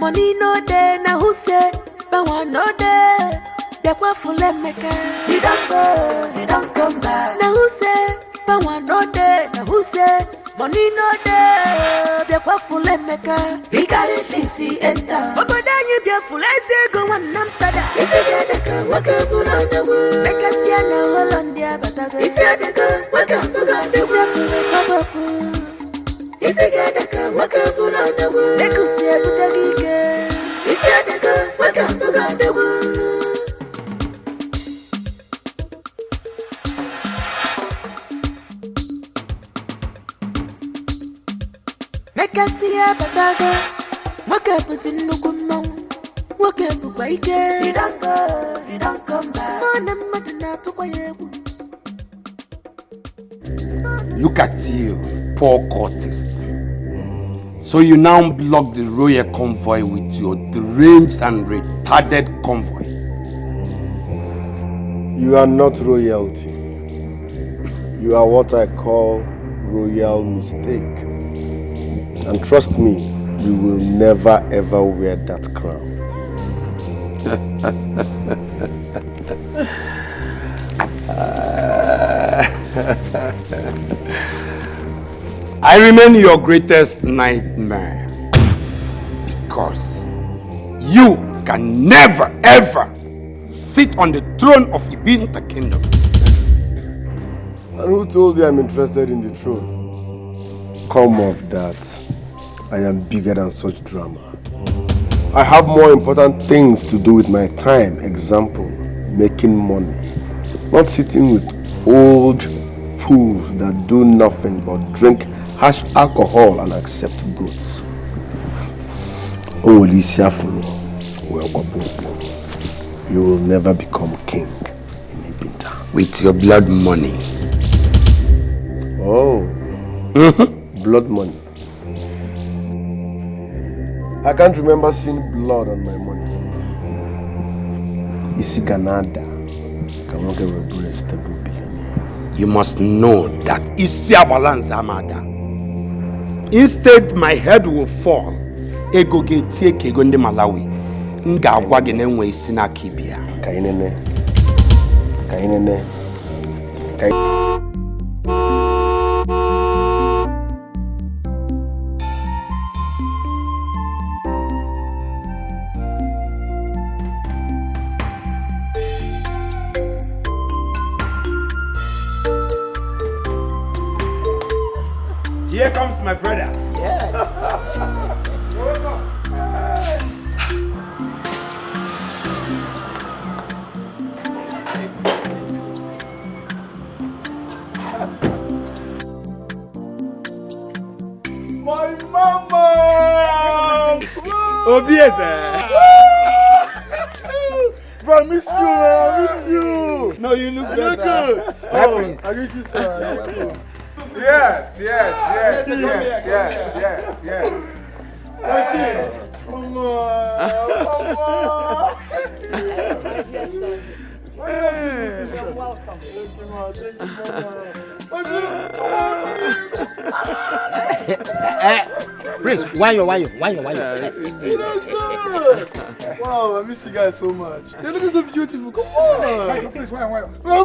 Money no day, now who say? But one no day. They're quite full of maker. He don't go, he don't come back. Now who say? But one no day, now who say? Money no day. They're quite full of maker. He got it, things he enter. But then you be full, I say go one Amsterdam. If you get the car, walk up on the wood. Make us see an all on the other. If you get the car, walk up on the wood. If you get the car, walk up on the wood. Make us see a good again. If you get the car, walk up on the wood. Make us see a bataga. Walk up as in no good mouth. Walk up by day. He don't go, he don't come back. Look at you, poor courtist. So you now block the royal convoy with your deranged and retarded convoy. You are not royalty. You are what I call royal mistake. And trust me, you will never ever wear that crown. I remain your greatest nightmare because you can never ever sit on the throne of Ibinta Kingdom. And who told you I'm interested in the throne? Come off that. I am bigger than such drama. I have more important things to do with my time. Example, making money. Not sitting with old fools that do nothing but drink harsh alcohol and accept goods. Oh, Alicia Fulo, you will never become king in Ibinta. With your blood money. Oh, blood money. I can't remember seeing blood on my money. Isi Ganada can work a stable billionaire. You must know that Isi Abalance Amada. Instead, my head will fall. Ego getie kegonde Malawi. Nga wagene nwe isina kibia. Kainene. Here comes my brother. Yes. My mama! Oh, yes, Bro, I miss you, man. I miss you. No, you look better. Good. Prince. I miss you, sir. Yes. Thank you. Mama. You're welcome. Prince, why you? Wow, I miss you guys so much. You're looking so beautiful. Come on. Please, why? Bro.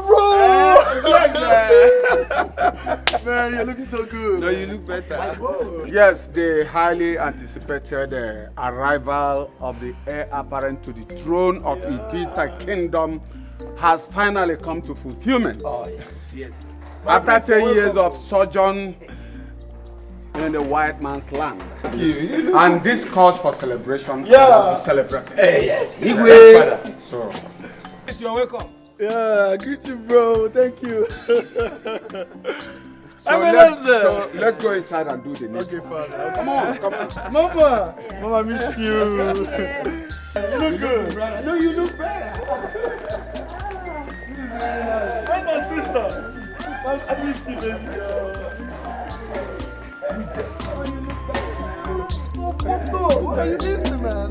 Man, you're looking so good. No, you look better. Yes, the highly anticipated arrival of the heir apparent to the throne of Ibinta Kingdom has finally come to fulfillment. Oh, yes. After 10 years of sojourn in the white man's land. And this calls for celebration. Yeah. Must be celebrated. Yes. So, You're welcome. Yeah, greet you, bro. Thank you. let's go inside and do the needful. Okay, father. Come on. Mama, I missed you. You look good. No, you look better. Where's my sister? I missed you, baby. What are you into, man?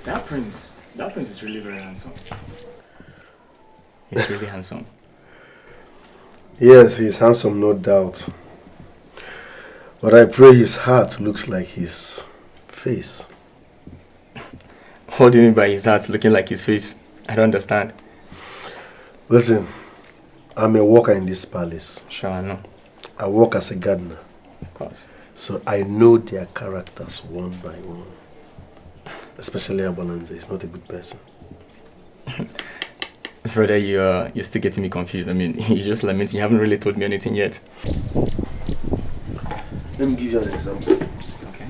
That prince is really very handsome. He's really handsome. Yes, he's handsome, no doubt. But I pray his heart looks like his face. What do you mean by his heart looking like his face? I don't understand. Listen, I'm a worker in this palace. Sure, I know. I work as a gardener. Of course. So I know their characters one by one. Especially Abalanze, he's not a good person. Brother, you're still getting me confused. I mean, you just lament. You haven't really told me anything yet. Let me give you an example. Okay.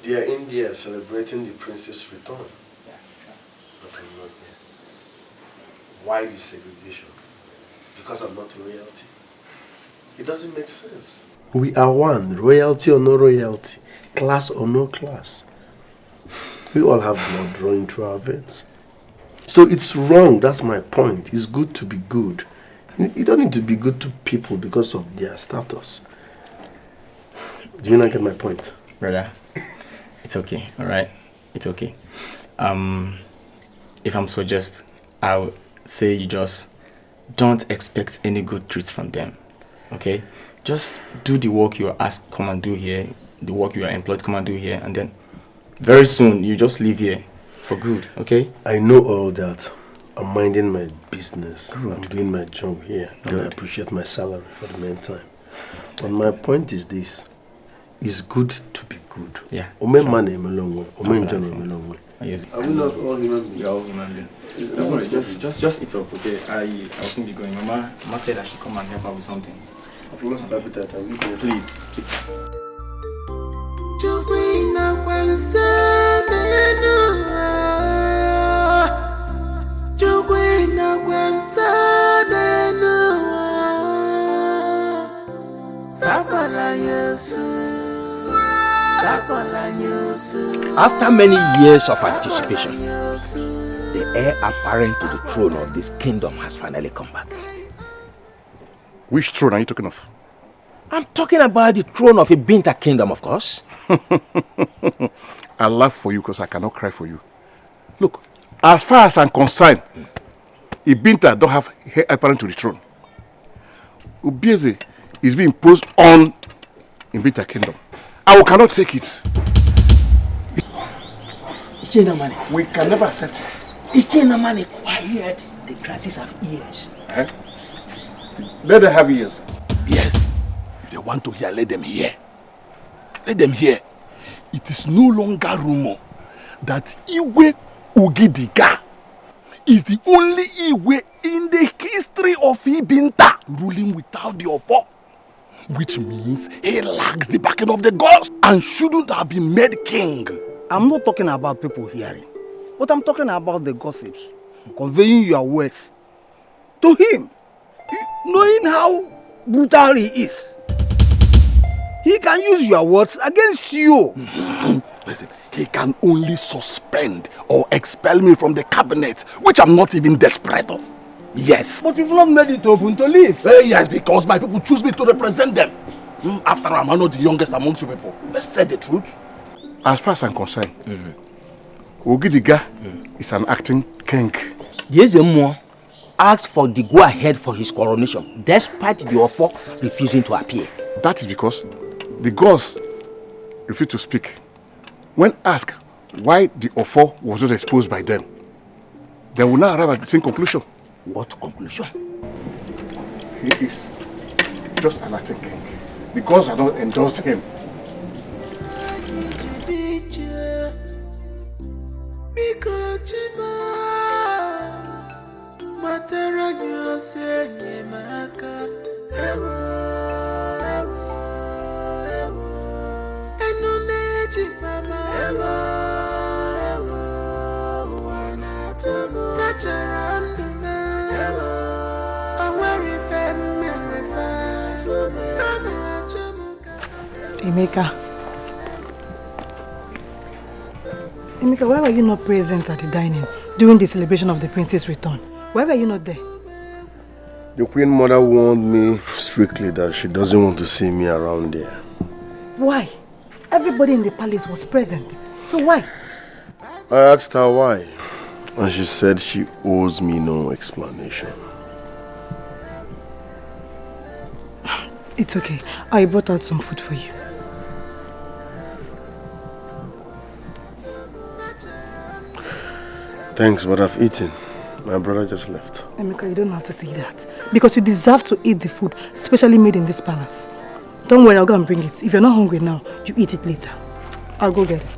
They are in there celebrating the prince's return. Yeah. But I'm not there. Why the segregation? Because I'm not royalty. It doesn't make sense. We are one, royalty or no royalty, class or no class. We all have blood running through our veins. So it's wrong, that's my point. It's good to be good. You don't need to be good to people because of their status. Do you not get my point? Brother, it's okay, alright? It's okay. If I'm so just, I would say you just don't expect any good treats from them, okay? Just do the work you are asked, come and do here, the work you are employed, come and do here, and then very soon you just leave here for good, okay? I know all that. I'm minding my business. Good. I'm doing my job here. And Good. I appreciate my salary for the meantime. But my point is this. It's good to be good. Yeah. Ome man em along way. Ome John em along way. Yes. Are we not all human beings? You're all human being. Don't worry, just eat up, okay? I'll soon be going. Mama said I should come and help her with something. I've lost appetite. I'm eating. Please. After many years of anticipation, the heir apparent to the throne of this kingdom has finally come back. Which throne are you talking of? I'm talking about the throne of a Binta kingdom, of course. I laugh for you because I cannot cry for you. Look, as far as I'm concerned, Ibinta don't have heir apparent to the throne. Ubieze is being imposed on Ibinta kingdom. I cannot take it. We can never accept it. Quiet. The grasses have ears. Eh? Let them have ears. Yes. If they want to hear, let them hear. Let them hear. It is no longer rumor that Igwe Ugidiga is the only Igwe in the history of Ibinta ruling without the Ofo, which means he lacks the backing of the gods and shouldn't have been made king. I'm not talking about people hearing, but I'm talking about the gossips, conveying your words to him, knowing how brutal he is. He can use your words against you. Listen, he can only suspend or expel me from the cabinet, which I'm not even desperate of. Yes. But you've not made it open to leave. Yes, because my people choose me to represent them. After all, I'm not the youngest amongst you people. Let's say the truth. As far as I'm concerned, Ogidiga is an acting king. Yezemo asked for the go-ahead for his coronation, despite the offer refusing to appear. That is because the gods refused to speak. When asked why the offer was not exposed by them, they will now arrive at the same conclusion. What conclusion? He is just an acting king. The gods have not endorsed him. Emeka, why were you not present at the dining during the celebration of the prince's return? Why were you not there? The Queen Mother warned me strictly that she doesn't want to see me around there. Why? Everybody in the palace was present. So why? I asked her why, and she said she owes me no explanation. It's okay. I brought out some food for you. Thanks, but I've eaten. My brother just left. Emeka, you don't have to say that. Because you deserve to eat the food, specially made in this palace. Don't worry, I'll go and bring it. If you're not hungry now, you eat it later. I'll go get it.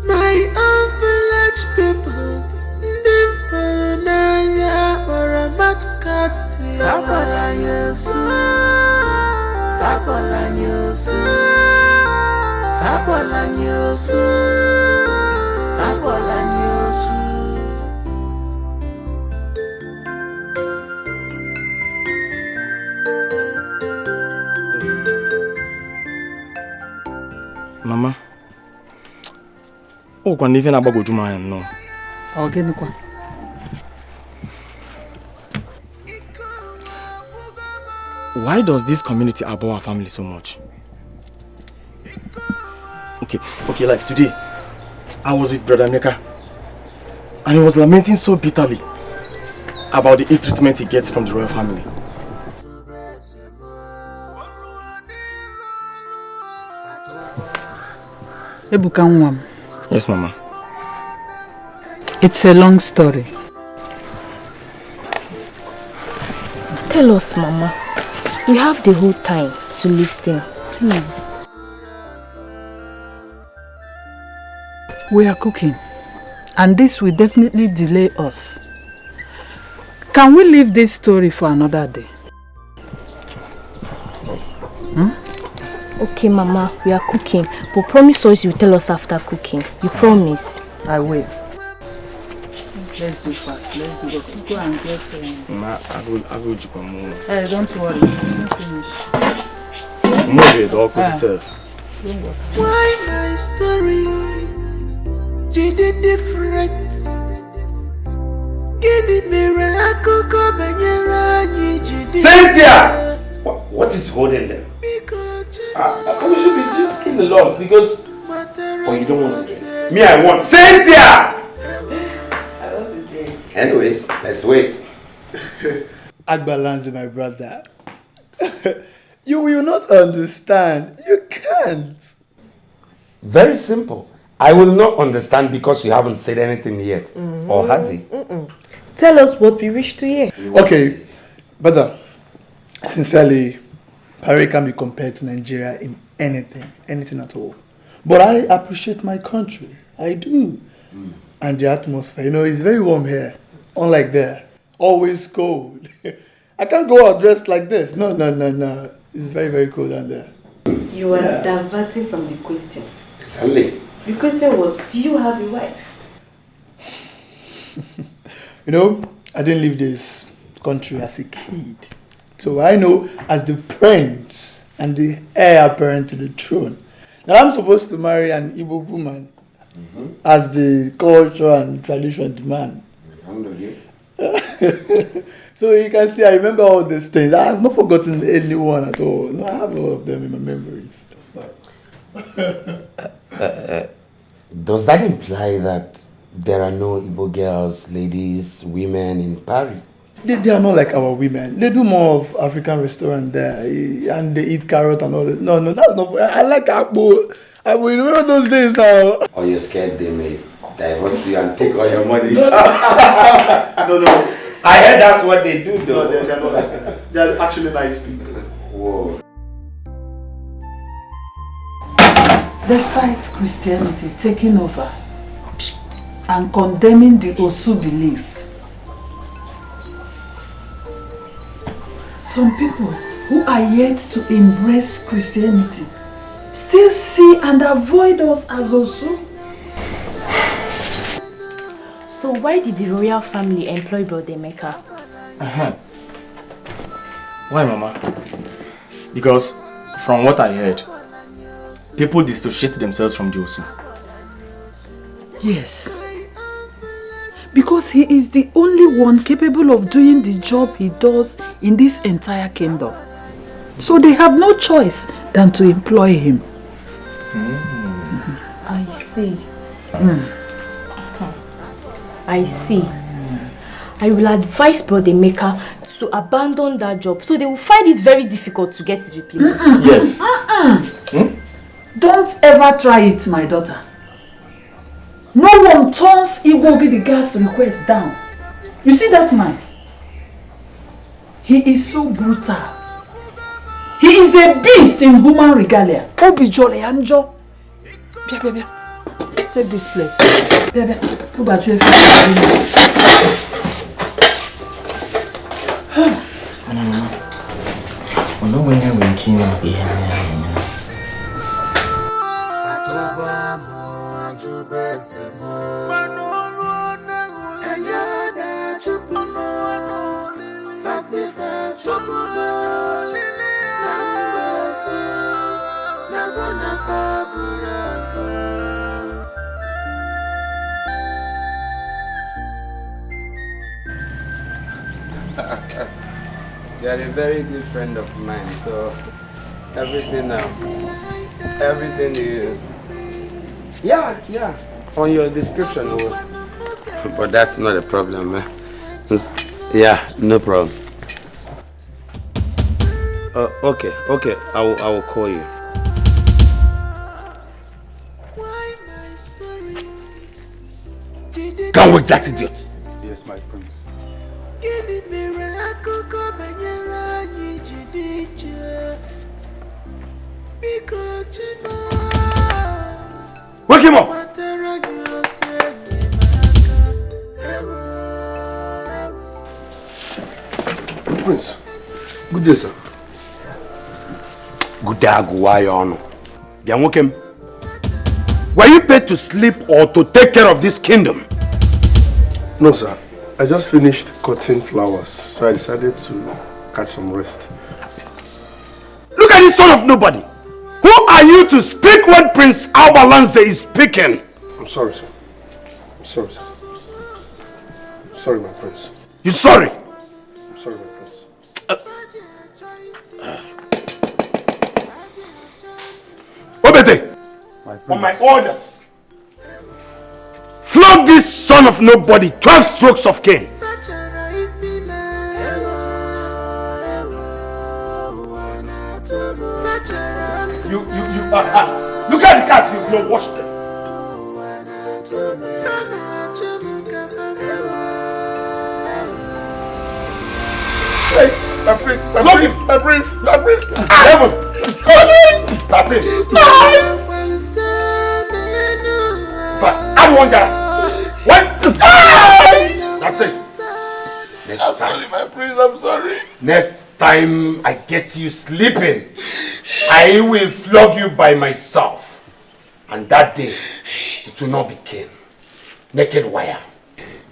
My own village people, them follow naija or a matcast. Fakola nyosu, fakola nyosu, fakola nyosu, fakola nyosu. Mama. Oh, when even about go to my no. Okay, no. Why does this community abhor our family so much? Okay, like today, I was with Brother Emeka, and he was lamenting so bitterly about the ill treatment he gets from the royal family. Ebuka. Yes, Mama. It's a long story. Tell us, Mama. We have the whole time to listen, please. We are cooking, and this will definitely delay us. Can we leave this story for another day? Okay, Mama, we are cooking, but promise us you'll tell us after cooking. You promise? I will. Let's do fast. Let's do it. Go and get. Ma, I will do more. Hey, don't worry. We'll soon finish. Move it, I'll cook itself. Why my story? Did it different? Cynthia! What is holding them? We should be drinking a lot because... Oh, you don't want to drink? Me, I want. Cynthia! I want to drink. Anyways, let's wait. Agbalanze, my brother. You will not understand. You can't. Very simple. I will not understand because you haven't said anything yet. Or has he? Tell us what we wish to hear. Okay, brother. Sincerely, Paris can be compared to Nigeria in anything at all. But I appreciate my country. I do. And the atmosphere, you know, it's very warm here. Unlike there. Always cold. I can't go out dressed like this. No. It's very, very cold down there. You are diverting from the question. Exactly. The question was, do you have a wife? You know, I didn't leave this country as a kid. So I know as the prince and the heir apparent to the throne that I'm supposed to marry an Igbo woman as the culture and tradition demand. So you can see, I remember all these things. I have not forgotten anyone at all. No, I have all of them in my memories. Does that imply that there are no Igbo girls, ladies, women in Paris? They are not like our women. They do more of African restaurant there, and they eat carrot and all that. No, that's not. I like Akbo. I will remember those days now. Or you're scared they may divorce you and take all your money? No. I heard that's what they do though. No, they're not like that. They're actually nice people. Whoa. Despite Christianity taking over and condemning the Osu belief, some people who are yet to embrace Christianity still see and avoid us as Osu. So why did the royal family employ Brother Emeka? Why, Mama? Because from what I heard, people dissociate themselves from the Osu. Yes. Because he is the only one capable of doing the job he does in this entire kingdom. So they have no choice than to employ him. I see. I see. I will advise Brother Emeka to abandon that job so they will find it very difficult to get his replacement. Yes. Don't ever try it, my daughter. No one turns Igbo the gas request down. You see that man? He is so brutal. He is a beast in human regalia. Obi jolly anjo. Bia, bia, bia. Take this place. Bia, bia. Put that you. No way I'm waking up here. You are a very good friend of mine, so everything is yeah on your description. But that's not a problem, man. Yeah, no problem. Okay, I will call you. Come with that idiot. Yes, my prince. Wake him up! Prince, good day, sir. Good day, Aguayono. Bianwokem. Were you paid to sleep or to take care of this kingdom? No, sir. I just finished cutting flowers, so I decided to catch some rest. Look at this son of nobody. Who are you to speak when Prince Albalanze is speaking? I'm sorry, sir. I'm sorry, sir. Sorry, my prince. You sorry? I'm sorry, my prince. Obete, on my orders, flog this son of nobody 12 strokes of cane. Look at the cats, you've not washed them. Hey, my prince, my prince. That's it. Add one guy. What? That's it. Next time. Sorry, my prince, I'm sorry. Next time I get you sleeping, I will flog you by myself. And that day, it will not be cane. Naked wire.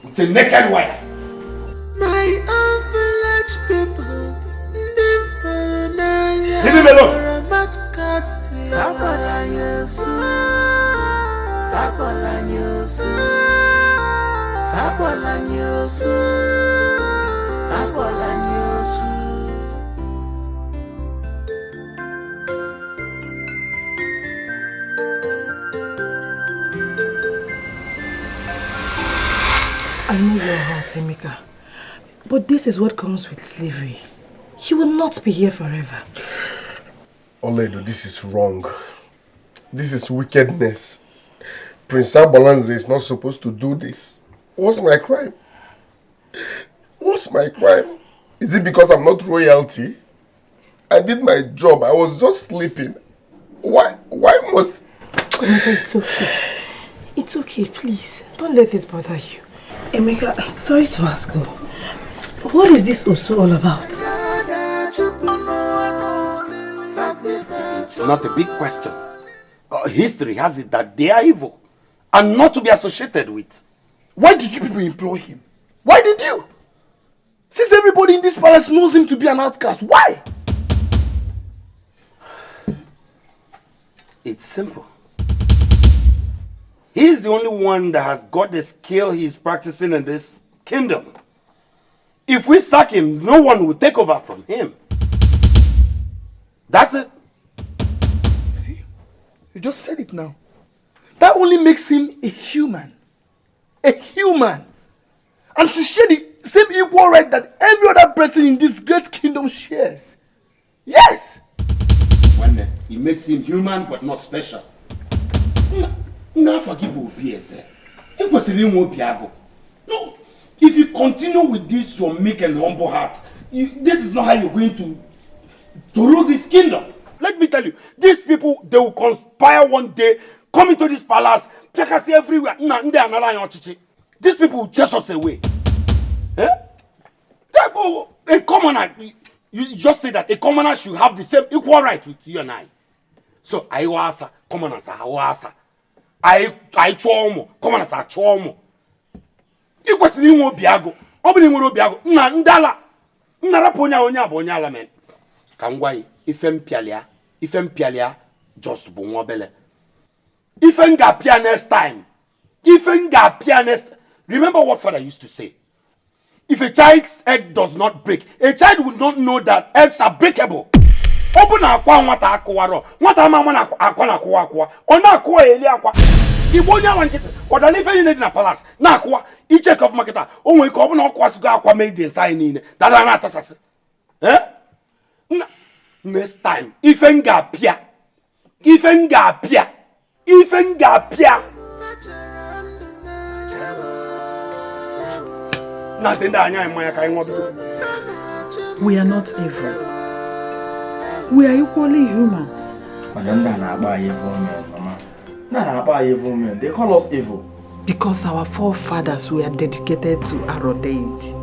It's a naked wire. My own village people, leave him alone. I know your heart, Emeka. But this is what comes with slavery. You will not be here forever. Oledo, this is wrong. This is wickedness. Prince Albalanze is not supposed to do this. What's my crime? What's my crime? Is it because I'm not royalty? I did my job. I was just sleeping. Why must... Emeka, it's okay. It's okay, please. Don't let this bother you. Emeka, sorry to ask you. What is this Osu all about? It's not a big question. History has it that they are evil and not to be associated with. Why did you people employ him? Why did you? Since everybody in this palace knows him to be an outcast, why? It's simple. He's the only one that has got the skill he's practicing in this kingdom. If we sack him, no one will take over from him. That's it. See, you just said it now. That only makes him a human. A human. And to share the same equal right that every other person in this great kingdom shares. Yes! When it makes him human but not special. No, if you continue with this your meek and humble heart, this is not how you're going to rule this kingdom. Let me tell you, these people, they will conspire one day, come into this palace, take us everywhere. These people will chase us away. Eh? A commoner, you just say that a commoner should have the same equal right with you and I. So I was commoners, I chomo, commoners are chomo. It was the more biago, opening more biago, ndala, naraponia onya bonyala men. Kangwai, ifem pialia, just bonwabele. Ifem gapia next time. Ifem gapia next. Remember what father used to say. If a child's egg does not break, a child would not know that eggs are breakable. Open aqua wata aquaro, what a mamma aqua, or not aqua aqua. If one yawan kit, or the living in a palace, Nakwa, each check of marketer, only common aquas aqua made the sign in that are not assassin. Eh? Next time, ifenga pia. We are not evil. We are equally human. They call us evil. Because our forefathers were dedicated to our deity.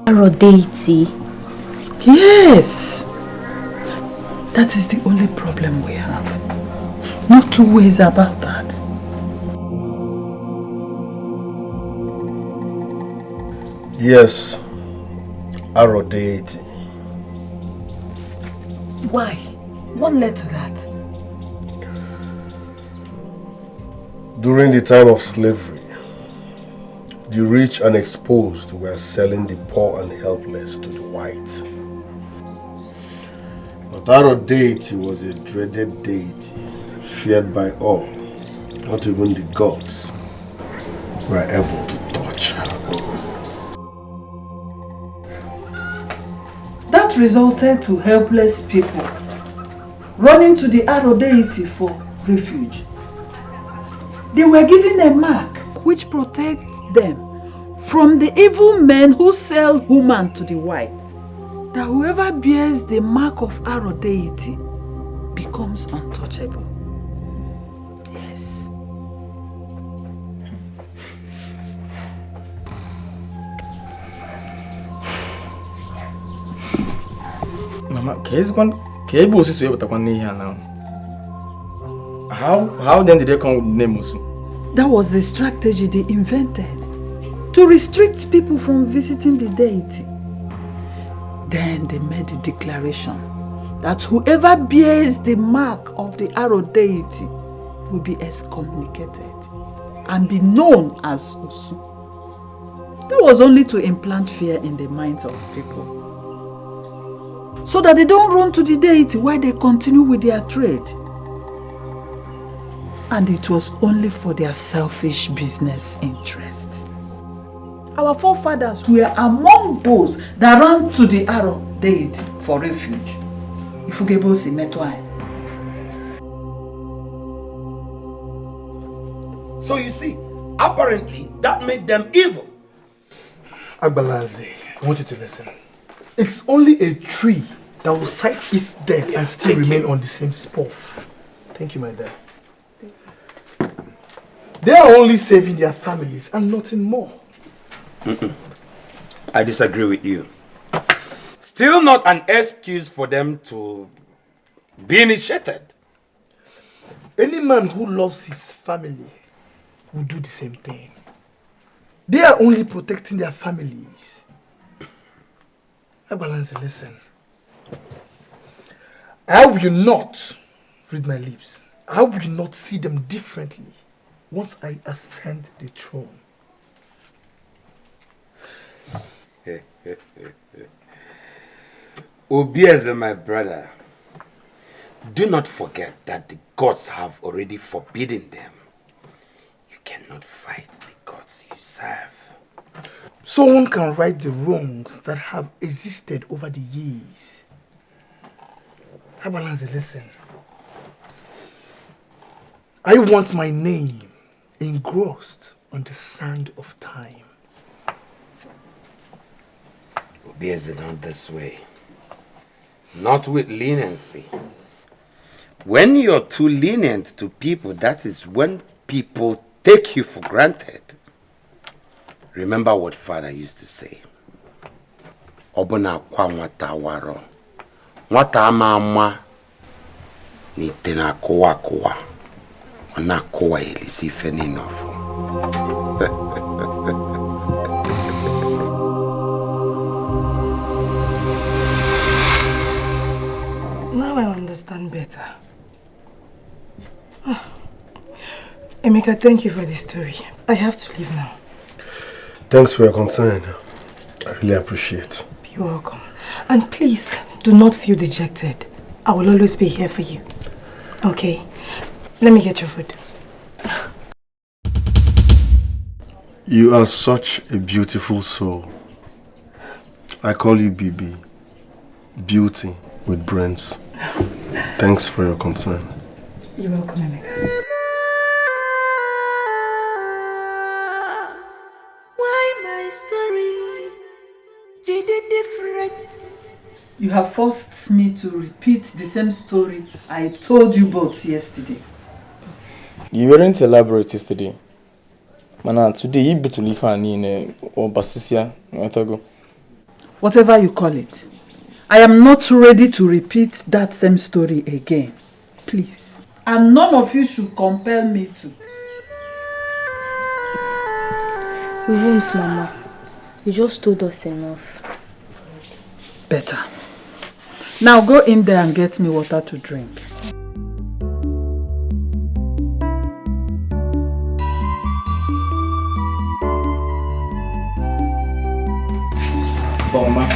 Our deity? Yes! That is the only problem we have. No two ways about that. Yes, our deity. Why? What led to that? During the time of slavery, the rich and exposed were selling the poor and helpless to the whites. But our deity was a dreaded deity, feared by all. Not even the gods were able to touch her. That resulted to helpless people running to the arrow deity for refuge. They were given a mark which protects them from the evil men who sell women to the whites. That whoever bears the mark of arrow deity becomes untouchable. Yes. Mama, how then did they come with the name Osu? That was the strategy they invented to restrict people from visiting the deity. Then they made a declaration that whoever bears the mark of the arrow deity will be excommunicated and be known as Osu. That was only to implant fear in the minds of people, so that they don't run to the deity while they continue with their trade. And it was only for their selfish business interests. Our forefathers were among those that ran to the arrow deity for refuge. Ifugebosi metwai. So you see, apparently that made them evil. Agbalaze, I want you to listen. It's only a tree that will sight its dead and still remain on the same spot. Thank you, my dad. They are only saving their families and nothing more. I disagree with you. Still not an excuse for them to be initiated. Any man who loves his family will do the same thing. They are only protecting their families. Balance, listen. I will not read my lips. I will not see them differently once I ascend the throne. Obieze, my brother, do not forget that the gods have already forbidden them. You cannot fight the gods you serve. Someone can right the wrongs that have existed over the years. Habalanze, listen. I want my name engrossed on the sand of time. Obieze, not this way. Not with leniency. When you're too lenient to people, that is when people take you for granted. Remember what Father used to say. Obona kwa nwata waro. Nwata ama ama ni tena kowa kowa. Wana kowa elisi feni nofo. Now I understand better. Emeka, thank you for the story. I have to leave now. Thanks for your concern. I really appreciate. You're welcome. And please, do not feel dejected. I will always be here for you. Okay? Let me get your food. You are such a beautiful soul. I call you Bibi. Beauty with brains. Thanks for your concern. You're welcome, Emeka. You have forced me to repeat the same story I told you both yesterday. You weren't elaborate yesterday. Mana, today you better leave her in or Basisia. Whatever you call it, I am not ready to repeat that same story again. Please. And none of you should compel me to. We won't, Mama. You just told us enough. Better. Now go in there and get me water to drink. Mama.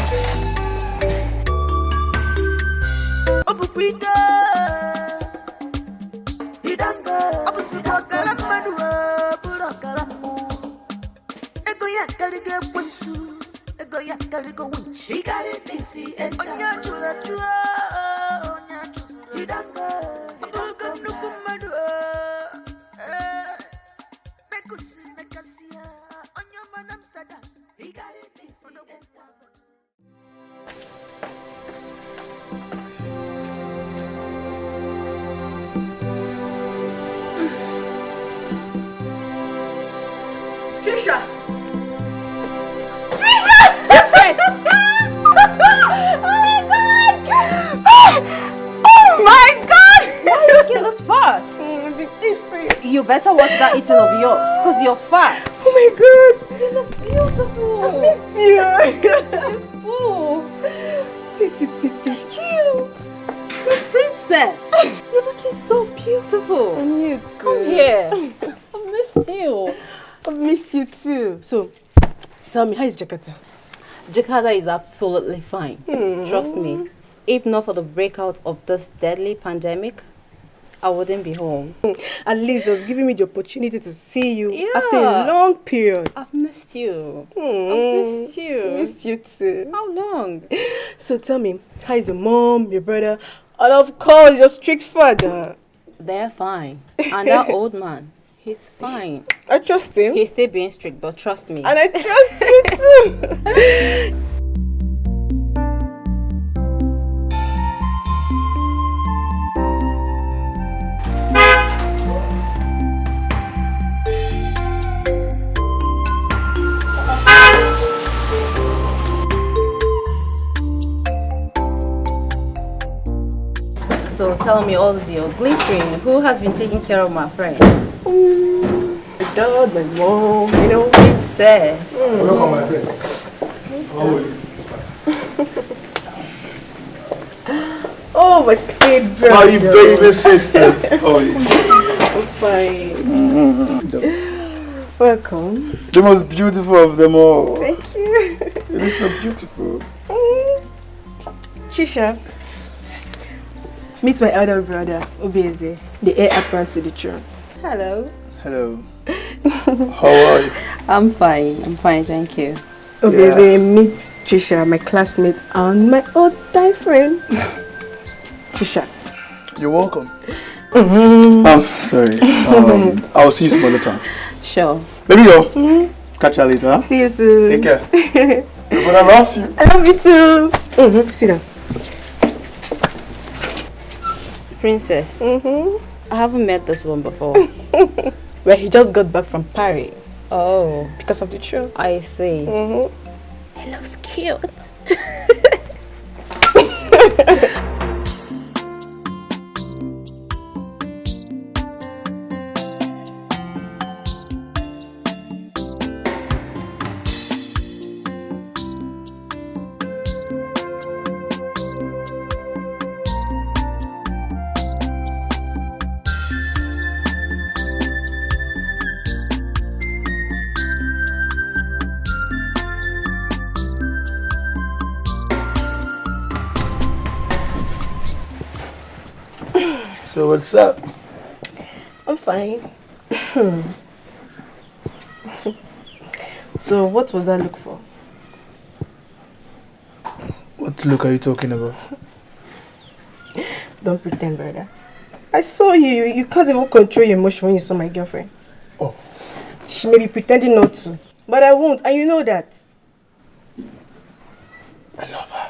You better watch that eating of yours, because you're fat. Oh my god! You look beautiful. I missed you. I'm full. Please sit. You, princess. You're looking so beautiful. And you too. Come here. I've missed you. I've missed you too. So, tell me, how is Jakarta? Jakarta is absolutely fine. Trust me. If not for the breakout of this deadly pandemic, I wouldn't be home. At least it was giving me the opportunity to see you after a long period. I've missed you. I've missed you. I missed you too. How long? So tell me, how is your mom, your brother, and of course your strict father? They're fine. And that old man, he's fine. I trust him. He's still being strict, but trust me. And I trust you too. So tell me all your glittering. Who has been taking care of my friend? My dad, my mom, you know. Princess. Welcome, my friend. How are you? Oh, my sweet brother. How are you, baby sister? How are you? I'm fine. Welcome. The most beautiful of them all. Thank you. You look so beautiful. Trisha, meet my elder brother, Obeze, the heir apparent to the throne. Hello. Hello. How are you? I'm fine, thank you. Obeze, meet Trisha, my classmate and my old time friend. Trisha. You're welcome. Sorry. I'll see you some other time. Sure. Baby, yo. Catch you later. Huh? See you soon. Take care. Your brother loves you. I love you too. Sit down. Princess. I haven't met this one before. Well, he just got back from Paris. Oh. Because of the show. I see. He looks cute. So what's up? I'm fine. So what was that look for? What look are you talking about? Don't pretend, brother. I saw you. You can't even control your emotion when you saw my girlfriend. Oh. She may be pretending not to, but I won't, and you know that. I love her.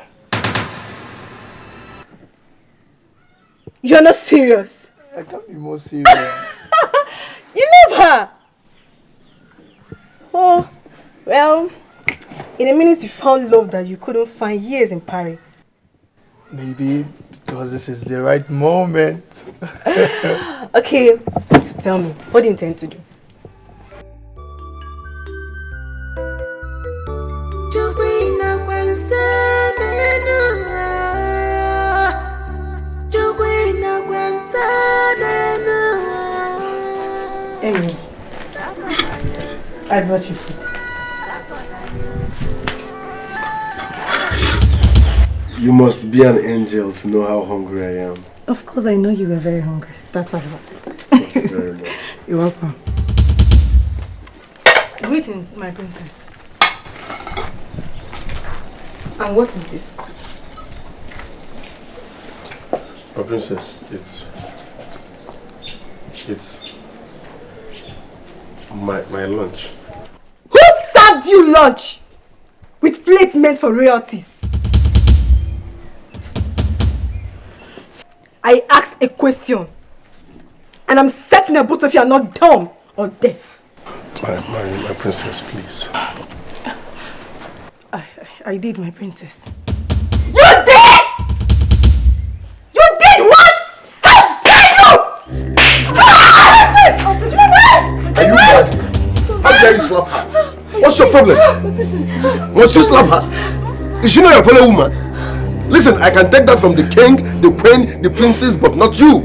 You're not serious. I can't be more serious. You love her. Oh, well, in a minute you found love that you couldn't find years in Paris. Maybe because this is the right moment. Okay, so tell me, what do you intend to do? Amy, I brought you food. You must be an angel to know how hungry I am. Of course, I know you were very hungry. That's why I brought it. Thank you very much. You're welcome. Greetings, my princess. And what is this? My princess, it's my lunch. Who served you lunch with plates meant for royalties? I asked a question, and I'm certain that both of you are not dumb or deaf. My princess, please. I did, my princess. You did? You did what? How dare you? Are you mad? How dare you slap her? What's your problem? Must you slap her? Is she not your fellow woman? Listen, I can take that from the king, the queen, the princess, but not you.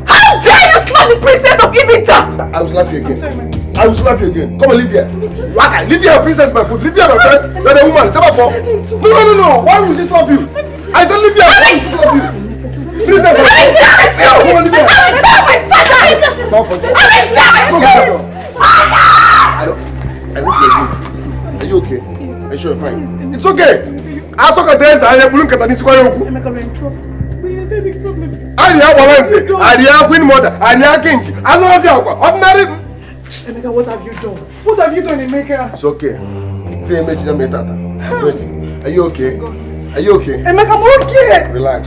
How dare you slap the princess of Ibita? I will slap you again. I will slap you again. Come and leave here. Waka, leave here, princess, my food. Leave here, my friend. You're the woman. No. Why would she slap you? I said leave here. Why would she slap you? Princess, come on, leave here. I hope you're good. Are you okay? Are you sure you're fine? It's okay. I saw the dance. I am looking at this. We're in a very big problem. I queen mother. I king. I love you. Ordinary. Emeka, what have you done? What have you done, Emeka? It's okay. Are you okay? Are you okay? Emeka, I'm okay. Relax.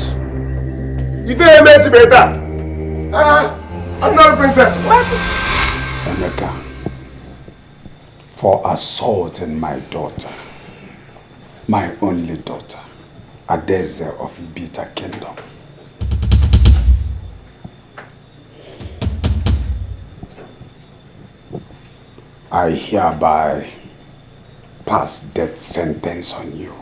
You didn't make it better. I'm not a princess. Emeka, for assaulting my daughter, my only daughter, Adeze of Ibita Kingdom. I hereby pass death sentence on you.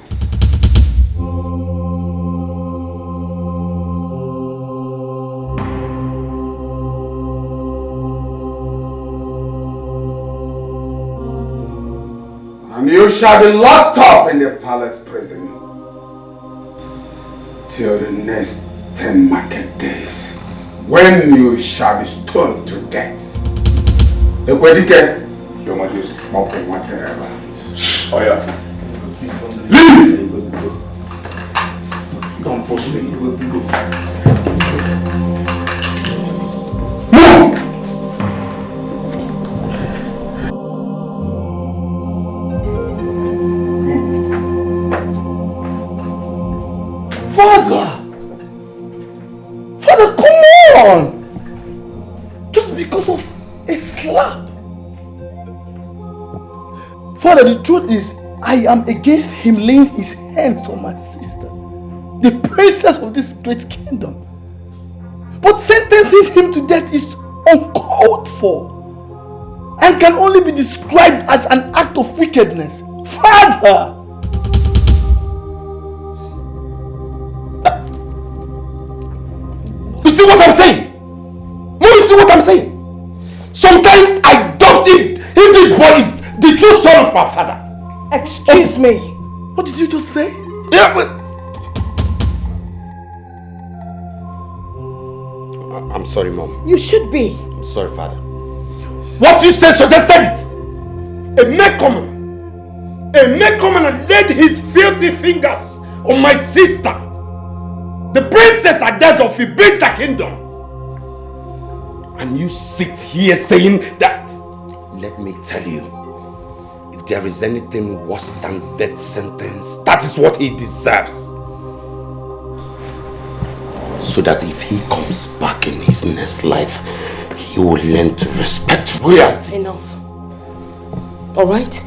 And you shall be locked up in the palace prison till the next 10 market days, when you shall be stoned to death. The Kwedike, you must use mopping whatever. Oh yeah. Leave! Don't force me. Move! Father! Father, come on! Just because of a slap. Father, the truth is, I am against him laying his hands on my sister, the princess of this great kingdom. But sentencing him to death is uncalled for and can only be described as an act of wickedness. Father! You see what I'm saying? You see what I'm saying? Sometimes I doubt if this boy is the true son of my father. Excuse me. What did you just say? Yeah, but I'm sorry, Mom. You should be. I'm sorry, Father. What you said suggested it. A man come and laid his filthy fingers on my sister, the princess Ades of Ibinta Kingdom. And you sit here saying that. Let me tell you, if there is anything worse than death sentence, that is what he deserves. So that if he comes back in his next life, he will learn to respect royalty. Enough. All right?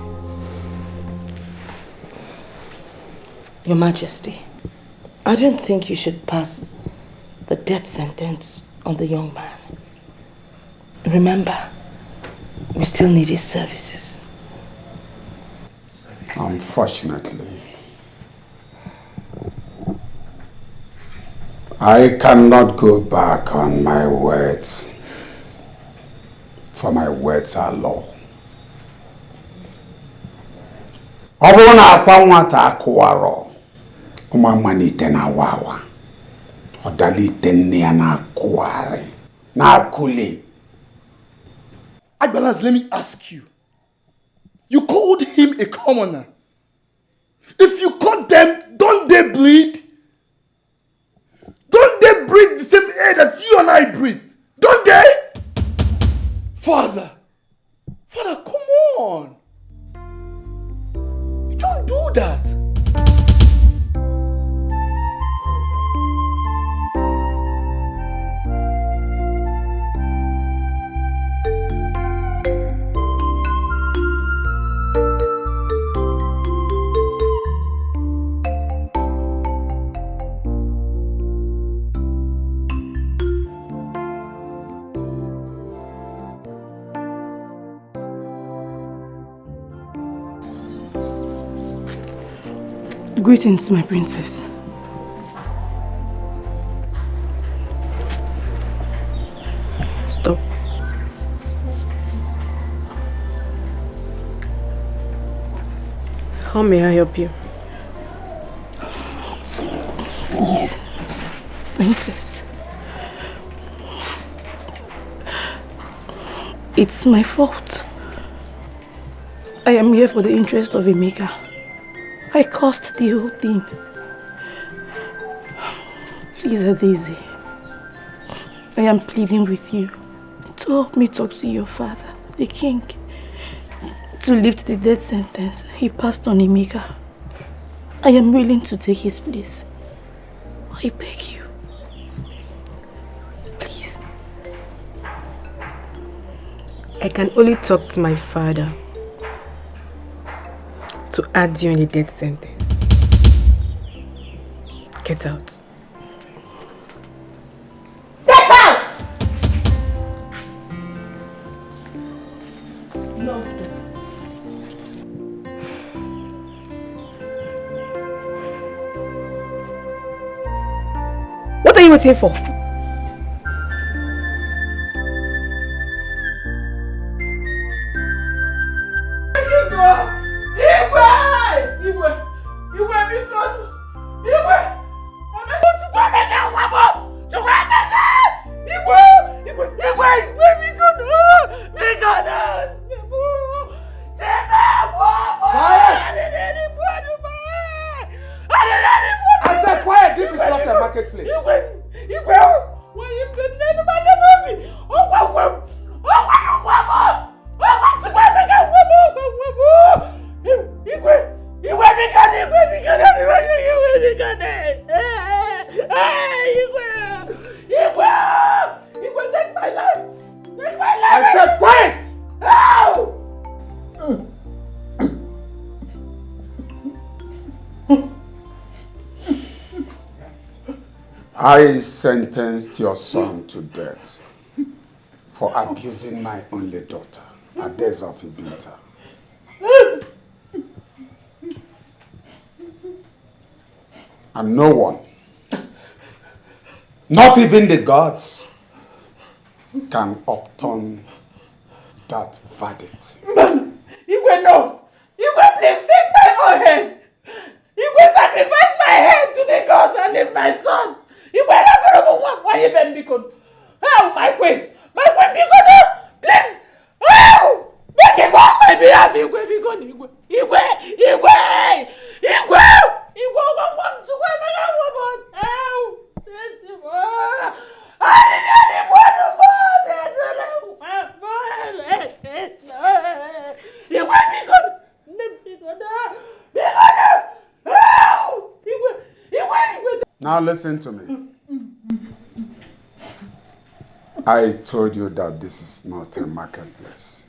Your Majesty, I don't think you should pass the death sentence on the young man. Remember, we still need his services. Unfortunately, I cannot go back on my words, for my words are law. Obona akwa nwata akuwaro, umamanite na wawa, odalite nne na akuware, na akule. Agbalance, let me ask you. You called him a commoner. If you cut them, don't they bleed? Don't they breathe the same air that you and I breathe? Don't they? Father, come on. You don't do that. Greetings, my princess. Stop. How may I help you? Please, princess. It's my fault. I am here for the interest of Emeka. I caused the whole thing. Please, Adaeze, I am pleading with you to help me talk to your father, the king, to lift the death sentence he passed on Emeka. I am willing to take his place. I beg you. Please. I can only talk to my father to add you in the death sentence. Get out. Get out! What are you waiting for? I said quiet, this is not a marketplace. I said quiet! I sentenced your son to death for abusing my only daughter, Adeza of Ibinta. And no one, not even the gods, can upturn that verdict. Igwe, no! Igwe, please take my own head! Igwe, sacrifice my head to the gods and leave my son! Igwe, why you been because? Help, my queen! My queen, because, please! Help! Make it go on my behalf, Igwe, because Igwe! Igwe! Igwe! Igwe! Igwe, one to go, my help! Now listen to me. I told you that this is not a marketplace.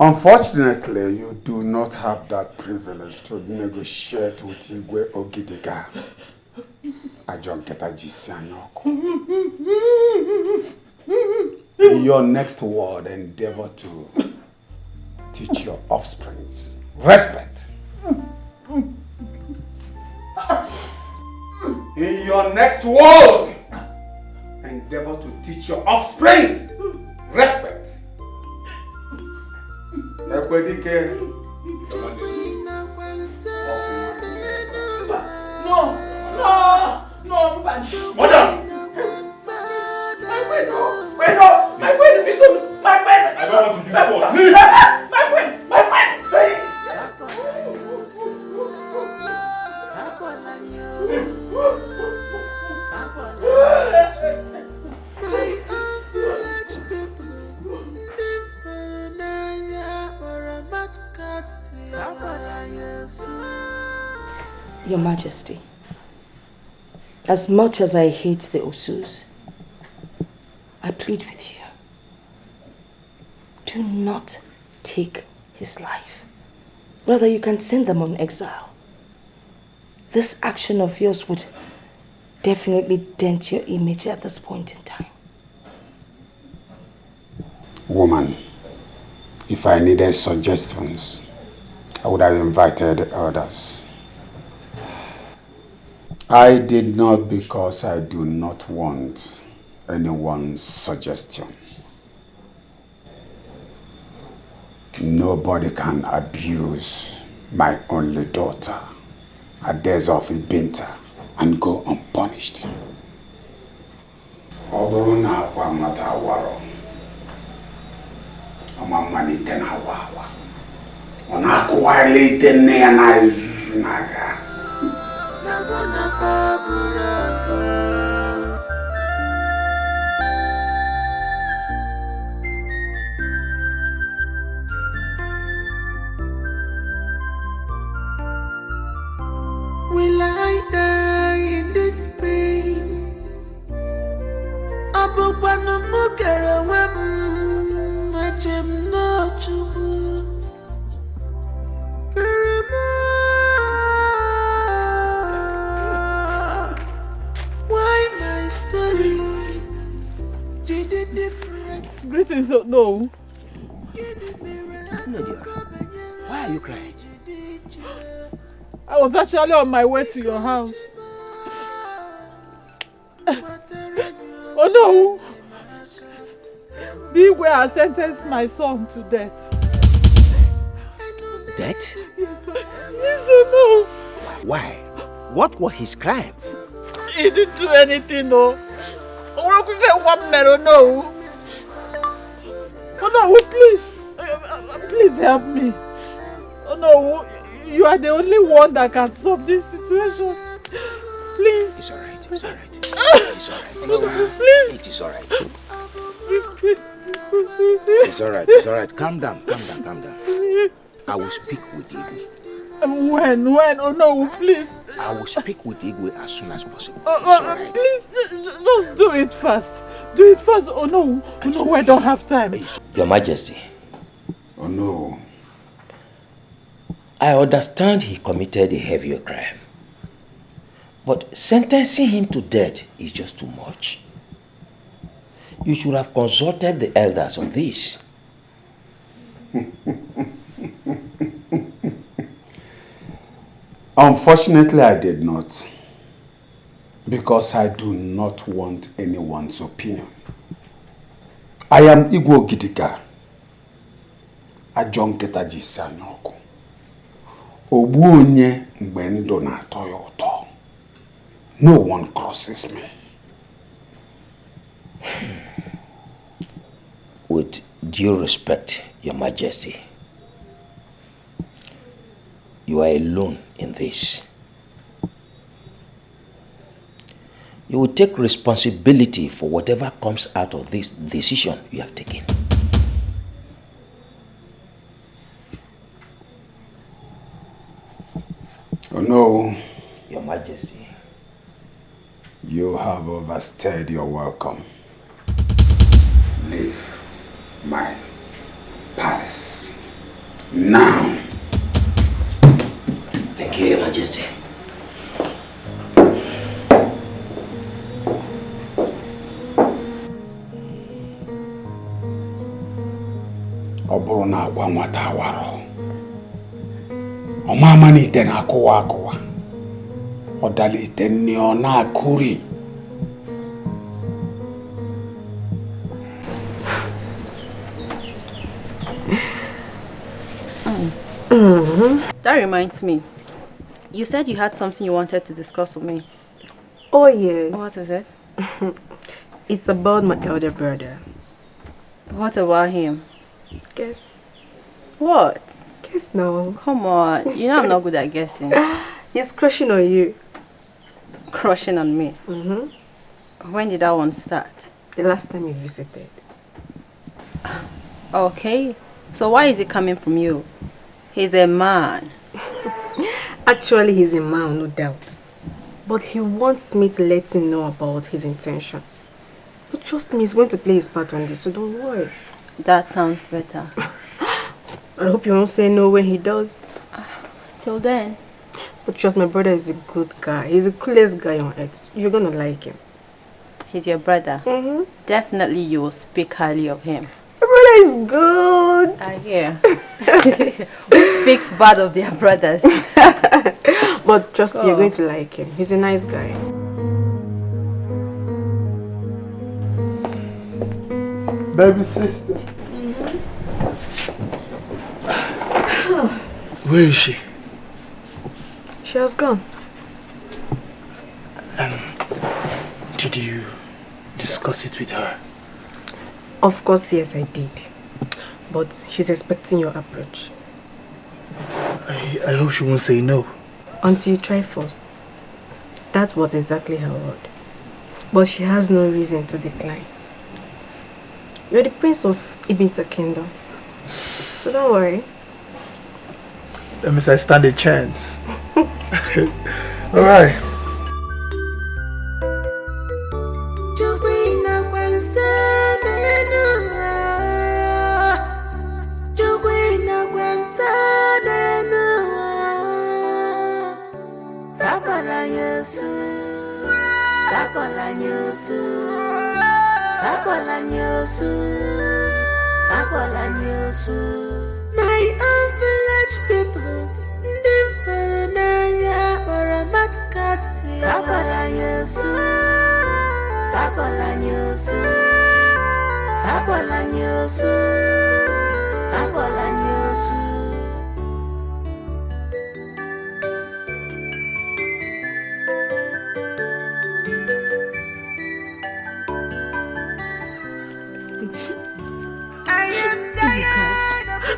Unfortunately, you do not have that privilege to negotiate with Igwe Ogidiga. In your next word, endeavor to teach your offspring respect. In your next word, endeavor to teach your offspring respect. No, Mother! My queen, because my queen! I don't want to use force. Leave! My queen! Your Majesty, as much as I hate the Osus, I plead with you. Do not take his life. Rather, you can send them on exile. This action of yours would definitely dent your image at this point in time. Woman, if I needed suggestions, I would have invited others. I did not because I do not want anyone's suggestion. Nobody can abuse my only daughter, Adeza of Ibinta, and go unpunished. Oboruna akwa mata awaro. Amamani ten hawawa. Onakuwa ile tenne ya na izunaga. Will I die in this pain? Abubanu mukere wem machem no chubu. Why my story did it different? Greetings, no. Why are you crying? I was actually on my way to your house. Oh no! The way I sentenced my son to death. Death? Yes or no? Why? What was his crime? He didn't do anything, no. No. Oh no, please. Please help me. Oh no, you are the only one that can solve this situation. Please. It's alright, it's alright. It's alright. Please. It is alright. It's alright, it's alright. Calm down. I will speak with Igwe. When? Oh no, please. I will speak with Igwe as soon as possible. Please, just do it fast. Oh no, I don't have time. Your Majesty. Oh no. I understand he committed a heavier crime. But sentencing him to death is just too much. You should have consulted the elders on this. Unfortunately, I did not. Because I do not want anyone's opinion. I am Igwe Gidiga. Ajọ nkịta ji si anya ọkụ. Ogbu onye mgbe ndụ na-atọ ya ụtọ. No one crosses me. With due respect, Your Majesty, you are alone in this. You will take responsibility for whatever comes out of this decision you have taken. Oh no. Your Majesty. You have overstayed your welcome. Leave my palace now. Thank you, Your Majesty. Ọ bụrụ na agwa nwata awaro. Ọmama na ite na akụwa akụwa. Ọ dala ite nni ọ na-akụri. That reminds me. You said you had something you wanted to discuss with me. Oh yes. What is it? It's about my elder brother. What about him? Guess. What? Guess now. Come on. You know I'm not good at guessing. He's crushing on you. Crushing on me? When did that one start? The last time you visited. Okay. So why is it coming from you? He's a man. Actually, he's a man, no doubt. But he wants me to let him know about his intention. But trust me, he's going to play his part on this, so don't worry. That sounds better. I hope you won't say no when he does. Till then. But trust my brother is a good guy. He's the coolest guy on earth. You're gonna like him. He's your brother. Definitely you will speak highly of him. My brother is good. I hear. Who speaks bad of their brothers? But trust me, you're going to like him. He's a nice guy. Baby sister. Where is she? She has gone. Did you discuss it with her? Of course, yes, I did. But she's expecting your approach. I hope she won't say no. Until you try first. That's what exactly her word. But she has no reason to decline. You're the prince of Ibinta Kingdom. So don't worry. That means I stand a chance. Alright. Kapalanyosu My own village people, them follow Nanya or a mat casting.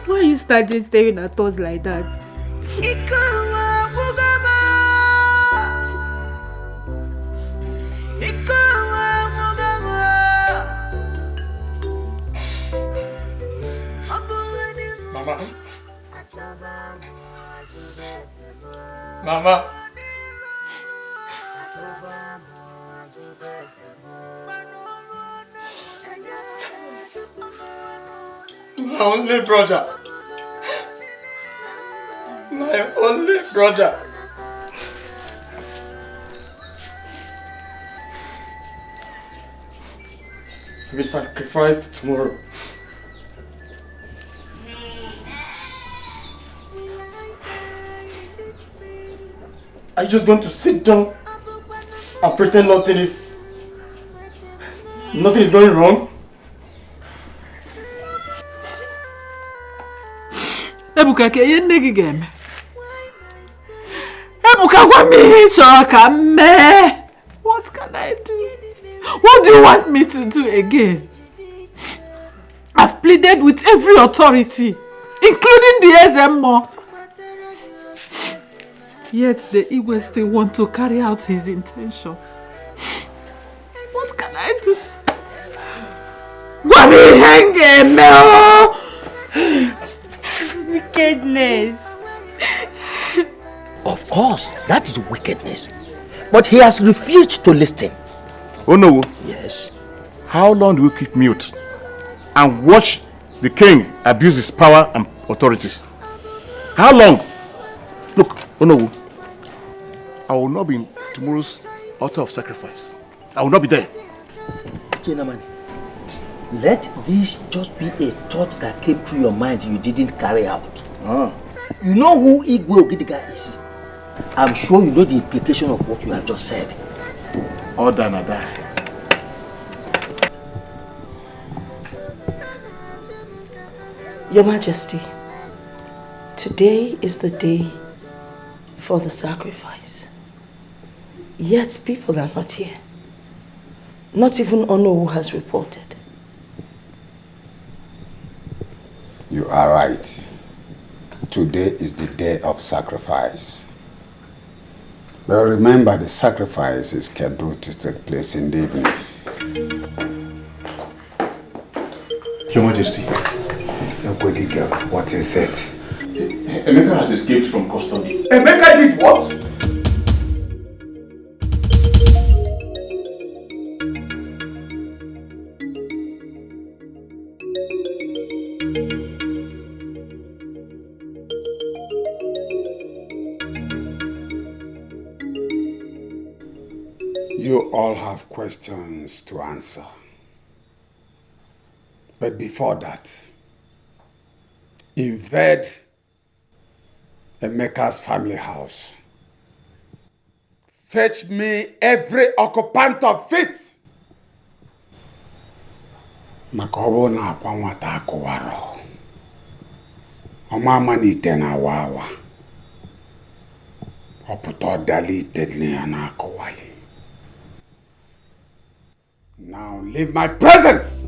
Why are you standing staring at us like that? Mama. Mama. My only brother. My only brother. He'll be sacrificed tomorrow. Are you just going to sit down and pretend nothing is going wrong? Ebuka, ke ye nne gị ga-eme? Ebuka, gwa m ihe ị chọrọ ka m mee. What can I do? What do you want me to do again? I've pleaded with every authority, including the SMO. Yet the Igwe still want to carry out his intention. What can I do? Gwa m ihe m ga-eme. Wickedness. Of course, that is wickedness. But he has refused to listen. Oh no. Yes. How long do we keep mute and watch the king abuse his power and authorities? How long? Look, oh no. I will not be in tomorrow's altar of sacrifice. I will not be there. Chinamani, let this just be a thought that came through your mind you didn't carry out. You know who Igwe Ogidiga is? I'm sure you know the implication of what you have just said. Order and die. Your Majesty, today is the day for the sacrifice. Yet people are not here. Not even Onowu has reported. You are right. Today is the day of sacrifice. But remember, the sacrifice is scheduled to take place in the evening. Your Majesty. What is it? Emeka has escaped from custody. Emeka did what? You all have questions to answer. But before that, invade Emeka's family house. Fetch me every occupant of it. Makobo na akwa nwata akụwara. Ọma n'ite na wawa. Ọpụta ọdali ite ya na akụwali. Now leave my presence.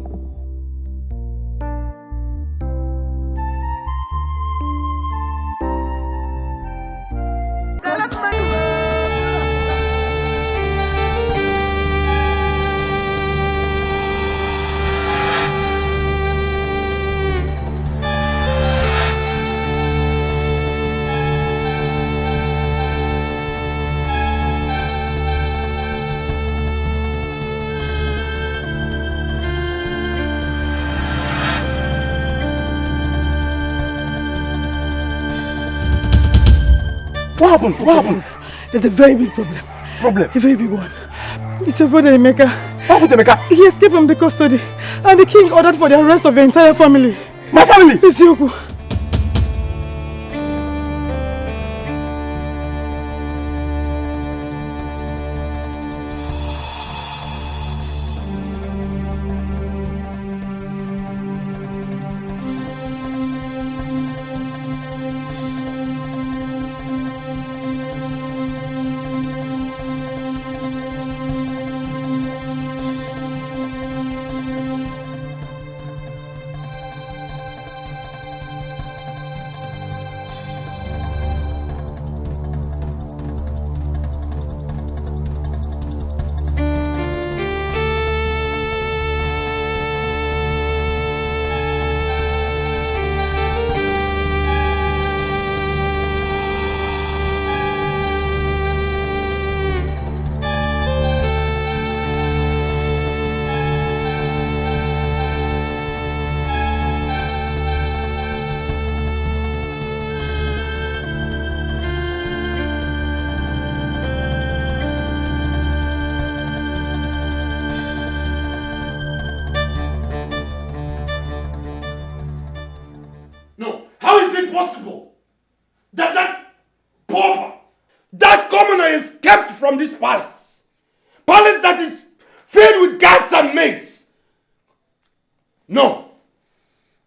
What happened? What happened? There's a very big problem. A very big one. It's your brother Emeka. What happened to Emeka? He escaped from the custody, and the king ordered for the arrest of the entire family. My family? It's Yoku. From this palace that is filled with guards and maids. No,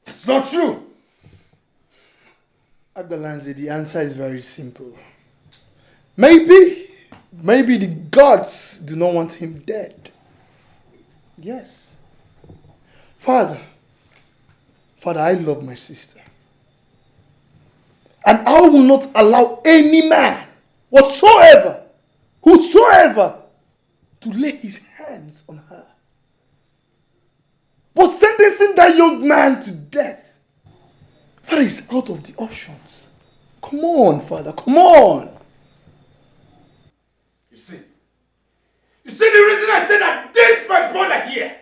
that's not true. Agbalanze, the answer is very simple. Maybe the gods do not want him dead. Yes. Father, I love my sister. And I will not allow any man whosoever, to lay his hands on her. But sentencing that young man to death, Father, is out of the options. Come on, Father, come on. You see the reason I say that this my brother here,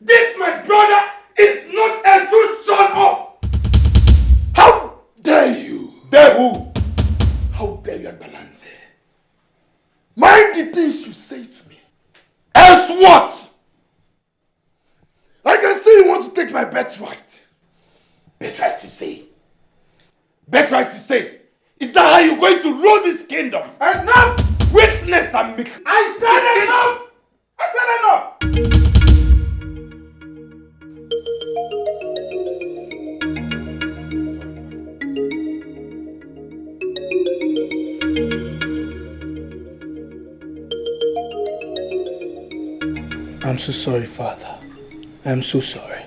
this my brother is not a true son of... How dare you? Dare who? How dare you, Agbalanze? Mind the things you say to me. Else what? I can see you want to take my birthright. Birthright to say? Birthright to say? Is that how you're going to rule this kingdom? Enough! Witness and make... I said enough! I said enough! I'm so sorry, Father. I'm so sorry.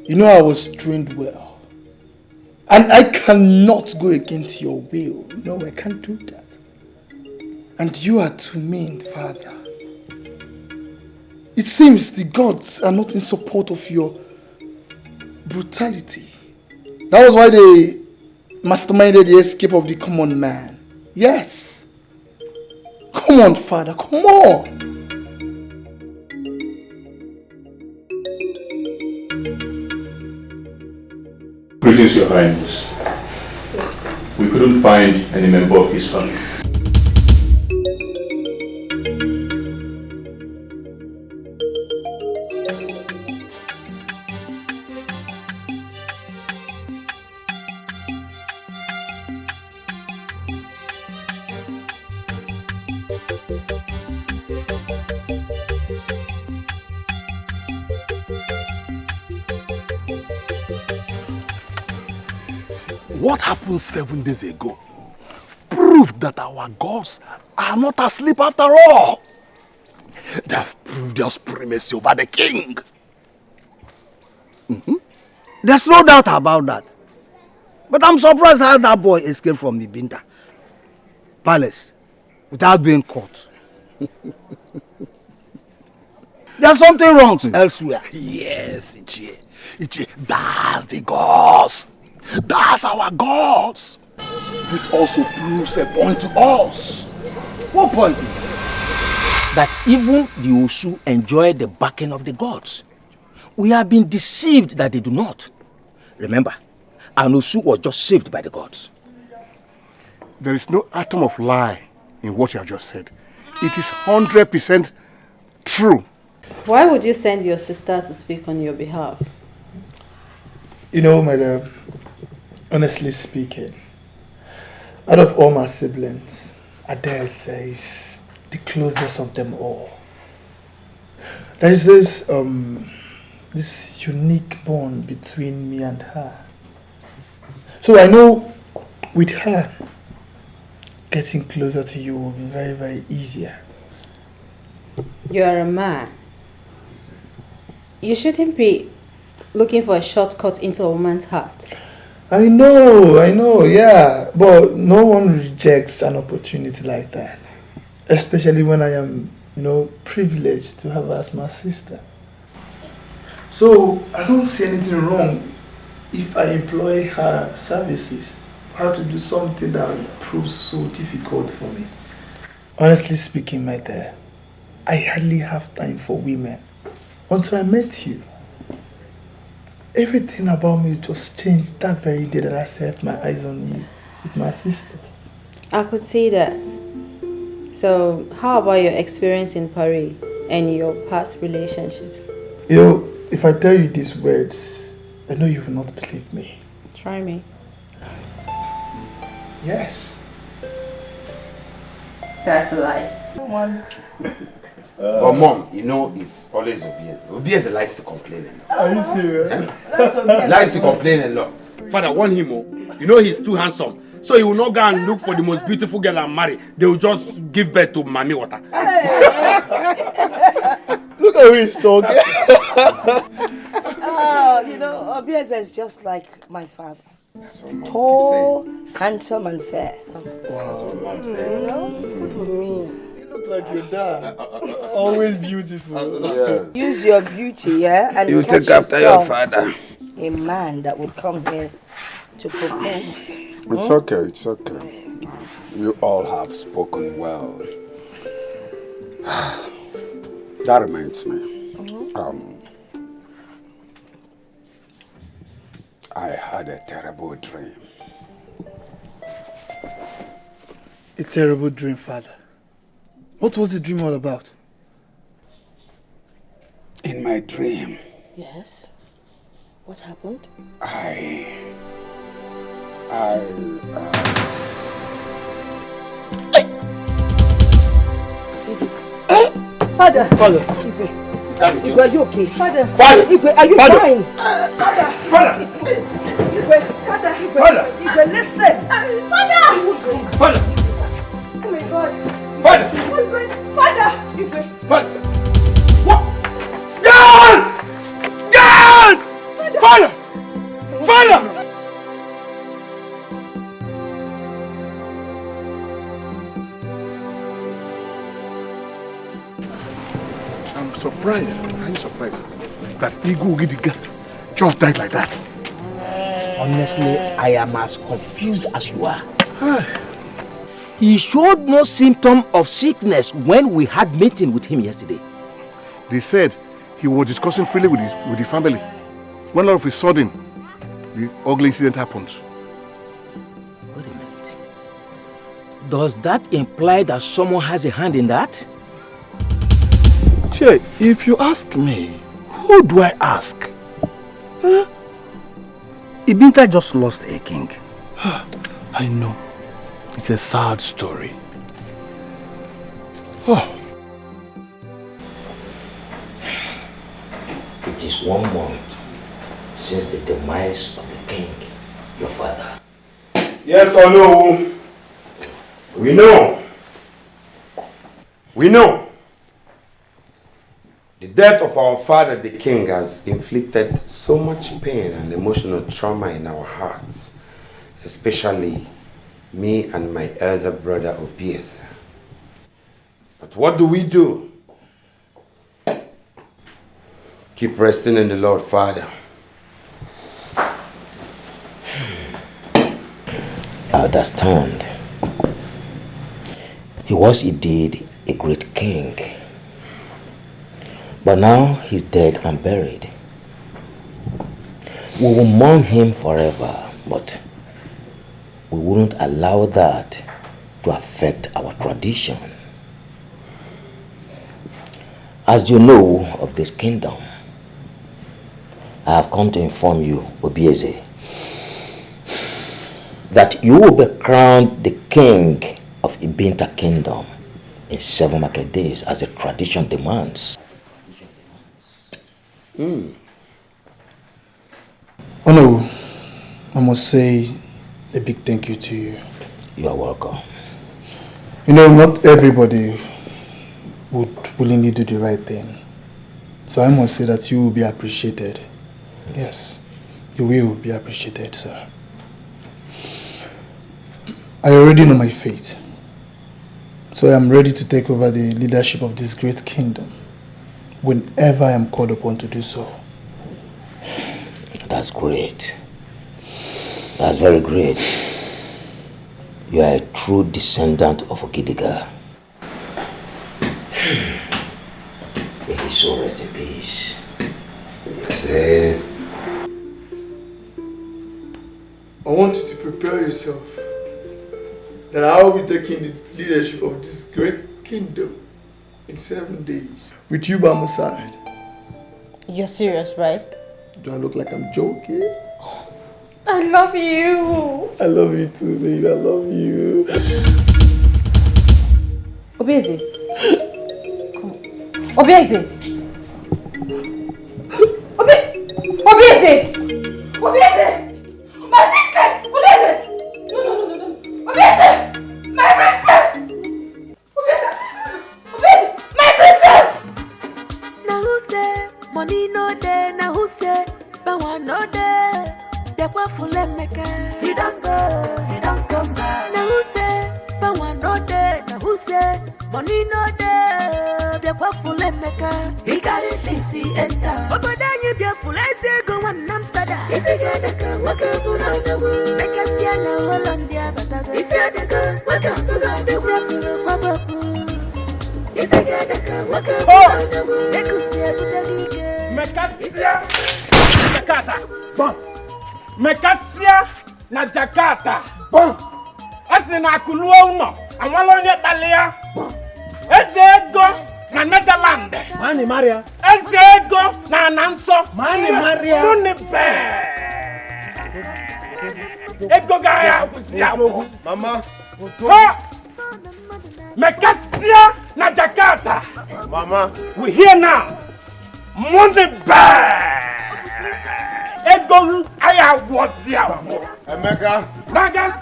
You know I was trained well. And I cannot go against your will. No, I can't do that. And you are too mean, Father. It seems the gods are not in support of your brutality. That was why they masterminded the escape of the common man. Yes. Come on, Father, come on. Greetings, Your Highness. We couldn't find any member of his family. What happened 7 days ago proved that our gods are not asleep after all. They have proved their supremacy over the king. There's no doubt about that. But I'm surprised how that boy escaped from the Binta palace without being caught. There's something wrong elsewhere. Yes, Ichie. That's the gods. That's our gods. This also proves a point to us. What point? That even the Osu enjoy the backing of the gods. We have been deceived that they do not. Remember, an Osu was just saved by the gods. There is no atom of lie in what you have just said. It is 100% true. Why would you send your sister to speak on your behalf? You know, my love, honestly speaking, out of all my siblings, I dare say is the closest of them all. There is this unique bond between me and her. So I know with her, getting closer to you will be very, very easier. You're a man. You shouldn't be looking for a shortcut into a woman's heart. I know, yeah. But no one rejects an opportunity like that. Especially when I am, privileged to have her as my sister. So I don't see anything wrong if I employ her services for her to do something that proves so difficult for me. Honestly speaking, my dear, I hardly have time for women until I met you. Everything about me just changed that very day that I set my eyes on you with my sister. I could see that. So, how about your experience in Paris and your past relationships? If I tell you these words, I know you will not believe me. Try me. Yes. That's a lie. Come on. But Mom, it's always Obieze. Obieze likes to complain a lot. Are you serious? That's Obieze. He likes to complain a lot. Father, warn him. He's too handsome. So he will not go and look for the most beautiful girl and marry. They will just give birth to Mami Water. Look at who he's talking. Obieze is just like my father. That's what Mom Tall, handsome and fair. Wow. That's what Mom said. What would mean? Look like your dad. Always beautiful. Yes. Use your beauty, and You catch take after your yourself father. a man that would come here to propose. It's okay, it's okay. You all have spoken well. That reminds me. I had a terrible dream. A terrible dream, Father. What was the dream all about? In my dream, Yes. What happened? Father! Igwe, are you okay? Father! Igwe, are you fine? Father! Igwe, listen! Father! Oh my God! Father! What's going on? Father! Igwe! Father! What? Yes! Yes! Father! Father! I'm surprised that Igwe Ogidiga just died like that. Honestly, I am as confused as you are. He showed no symptom of sickness when we had meeting with him yesterday. They said he was discussing freely with the family. When all of a sudden, the ugly incident happened. Wait a minute. Does that imply that someone has a hand in that? Che, if you ask me, who do I ask? Huh? Ibinta just lost a king. I know. It's a sad story. Oh. It is 1 month since the demise of the king, your father. Yes or no? We know. We know. The death of our father, the king, has inflicted so much pain and emotional trauma in our hearts, especially me and my elder brother Obieze. But what do? Keep resting in the Lord, Father. I understand. He was indeed a great king. But now he's dead and buried. We will mourn him forever, but we wouldn't allow that to affect our tradition. As you know of this kingdom, I have come to inform you, Obieze, that you will be crowned the king of Ibinta kingdom in 7 market days as the tradition demands. Oh no, I must say a big thank you to you. You are welcome. You know, not everybody would willingly do the right thing. So I must say that you will be appreciated. Yes, you will be appreciated, sir. I already know my fate. So I am ready to take over the leadership of this great kingdom whenever I am called upon to do so. That's great. That's very great. You are a true descendant of Ogidiga. May his soul rest in peace. Yes, I want you to prepare yourself that I will be taking the leadership of this great kingdom in 7 days with you by my side. You're serious, right? Do I look like I'm joking? I love you. I love you too, baby. I love you. Obieze. Come on. Obieze. Obieze. Obieze. My princess. Obieze. No. Obieze. My princess. Obieze. Obieze. My princess. Now who says money no day? Now who says power no day? They want full maker. He don't go, he don't come back. Now who says power no day? Now who says money no day? They want full maker. He carry things he enter. But then you be full. I say go one Amsterdam. Is he gonna walk up on the moon? Make us see now Hollandia, but I go. Is he gonna walk up on the moon? Is he gonna walk up on the moon? They could see everything. Jakarta. Bon. Mekasia na Jakarta. Bon. Asi na kulua uno. Amalo nye talia. Bon. Ego na Netherlands. Mani Maria. Ego na Nanso. Mani Maria. Muni be. Ego gaya kuzia. Mama. Ha. Mekasia na Jakarta. Mama. We here now. Money bad. Ego I was here. Emeka. Naga.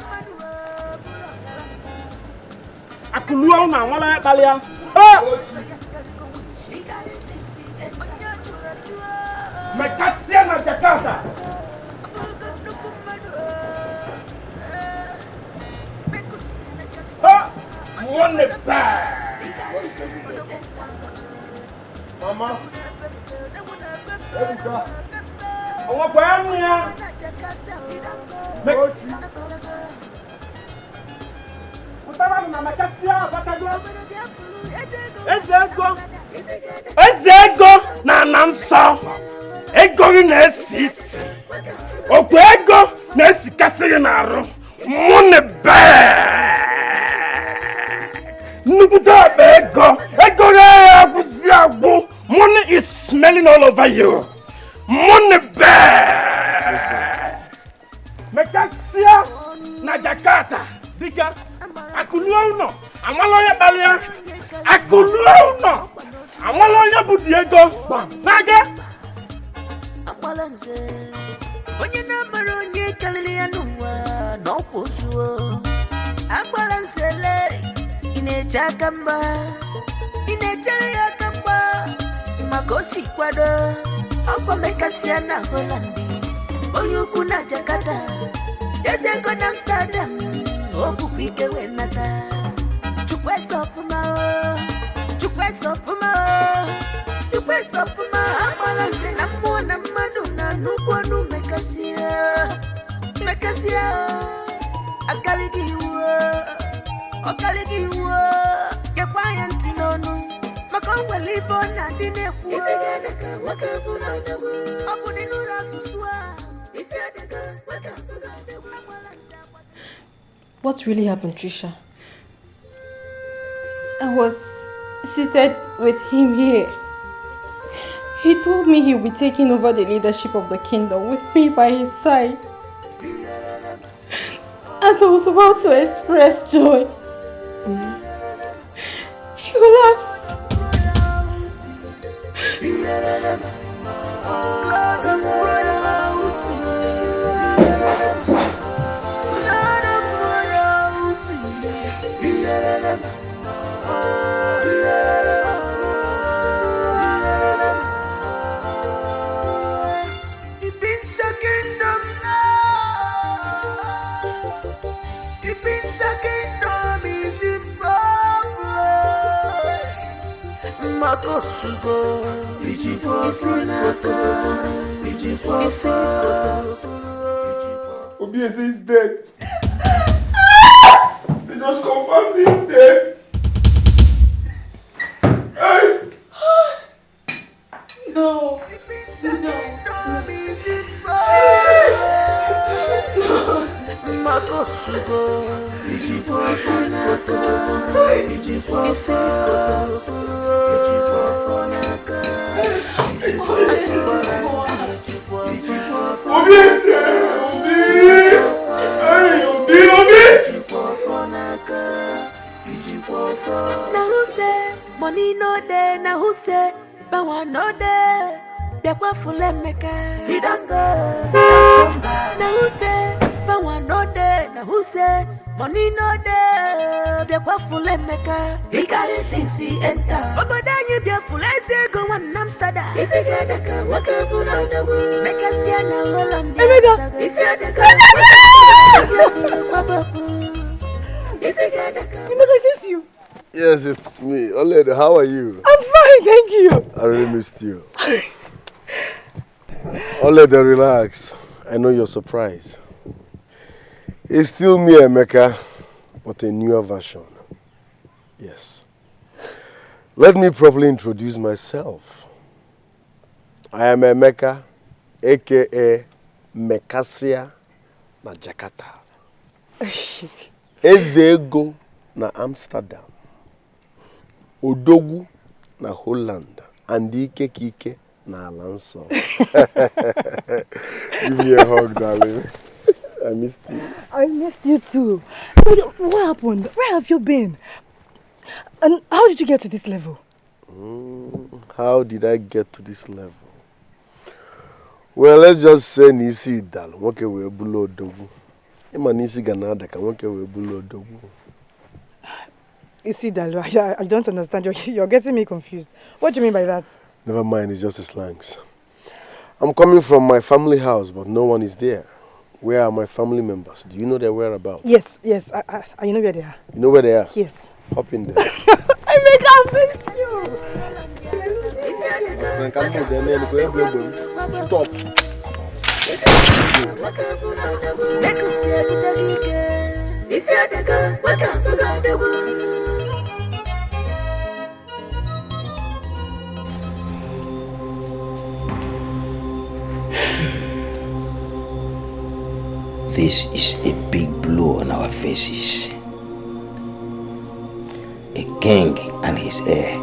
Akulua na wala balia. Mekasia na Jakarta. Money bad. Mama. Owo kwa mia. Utaba na Mekasia batago. Ego na Nanso. Ego ni na esisi. Okwe ego na esikasiri na aru. Money bad. Nukuta ego. Ego ya kuziago. Money is smelling all over you. Money bad. Mekasia na Jakarta. Diga. Akulua uno. Amaloya balia. Akulua uno. Amaloya budiego. Naga. Ambalanze. Onye na maro nye kalili anuwa. No posuo. Ambalanze le. Inecha kamba. Inecha ya kamba. Makosi kwado. Okwa Mekasia na Hollandi. Oyuku na Jakarta. Yesego na Amsterdam. Oku kwike wenata. Chukwe sofuma. Chukwe sofuma. Chukwe sofuma. Ambalanze na mwana maduna. Nukwanu Mekasia. Mekasia. Akaligiwa. Akaligiwa. Kekwaya ntinonu. Makongwe lipo na dine kuwa. Isigedeka wakabula dawa. Oku ninura susua. Isigedeka wakabula dawa. What really happened, Trisha? I was seated with him here He told me he'll be taking over the leadership of the kingdom with me by his side. As I was about to express joy, he collapsed. Obiese is dead. They just confirmed him dead. Hey! No. Now who says money no day? Now who says power no day? They're quite full of mecca. He don't go, he don't come back. Now who says power no day? Now who says money no day? They're quite full of mecca. He carry things he enter. But then you be full. I say go on Amsterdam. If you get the car, walk up on the wood. Make us see now Holland. If you get the car, I miss you. Yes, it's me. Olede, how are you? I'm fine, thank you. I really missed you. Olede, relax. I know you're surprised. It's still me, Emeka, but a newer version. Yes. Let me properly introduce myself. I am Emeka, aka Mekasia na Jakarta. Ezego na Amsterdam. Odogwu na Holland. And Ike Kike na Alanso. Give me a hug, darling. I missed you. I missed you too. What happened? Where have you been? And how did you get to this level? How did I get to this level? Well, let's just say Nisi Dal. Woke we bulo Odogwu. Ima Nisi Ganada ka woke we bulo Odogwu. Isi Dal, I don't understand. You're getting me confused. What do you mean by that? Never mind, it's just a slangs. I'm coming from my family house, but no one is there. Where are my family members? Do you know their whereabouts? Yes. I know where they are. You know where they are? Yes. Hop in there. I make up with you. Stop. This is a big blow on our faces. A king and his heir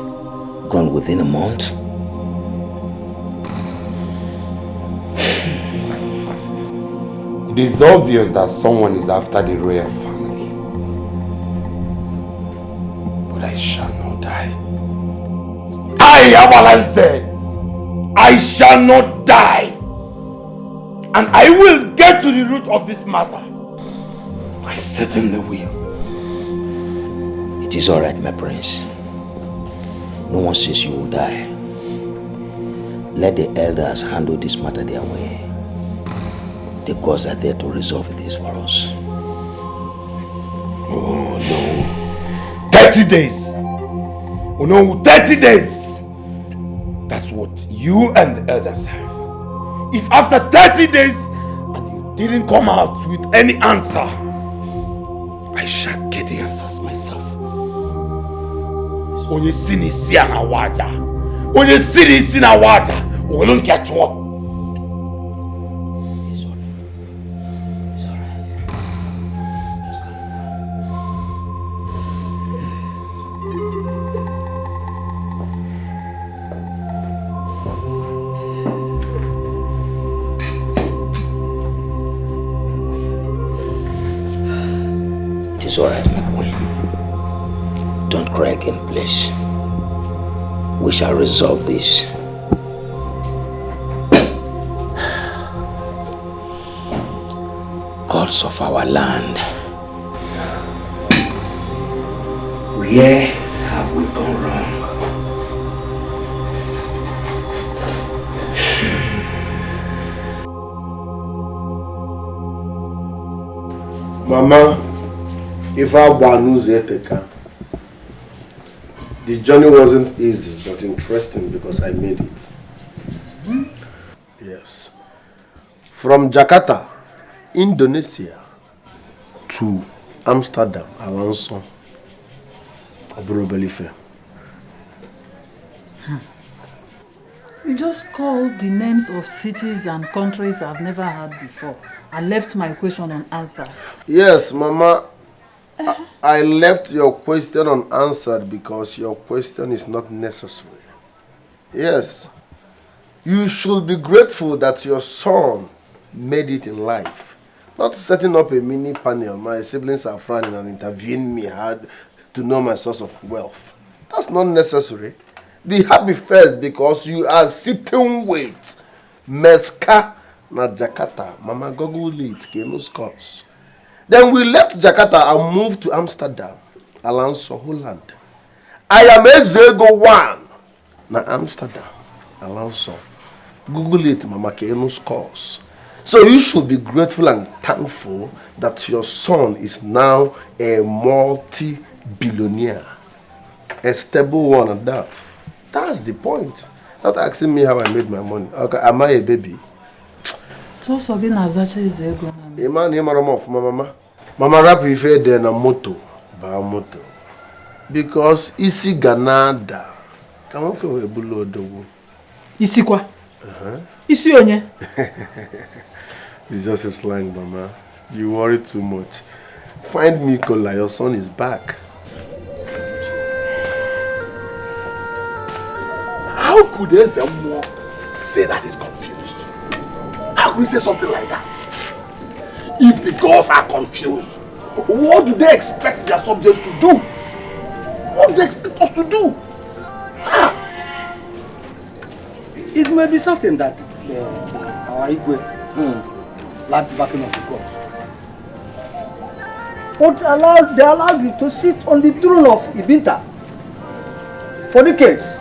gone within a month. It is obvious that someone is after the royal family. But I shall not die. I, Abalanze, I shall not die. And I will get to the root of this matter. I certainly will. It is all right, my prince. No one says you will die. Let the elders handle this matter their way. The gods are there to resolve this for us. Oh no. 30 days. Oh no, 30 days. That's what you and the elders have. If after 30 days and you didn't come out with any answer, I shall get the answers myself. Onye sini si na waja. Onye sini si na waja. Won't catch one. is alright, my queen. Don't cry again, please. We shall resolve this. Gods of our land, where have we gone wrong? Mama, if I was the journey wasn't easy but interesting because I made it. Yes. From Jakarta, Indonesia to Amsterdam, Alonso, Obrobelife. You just called the names of cities and countries I've never heard before and left my question unanswered. Yes, Mama. I left your question unanswered because your question is not necessary. Yes. You should be grateful that your son made it in life. Not setting up a mini panel. My siblings are frowning and interviewing me hard to know my source of wealth. That's not necessary. Be happy first because you are sitting with Meska na Jakarta. Mama Google it, Kenu scores. Then we left Jakarta and moved to Amsterdam, Alonso, Holland. I am Ezego 1 na Amsterdam, Alonso. Google it, Mama Kenu scores. So you should be grateful and thankful that your son is now a multi-billionaire. A stable one at that. That's the point. Not asking me how I made my money. Okay, am I a baby? So again, Azacha is ego. Iman off, Mama. Mama rap ife de na moto, ba moto. Because isi Ganada. Kama ke we bulo dogo. Isi kwa? Isi onye? It's just a slang, Mama. You worry too much. Find me, Kola. Your son is back. How could someone say that he's confused? How could he say something like that? If the gods are confused, what do they expect their subjects to do? What do they expect us to do? It may be certain that our Igwe lacked backing of the gods. But they allowed him to sit on the throne of Ibinta for decades.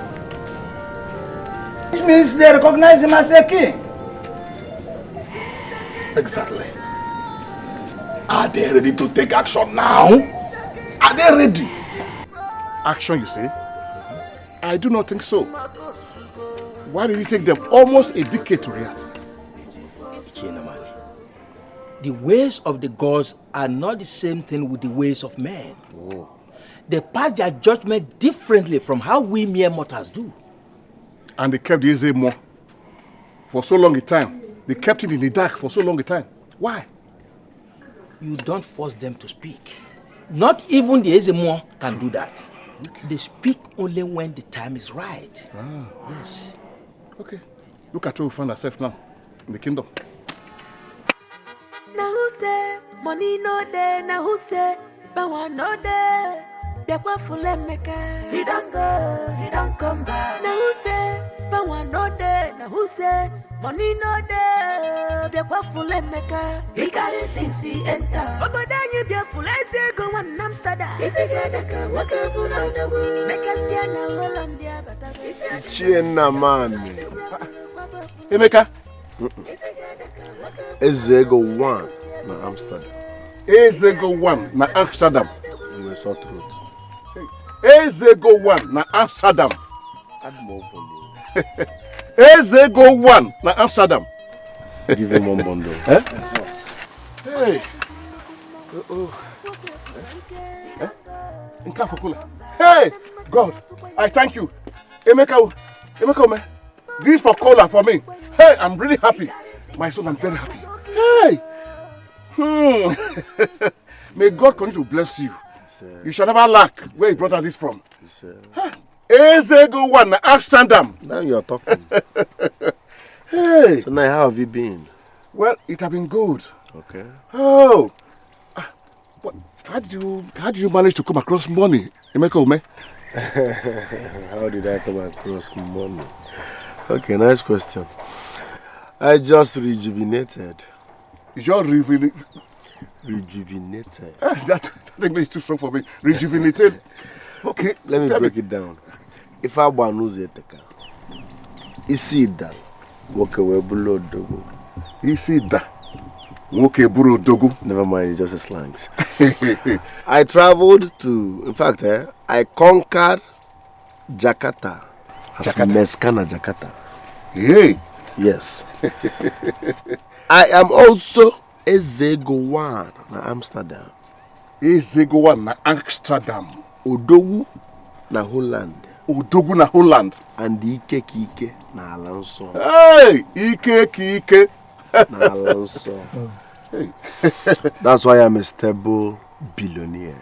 Which means they recognize him as a king. Exactly. Are they ready to take action now? Are they ready? Action, you say? I do not think so. Why did it take them almost a decade to react? The ways of the gods are not the same thing with the ways of men. Oh. They pass their judgment differently from how we mere mortals do. And they kept the Ezemo for so long a time. They kept it in the dark for so long a time. Why? You don't force them to speak. Not even the Ezemo can do that. Okay. They speak only when the time is right. Yes. Okay. Look at where we find ourselves now, in the kingdom. Now who says money no there? Now who says power no there? He don't go, he don't come back. Now who says power no there? Now who says money no there? He carry things he enter. Oh, but then you be full. I say go one Amsterdam. He say go the walk up on the wood. Make us see na Hollandia, but Chiena man. Emeka. Ezego 1 na Amsterdam. Ezego 1 na Amsterdam. We saw through. Ezego 1 na Amsterdam. Ezego 1 na Amsterdam. Give him one bundle. Eh? Hey. Hey, God, I thank you. Emeka, man, this is for cola for me. Hey, I'm really happy. My son, I'm very happy. Hey. May God continue to bless you. You shall never lack where he brought all this from. Ezego 1 na Amsterdam. Now you're talking. Hey. So now how have you been? Well, it has been good. Okay. Oh. But How do you manage to come across money, Emeka Ume? How did I come across money? Okay, nice question. I just rejuvenated. You just rejuvenated. That English is too strong for me. Rejuvenated. Okay, let me break it down. If I want to eteka, isi da, woke we bulo dogo. Isi da, woke bulo dogo. Never mind, it's just a slangs. I traveled to, in fact, I conquered Jakarta. Meskana Jakarta. Hey. Yes. I am also Ezegowan na Amsterdam. Ezegowan na Amsterdam. Odogu na Holland. Odogu na Holland. And Ike Kike na Alanso. Hey, Ike Kike na Alanso. Hey. That's why I'm a stable billionaire.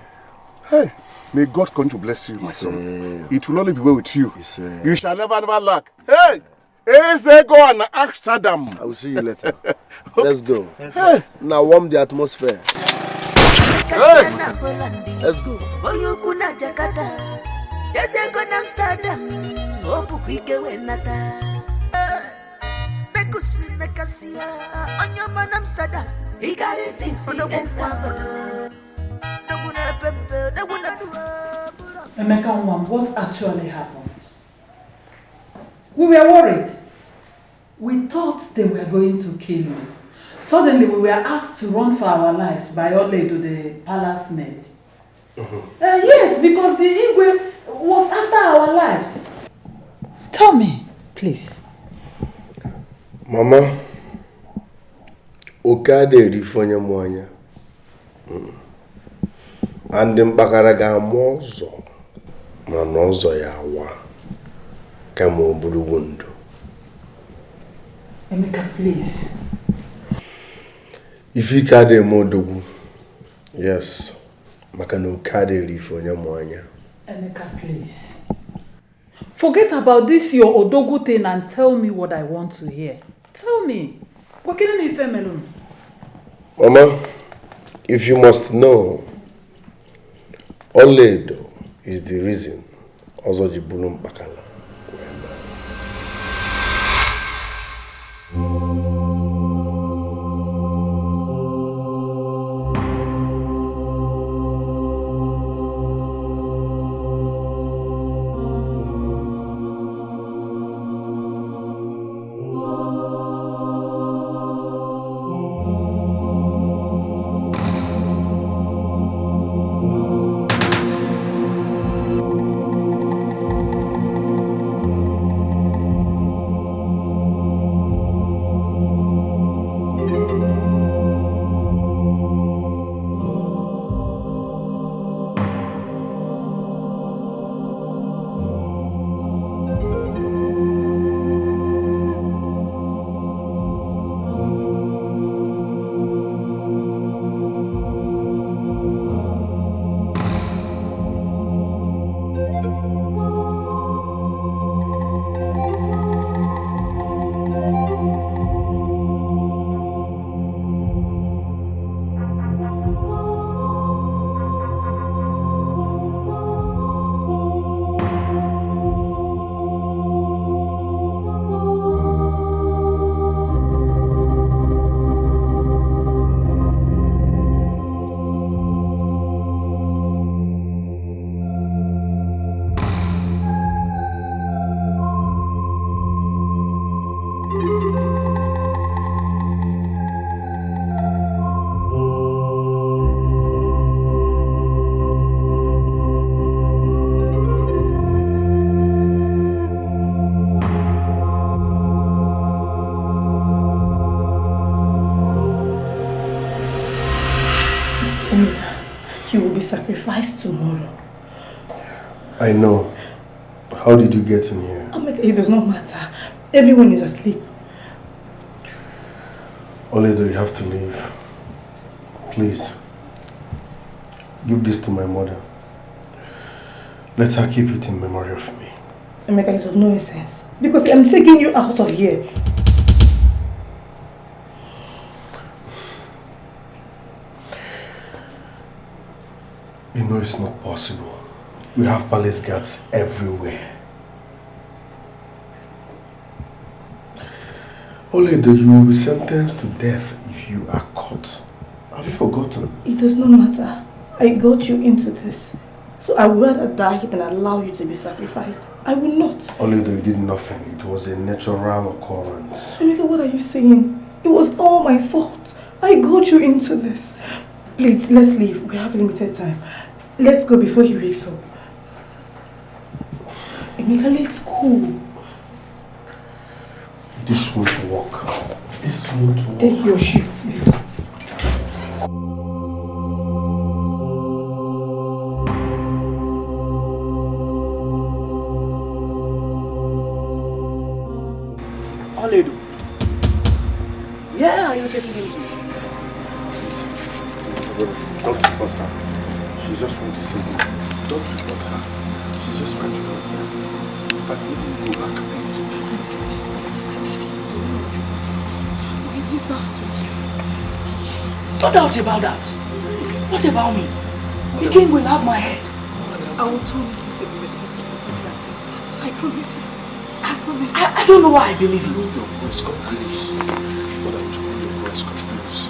Hey, may God continue to bless you, my son. It will only be well with you. You shall never lack. Hey, Ezegowan na Amsterdam. I will see you later. Let's go. Hey. Now warm the atmosphere. Hey. Let's go. Emeka, what actually happened? We were worried. We thought they were going to kill you. Suddenly we were asked to run for our lives by Ole to the palace maid. Yes, because the Igwe was after our lives. Tell me, please. Mama, Okade rifonye mwanya. And mpakara ga mozo. Manozo ya wa. Kama obulugundu. Emeka, please. If you kade modogu, yes, makano kade rifonye mwanya. Emeka, please. Forget about this your Odogu thing and tell me what I want to hear. Tell me. Mama, if you must know, Oledo is the reason also Jibulum Bakala. He will be sacrificed tomorrow. I know. How did you get in here? It does not matter. Everyone is asleep. Oledo, you have to leave. Please. Give this to my mother. Let her keep it in memory of me. Emeka, it's of no essence. Because I'm taking you out of here. You know it's not possible. We have palace guards everywhere. Oledo, you will be sentenced to death if you are caught. Have you forgotten? It does not matter. I got you into this. So I would rather die than allow you to be sacrificed. I will not. Oledo, you did nothing. It was a natural occurrence. Emeka, what are you saying? It was all my fault. I got you into this. Please, let's leave. We have limited time. Let's go before he wakes up. Emeka, let's go. This won't work. This won't work. Take your shoe. Oledo. Yeah, you're taking him to. Don't report her. She just wants to see me. Don't report her. She's just trying to help me. But let me go back, please. He deserves to live. No doubt about that. What about me? The king will have my head. I will tell you to take responsibility for that. I promise you. I promise. I don't know why I believe you. Your voice got close. But I told you your voice got close.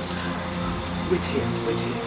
Wait here, wait here.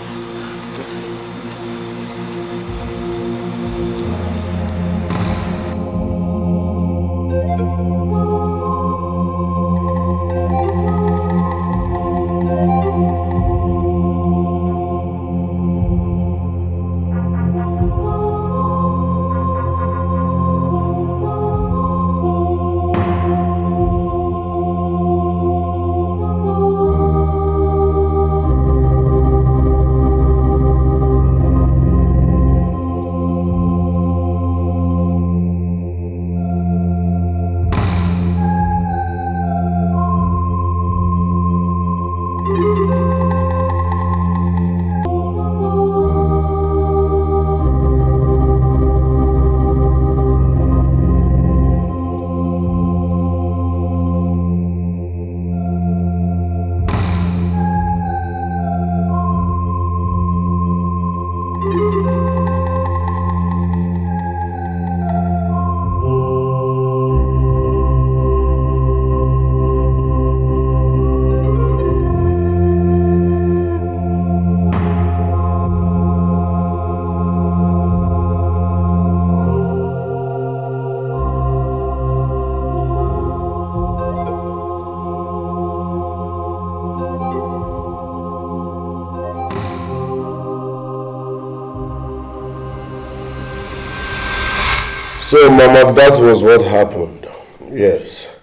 So, Mama, that was what happened. Yes.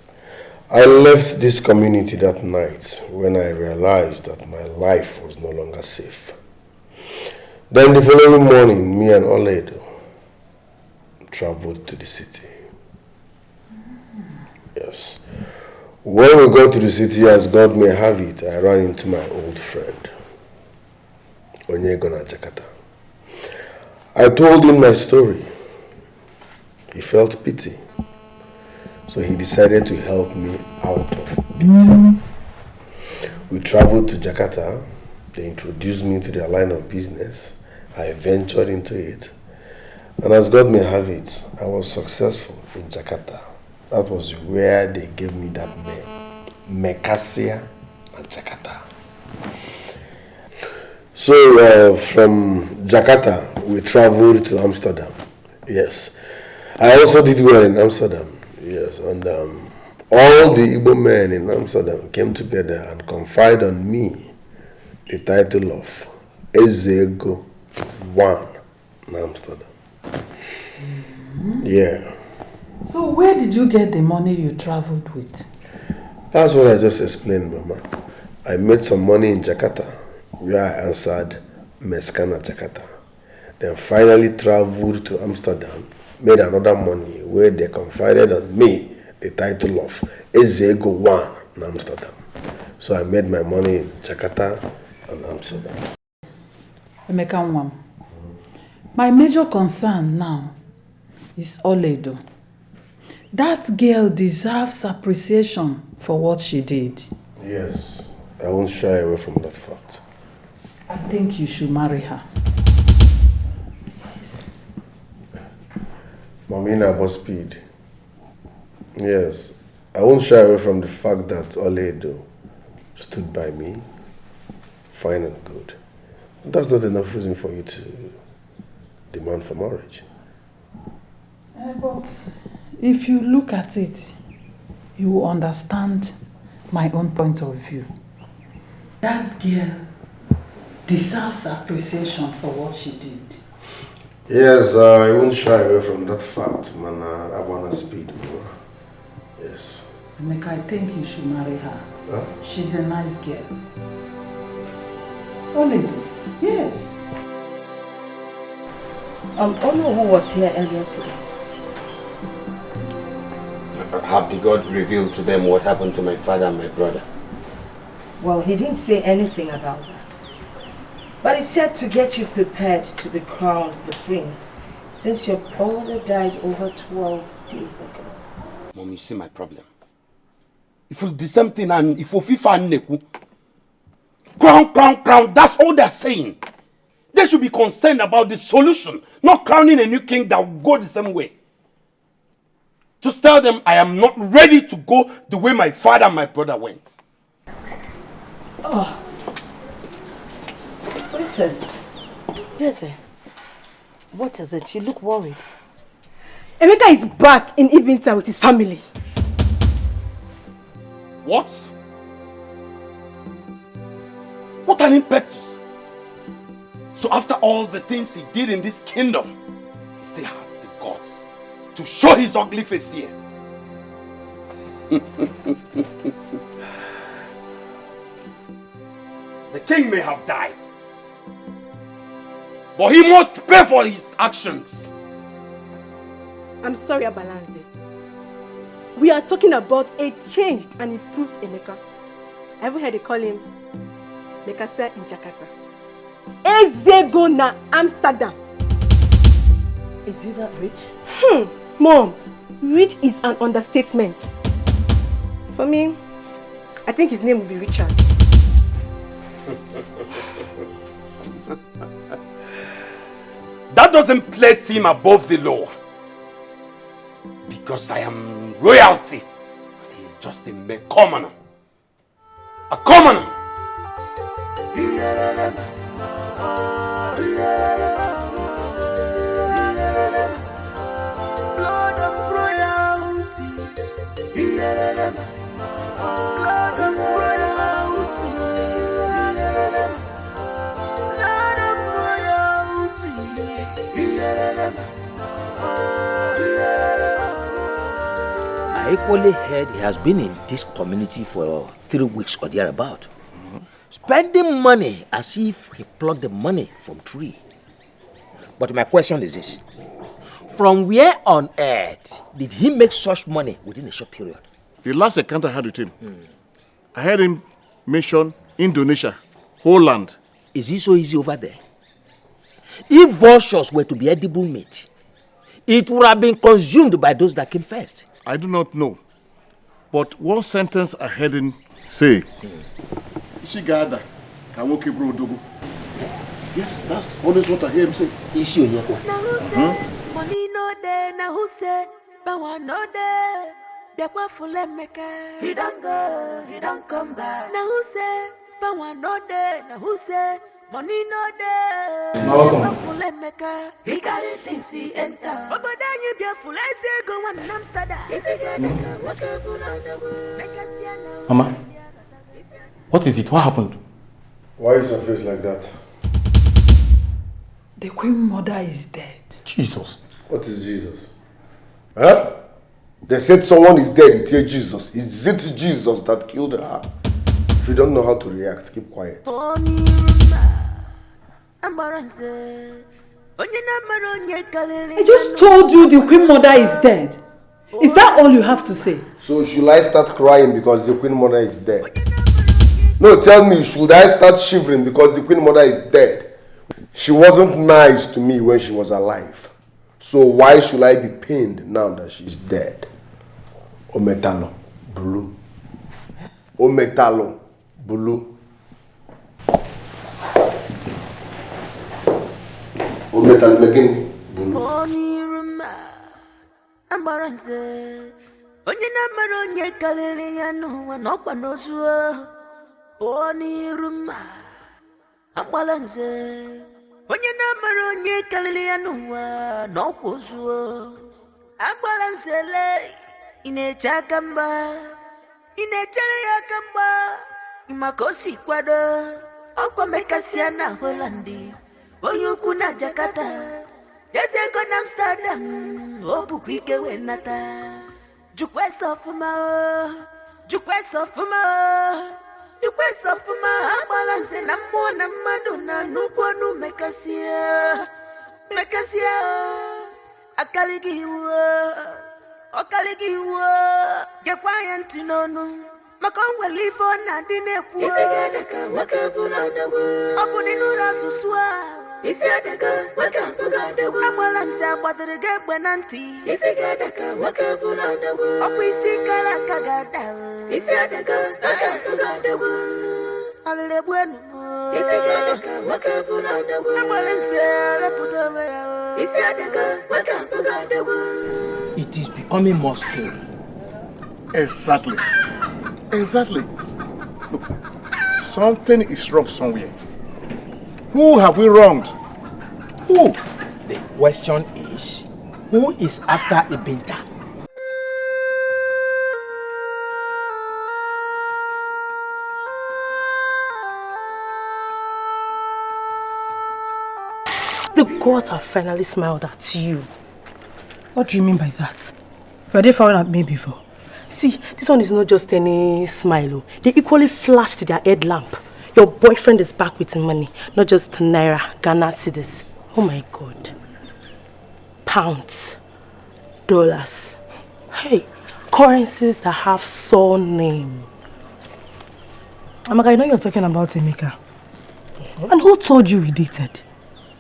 I left this community that night when I realized that my life was no longer safe. Then the following morning, me and Oledo traveled to the city. Yes. When we got to the city, as God may have it, I ran into my old friend, Onyegona Jakarta. I told him my story. He felt pity, so he decided to help me out of it. We traveled to Jakarta. They introduced me to their line of business. I ventured into it, and as God may have it, I was successful in Jakarta. That was where they gave me that name, Mekasia and Jakarta. So from Jakarta, we traveled to Amsterdam. Yes. I also did well in Amsterdam, yes, and all the Igbo men in Amsterdam came together and confided on me the title of Ezego One in Amsterdam. Yeah. So where did you get the money you traveled with? That's what I just explained, Mama. I made some money in Jakarta, where I answered Meskana Jakarta. Then finally traveled to Amsterdam, made another money where they confided on me the title of Ezego One in Amsterdam. So I made my money in Jakarta and Amsterdam. Emeka Nwam, my major concern now is Oledo. That girl deserves appreciation for what she did. Yes, I won't shy away from that fact. I think you should marry her. Mamina about speed. Yes, I won't shy away from the fact that Oledo stood by me, fine and good. That's not enough reason for you to demand for marriage. But if you look at it, you will understand my own point of view. That girl deserves appreciation for what she did. Yes, I won't shy away from that fact, man. I want to speed. Yes. Emeka, I think you should marry her. Huh? She's a nice girl. Oledo, yes. Ono, who was here earlier today? Have the God revealed to them what happened to my father and my brother? Well, he didn't say anything about that. But he said to get you prepared to be crowned the prince, since your brother died over 12 days ago. Mom, you see my problem. If you do something and if you FIFA neku, crown, that's all they're saying. They should be concerned about the solution, not crowning a new king that will go the same way. Just tell them I am not ready to go the way my father and my brother went. Oh. Princess. Jesse, what is it? You look worried. Emeka is back in Ibinta with his family. What? What an impetus! So after all the things he did in this kingdom, he still has the guts to show his ugly face here. The king may have died, but he must pay for his actions. I'm sorry, Abalanze. We are talking about a changed and improved Emeka. I ever heard they call him Mekasa in Jakarta. Ezego na Amsterdam. Is he that rich? Mom, rich is an understatement. For me, I think his name will be Richard. That doesn't place him above the law. Because I am royalty. And he's just a mere commoner. A commoner. Blood of royalty. Blood of royalty. Blood of royalty. I equally heard he has been in this community for 3 weeks or thereabout. Spending money as if he plucked the money from tree. But my question is this. From where on earth did he make such money within a short period? The last encounter I had with him, I heard him mention Indonesia, Holland. Is it so easy over there? If vultures were to be edible meat, it would have been consumed by those that came first. I do not know. But one sentence I heard him say, Ishigada, Kawoki Brodogo. Yes, that's always what I hear him say. Now who says money no day? Now who says power no day? They kwa full Emeka. He don't go, he don't come back. Now who says power no day? Now who says money no day? They kwa full Emeka. He carry things he enter. But then you be full. I say go one Amsterdam. He say go walk a pull on the wood. Mama, what is it? What happened? Why is your face like that? The Queen Mother is dead. Jesus. What is Jesus? Huh? They said someone is dead, it's Jesus. Is it Jesus that killed her? If you don't know how to react, keep quiet. I just told you the Queen Mother is dead. Is that all you have to say? So should I start crying because the Queen Mother is dead? No, tell me, should I start shivering because the Queen Mother is dead? She wasn't nice to me when she was alive. So why should I be pained now that she's dead? Ometalo, blue. Ometalo, blue. Ometalo, blue. Ambaranse onye na mara onye kalili ya n'ụwa n'ọkwa n'ozuo oni ruma ambaranse onye na mara onye kalili ya n'ụwa n'ọkwa ozuo ambaranse le ineche aka mba inechere ya aka mba imakosi kwado ọkwa mekasia na Hollandi onye ukwu na Jakarta eze go na Amsterdam obukwa ike wenata jukwesa ọfụma agbalanze na mmụọ na mmadụ na nnukwu ọnụ mekasia akaligi iwu gekwa ya ntị n'ọnụ maka onwere ife ọ na-adị na-ekwu ọ bụ dị n'ụlọ asụsụ a agbalanze agbadoro gị egbe na ntị ọkwa isi kara aka ga-ada alịlegbuenu agbalanze repụta onwe ya. It is becoming more scary. Exactly. Look, something is wrong somewhere. Who have we wronged? Who? The question is, who is after Ibinta? The gods have finally smiled at you. What do you mean by that? Were they frowned at me before? See, this one is not just any smile. They equally flashed their headlamp. Your boyfriend is back with money, not just Naira, Ghana cedis. Oh my God. Pounds, dollars. Hey, currencies that have surname. Amaka, I know you're talking about Emeka. And who told you we dated?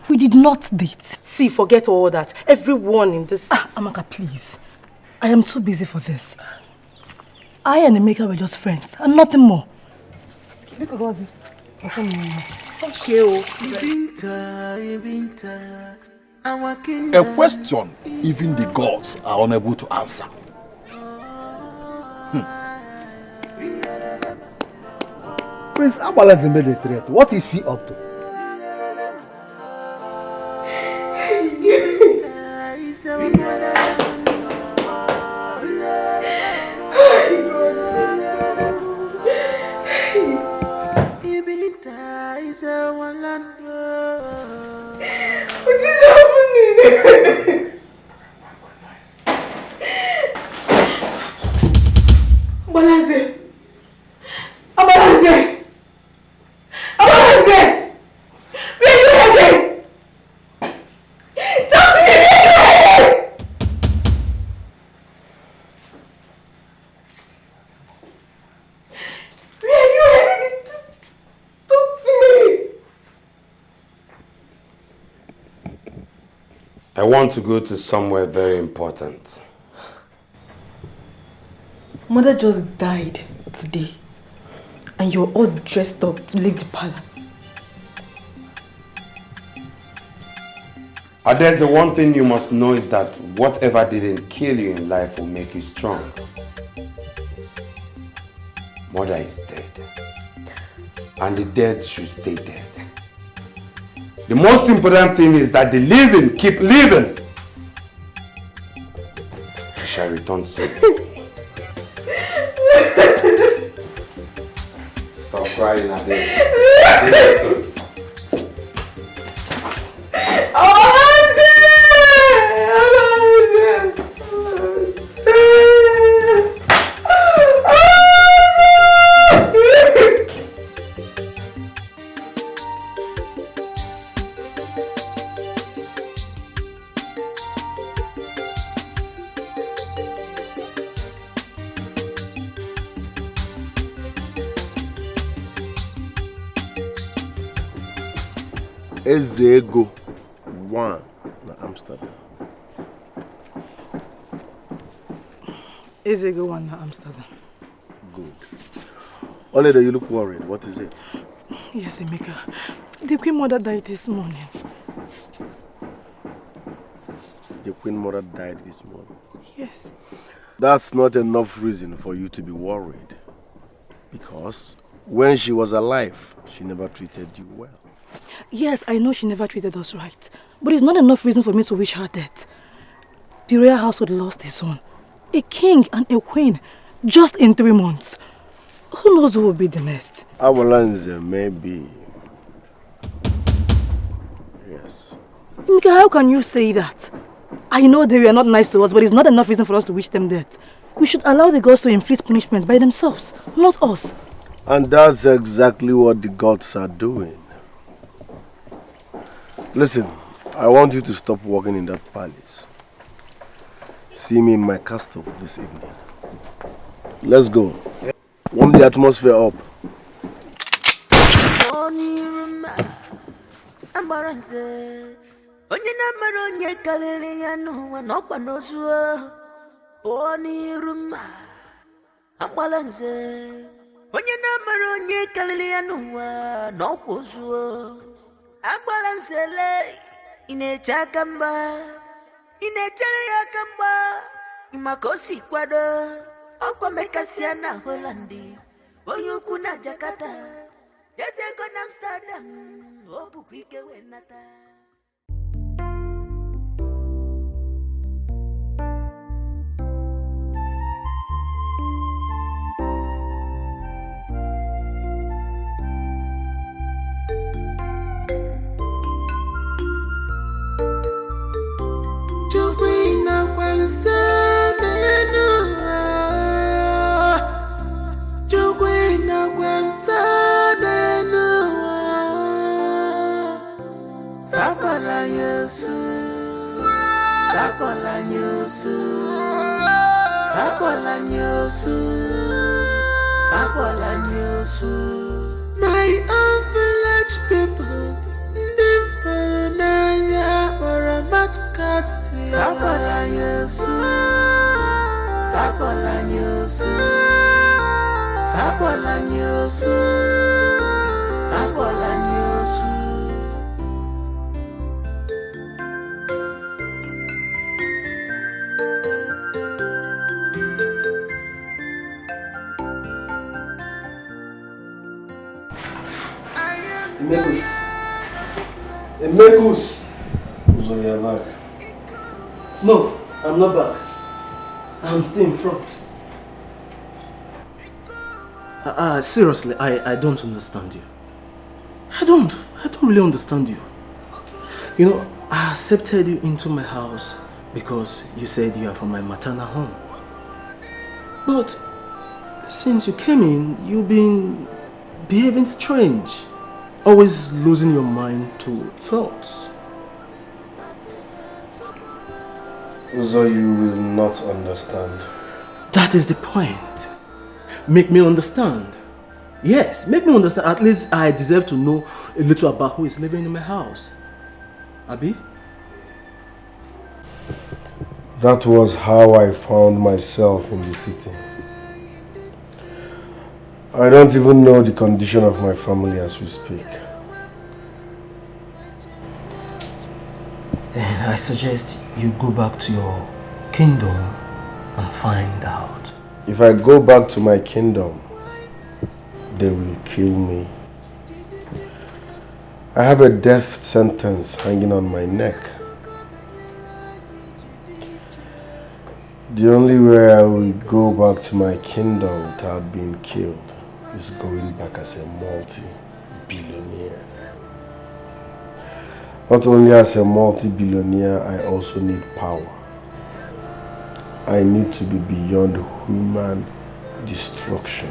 We did not date. See, forget all that. Everyone in this... Amaka, please. I am too busy for this. I and Emeka were just friends, and nothing more. A question even the gods are unable to answer. Prince Ambalanze made a threat. What is he up to? What is happening? Ambalanze! Ambalanze! Ambalanze! Where are you headed? Talk to me! Where are you headed? Where are you headed? Talk to me! I want to go to somewhere very important. Mother just died today, and you're all dressed up to leave the palace. There's the one thing you must know is that whatever didn't kill you in life will make you strong. Mother is dead, and the dead should stay dead. The most important thing is that the living keep living. I shall return soon. Stop crying, Ade. See you soon. Ezego 1 na Amsterdam. Ezego 1 na Amsterdam. Good. Oleda, you look worried. What is it? Yes, Emeka. The Queen Mother died this morning. the Queen Mother died this morning. Yes. That's not enough reason for you to be worried. Because when she was alive, she never treated you well. Yes, I know she never treated us right. But it's not enough reason for me to wish her death. The royal household lost a son, a king and a queen, just in 3 months. Who knows who will be the next? Awalanze, maybe. Yes. Mika, how can you say that? I know they were not nice to us, but it's not enough reason for us to wish them death. We should allow the gods to inflict punishments by themselves, not us. And that's exactly what the gods are doing. Listen, I want you to stop working in that palace. See me in my castle this evening. Let's go. Warm the atmosphere up. Onye na-amara onye kalili ya n'ụwa n'ọkwa ozuo agbalanzele ị na-eche aka mgba ị na-echere ya aka mgba maka o si kwado ọkwa mekasịa na Holandi onye ukwu na Jakarta eze ego na Amsterdam o bukwa ike wee nata. My own village people, them follow Nanya or a matcast. Fakola nyosu, Fakola nyosu, Fakola nyosu, Fakola nyosu. Emekus! So you're back? No, I'm not back. I'm still in front. Seriously, I don't understand you. I don't really understand you. You know, I accepted you into my house because you said you are from my maternal home. But since you came in, you've been behaving strange. Always losing your mind to thoughts. So you will not understand. That is the point. Make me understand. Yes, make me understand. At least I deserve to know a little about who is living in my house. Abi? That was how I found myself in the city. I don't even know the condition of my family as we speak. Then I suggest you go back to your kingdom and find out. If I go back to my kingdom, they will kill me. I have a death sentence hanging on my neck. The only way I will go back to my kingdom without being killed is going back as a multi-billionaire. Not only as a multi-billionaire, I also need power. I need to be beyond human destruction.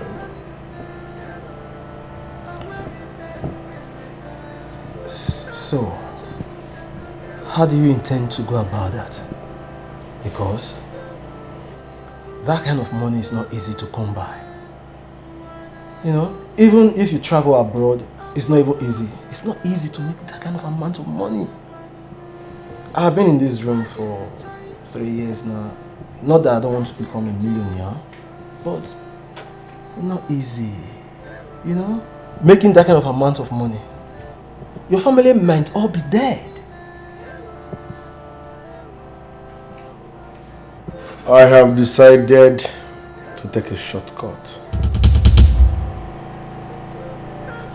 So, how do you intend to go about that? Because that kind of money is not easy to come by. You know, even if you travel abroad, it's not even easy. It's not easy to make that kind of amount of money. I've been in this room for 3 years now. Not that I don't want to become a millionaire, but it's not easy. You know, making that kind of amount of money. Your family might all be dead. I have decided to take a shortcut.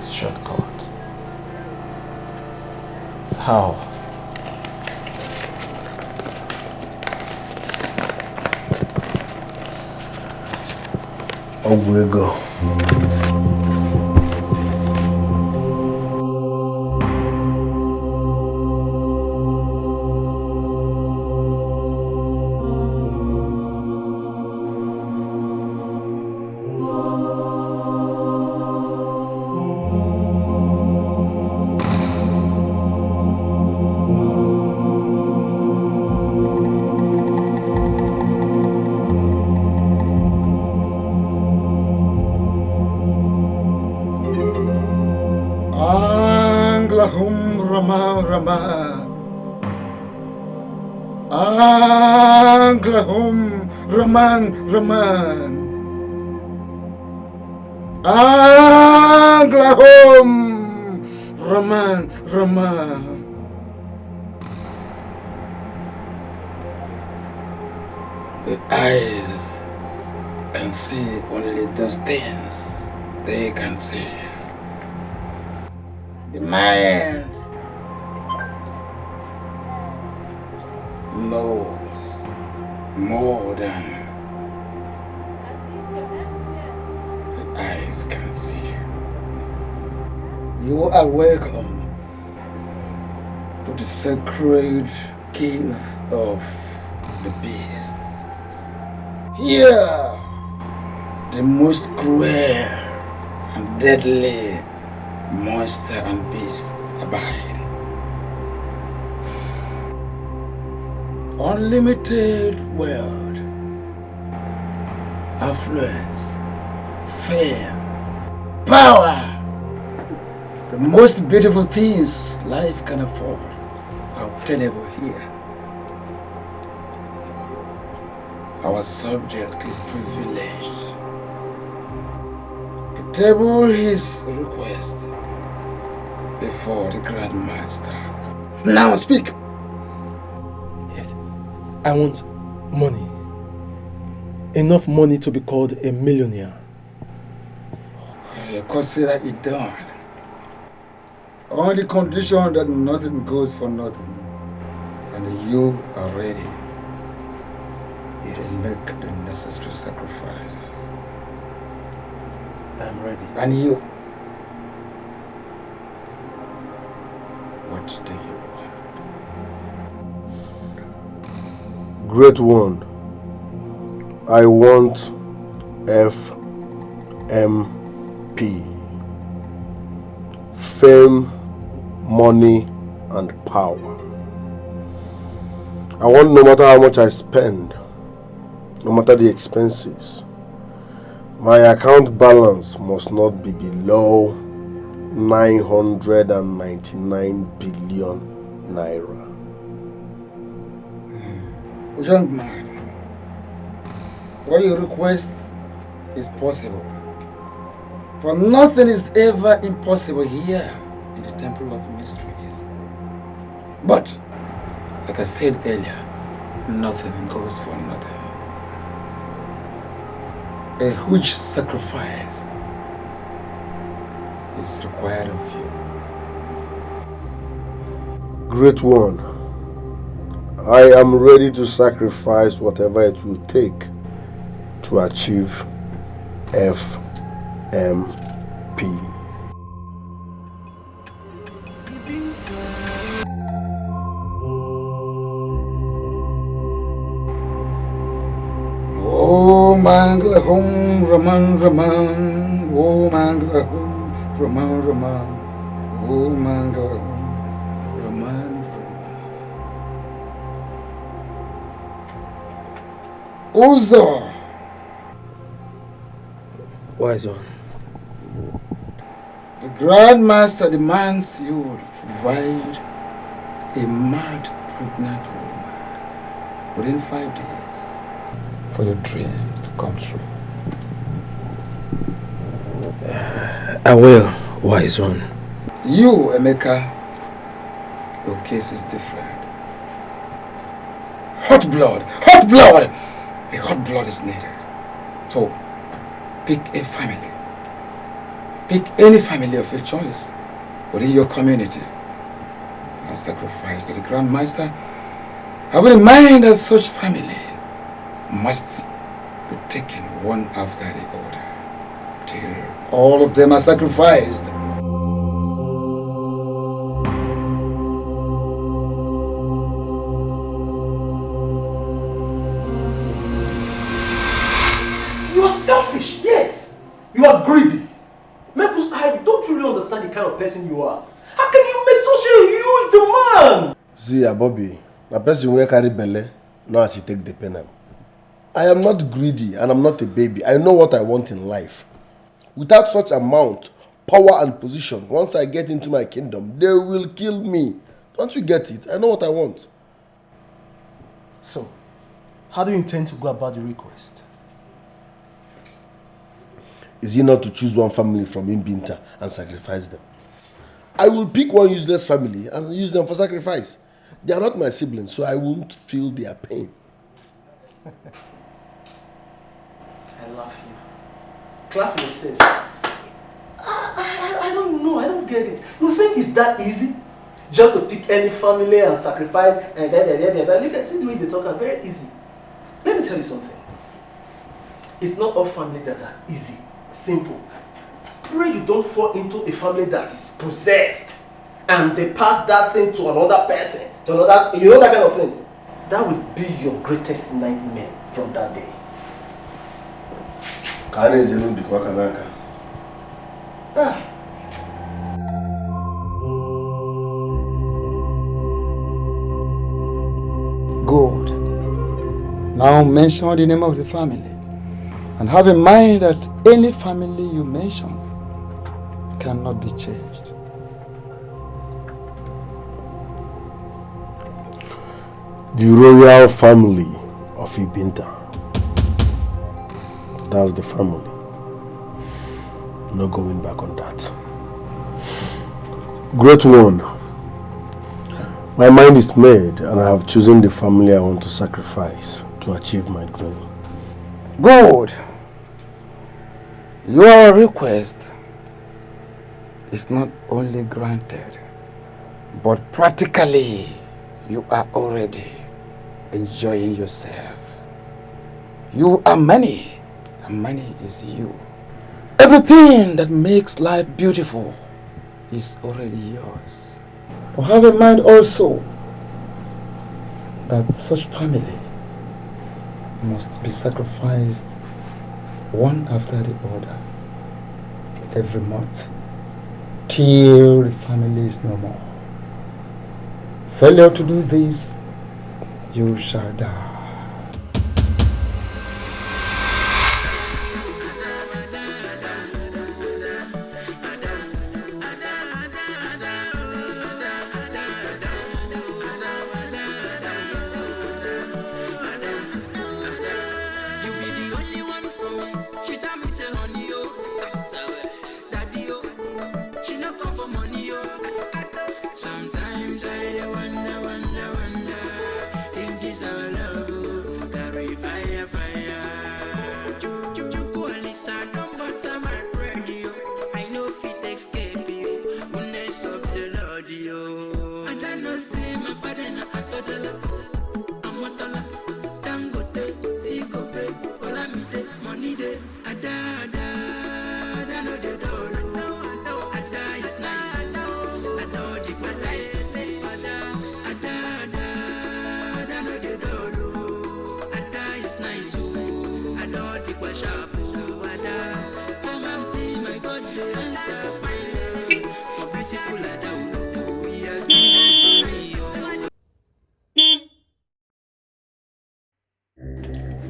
Shortcut? How? Ogwego. Raman. Anglahum Raman. The eyes can see only those things they can see. The mind knows more than the eyes can see. You are welcome to the sacred cave of the beast. Here, the most cruel and deadly monster and beast abide. Unlimited wealth, affluence, fame, power, the most beautiful things life can afford are obtainable here. Our subject is privileged to table his request before the Grand Master. Now speak! Yes, I want money. Enough money to be called a millionaire. I consider it done. On the condition that nothing goes for nothing. And you are ready to make the necessary sacrifices. I'm ready. And you? What do you want? Great one. I want FMP. Fame, money, and power. I want no matter how much I spend, no matter the expenses, my account balance must not be below 999 billion naira. Young man, what you request is possible. For nothing is ever impossible here in the Temple of Mysteries. But, like I said earlier, nothing goes for nothing. A huge sacrifice is required of you. Great one, I am ready to sacrifice whatever it will take to achieve FMP. Oh Mangla home Raman Raman. Oh Mangla home Raman Raman. Oh Mangla home Raman Raman. Uzo. Wise one. The Grand Master demands you provide a mad pregnant woman within 5 days for your dreams to come true. I will, wise one. You, Emeka, your case is different. Hot blood, hot blood! A hot blood is needed. So, pick a family. Pick any family of your choice within your community. And sacrifice to the Grand Master. Having in mind that such family must be taken one after the other till all of them are sacrificed. You are selfish, yes. You are greedy. Maples, I don't really understand the kind of person you are. How can you make such a huge demand? See, Bobby, the person who carry belly, now she take the pen. I am not greedy and I'm not a baby. I know what I want in life. Without such amount, power and position, once I get into my kingdom, they will kill me. Don't you get it? I know what I want. So, how do you intend to go about the request? Is it not to choose one family from Mbinta and sacrifice them? I will pick one useless family and use them for sacrifice. They are not my siblings, so I won't feel their pain. I love you. Clap for yourself. I don't know. I don't get it. You think it's that easy? Just to pick any family and sacrifice and blah, blah, blah, blah, blah. Look at, see the way they talk, very easy. Let me tell you something. It's not all families that are easy, simple. Pray you don't fall into a family that is possessed and they pass that thing to another person, to another, you know, that kind of thing. That will be your greatest nightmare from that day. Ah. Good. Now mention the name of the family. And have in mind that any family you mention cannot be changed. The royal family of Ibinta. That's the family. No going back on that. Great one. My mind is made and I have chosen the family I want to sacrifice to achieve my dream. Good. Your request is not only granted, but practically you are already enjoying yourself. You are money, and money is you. Everything that makes life beautiful is already yours. But have in mind also that such family must be sacrificed one after the other every month till the family is no more. Failure to do this, you shall die.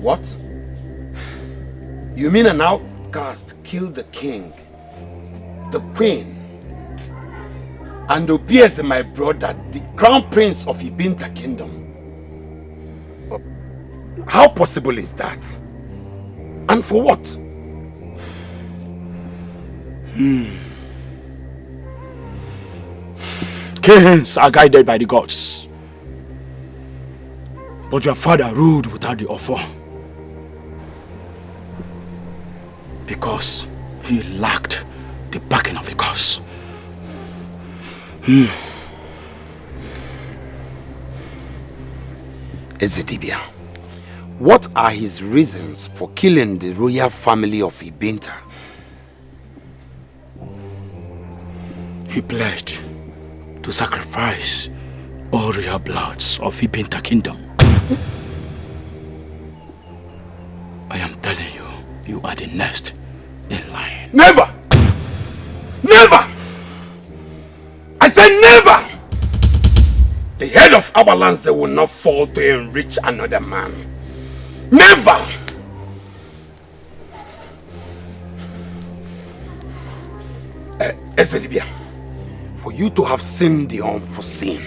What? You mean an outcast killed the king, the queen, and Obieze, my brother, the crown prince of Ibinta kingdom? How possible is that? And for what? Kings are guided by the gods. But your father ruled without the offer. because he lacked the backing of a cause. Ezedibia, what are his reasons for killing the royal family of Ibinta? He pledged to sacrifice all royal bloods of Ibinta kingdom. I am telling you, you are the next in line. Never! Never! I said never! The head of our lands will not fall to enrich another man. Never! Ezedibia, for you to have seen the unforeseen,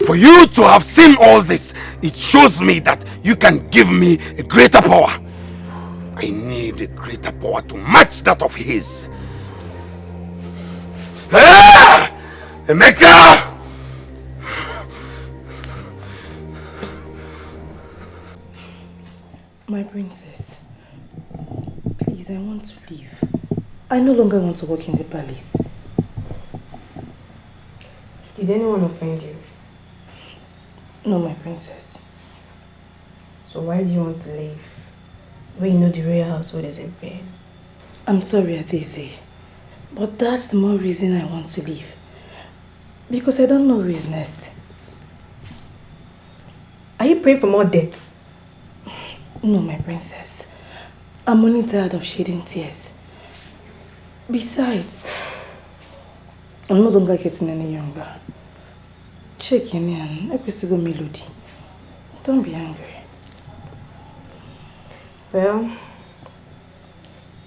for you to have seen all this, it shows me that you can give me a greater power. I need a greater power to match that of his. Ah! Emeka! My princess, please, I want to leave. I no longer want to work in the palace. Did anyone offend you? No, my princess. So why do you want to leave? When you know the royal household is in pain. I'm sorry, Adeze, but that's the more reason I want to leave. Because I don't know who is next. Are you praying for more deaths? No, my princess. I'm only tired of shedding tears. Besides, I'm no longer getting any younger. Check in and episode melody. Don't be angry. Well,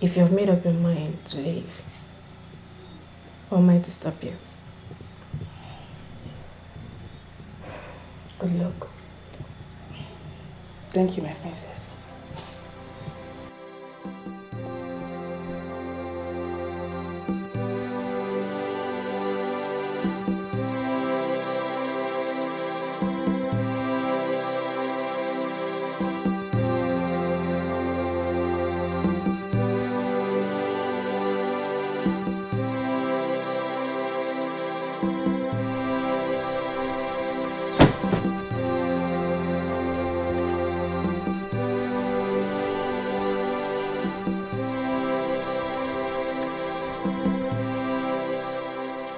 if you've made up your mind to leave, who am I to stop you? Good luck. Thank you, my princess.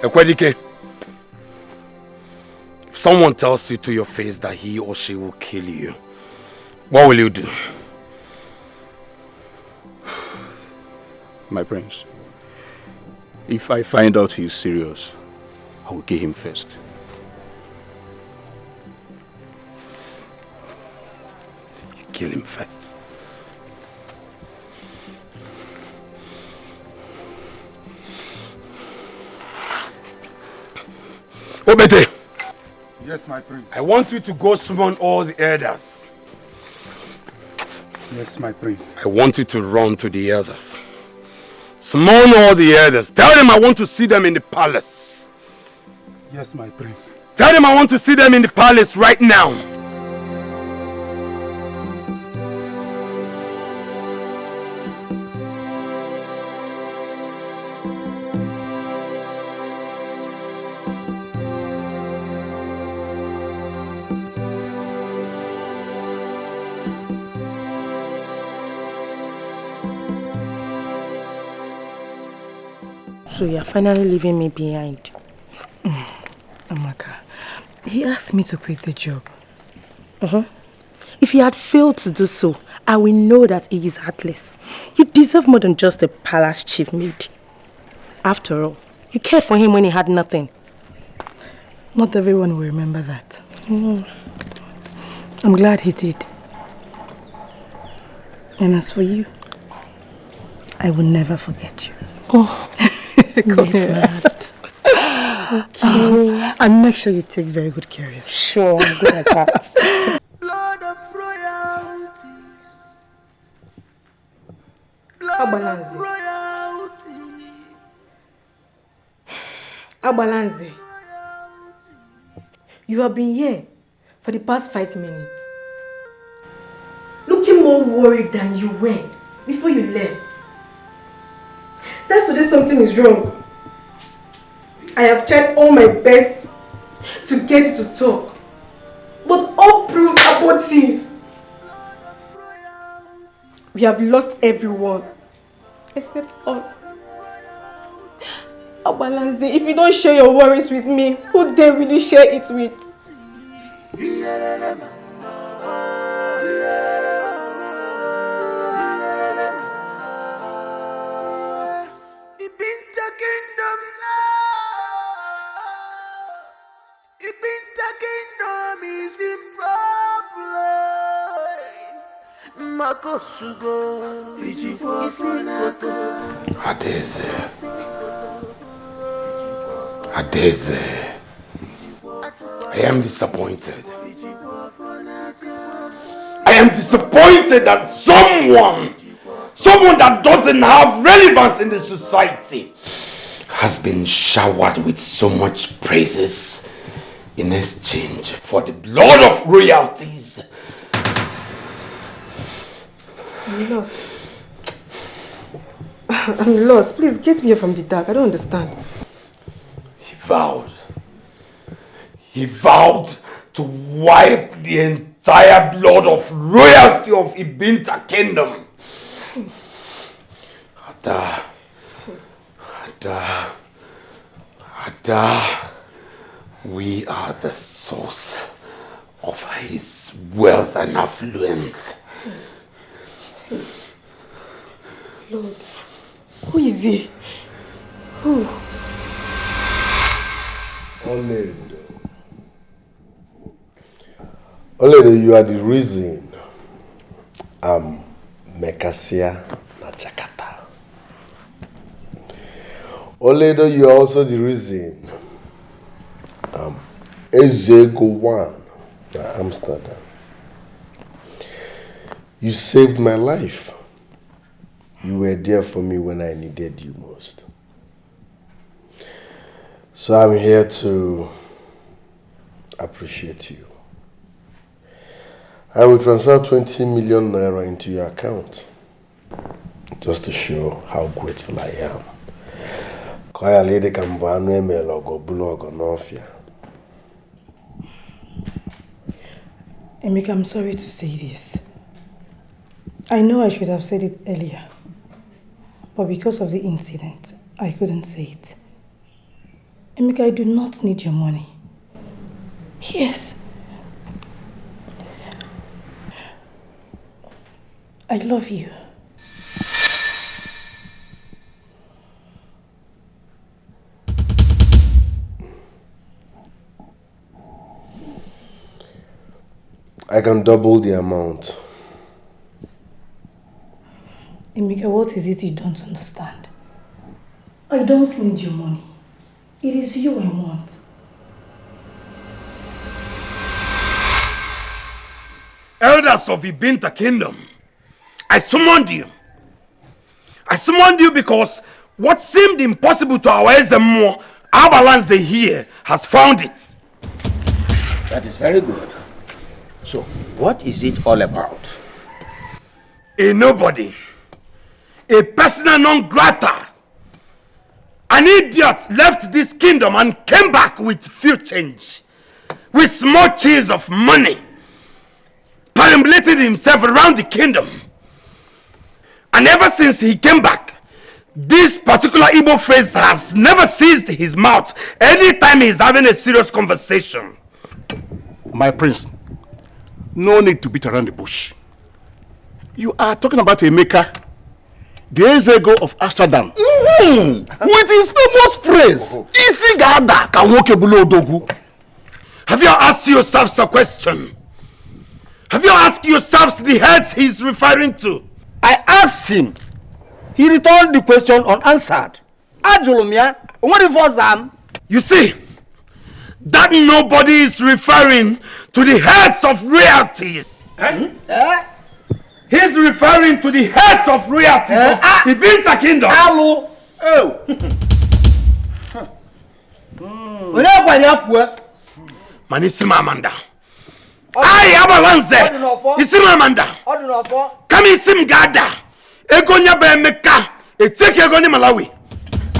Ekwadike, if someone tells you to your face that he or she will kill you, what will you do? My prince, if I find out he's serious, I will kill him first. You kill him first. Obete! Yes, my prince. I want you to go summon all the elders. Yes, my prince. I want you to run to the elders. Summon all the elders. Tell them I want to see them in the palace. Yes, my prince. Tell them I want to see them in the palace right now. So you're finally leaving me behind. Amaka, he asked me to quit the job. If he had failed to do so, I will know that he is heartless. You deserve more than just a palace chief maid. After all, you cared for him when he had nothing. Not everyone will remember that. I'm glad he did. And as for you, I will never forget you. Come here. Okay. And make sure you take very good care of yourself. Sure, I'm good at that. Lord of royalties. Abalanze, you have been here for the past 5 minutes. Looking more worried than you were before you left. That's today something is wrong. I have tried all my best to get you to talk, but all proved abortive. We have lost everyone except us. Abalanze, if you don't share your worries with me, who dare really share it with? Adeze, I am disappointed. I am disappointed that someone that doesn't have relevance in the society has been showered with so much praises in exchange for the blood of royalties. I'm lost. I'm lost. Please get me here from the dark. I don't understand. He vowed to wipe the entire blood of royalty of Ibinta Kingdom. Ada, we are the source of his wealth and affluence. Lord, who is he? Who? Oledo, you are the reason I'm Mekasia na Jakarta. Oledo, you are also the reason I'm Ezego na Amsterdam. You saved my life. You were there for me when I needed you most. So I'm here to appreciate you. I will transfer 20 million naira into your account just to show how grateful I am. Kaya lady kambanu emelogo bulogo nofia. Emeka, I'm sorry to say this. I know I should have said it earlier, but because of the incident, I couldn't say it. Emeka, I do not need your money. Yes. I love you. I can double the amount. Emeka, what is it you don't understand? I don't need your money. It is you I want. Elders of Ibinta Kingdom, I summoned you. I summoned you because what seemed impossible to our Ezemo, Abalanze here, has found it. That is very good. So, what is it all about? A nobody, a persona non grata, an idiot left this kingdom and came back with few change, with small cheese of money, perambulated himself around the kingdom. And ever since he came back, this particular Igbo phrase has never ceased his mouth anytime he's having a serious conversation. My prince, no need to beat around the bush. You are talking about Emeka, the Ezego of Amsterdam, with his famous phrase, Isi gada ka nwoke bulu odogwu. Have you asked yourselves a question? Have you asked yourselves the heads he's referring to? I asked him. He returned the question unanswered. You see, that nobody is referring to the heads of royalties. He's referring to the heads of royalties of the Ibinta Kingdom. Hello. Oh. Manisima Amanda. I Abalanze. Isima Amanda. Kami Sim Gada. Egonya Bemeka. Eteke Egoni Malawi.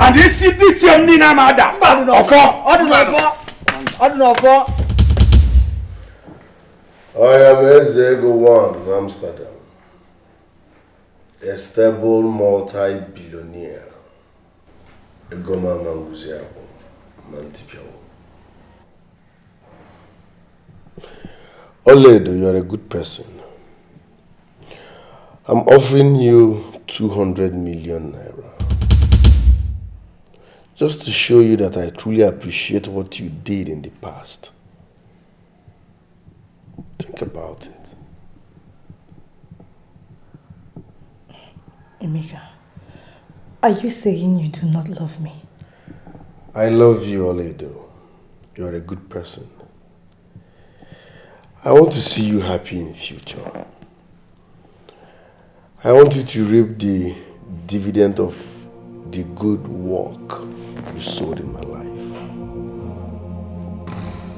And this is the chimney namada. I am Ezego One, Amsterdam. A stable multi-billionaire. A Goma Manguziabo, Mantipio. Oledo, you are a good person. I'm offering you 200 million naira. Just to show you that I truly appreciate what you did in the past. Think about it. Emeka, are you saying you do not love me? I love you, Oledo. You are a good person. I want to see you happy in the future. I want you to reap the dividend of the good work you sowed in my life.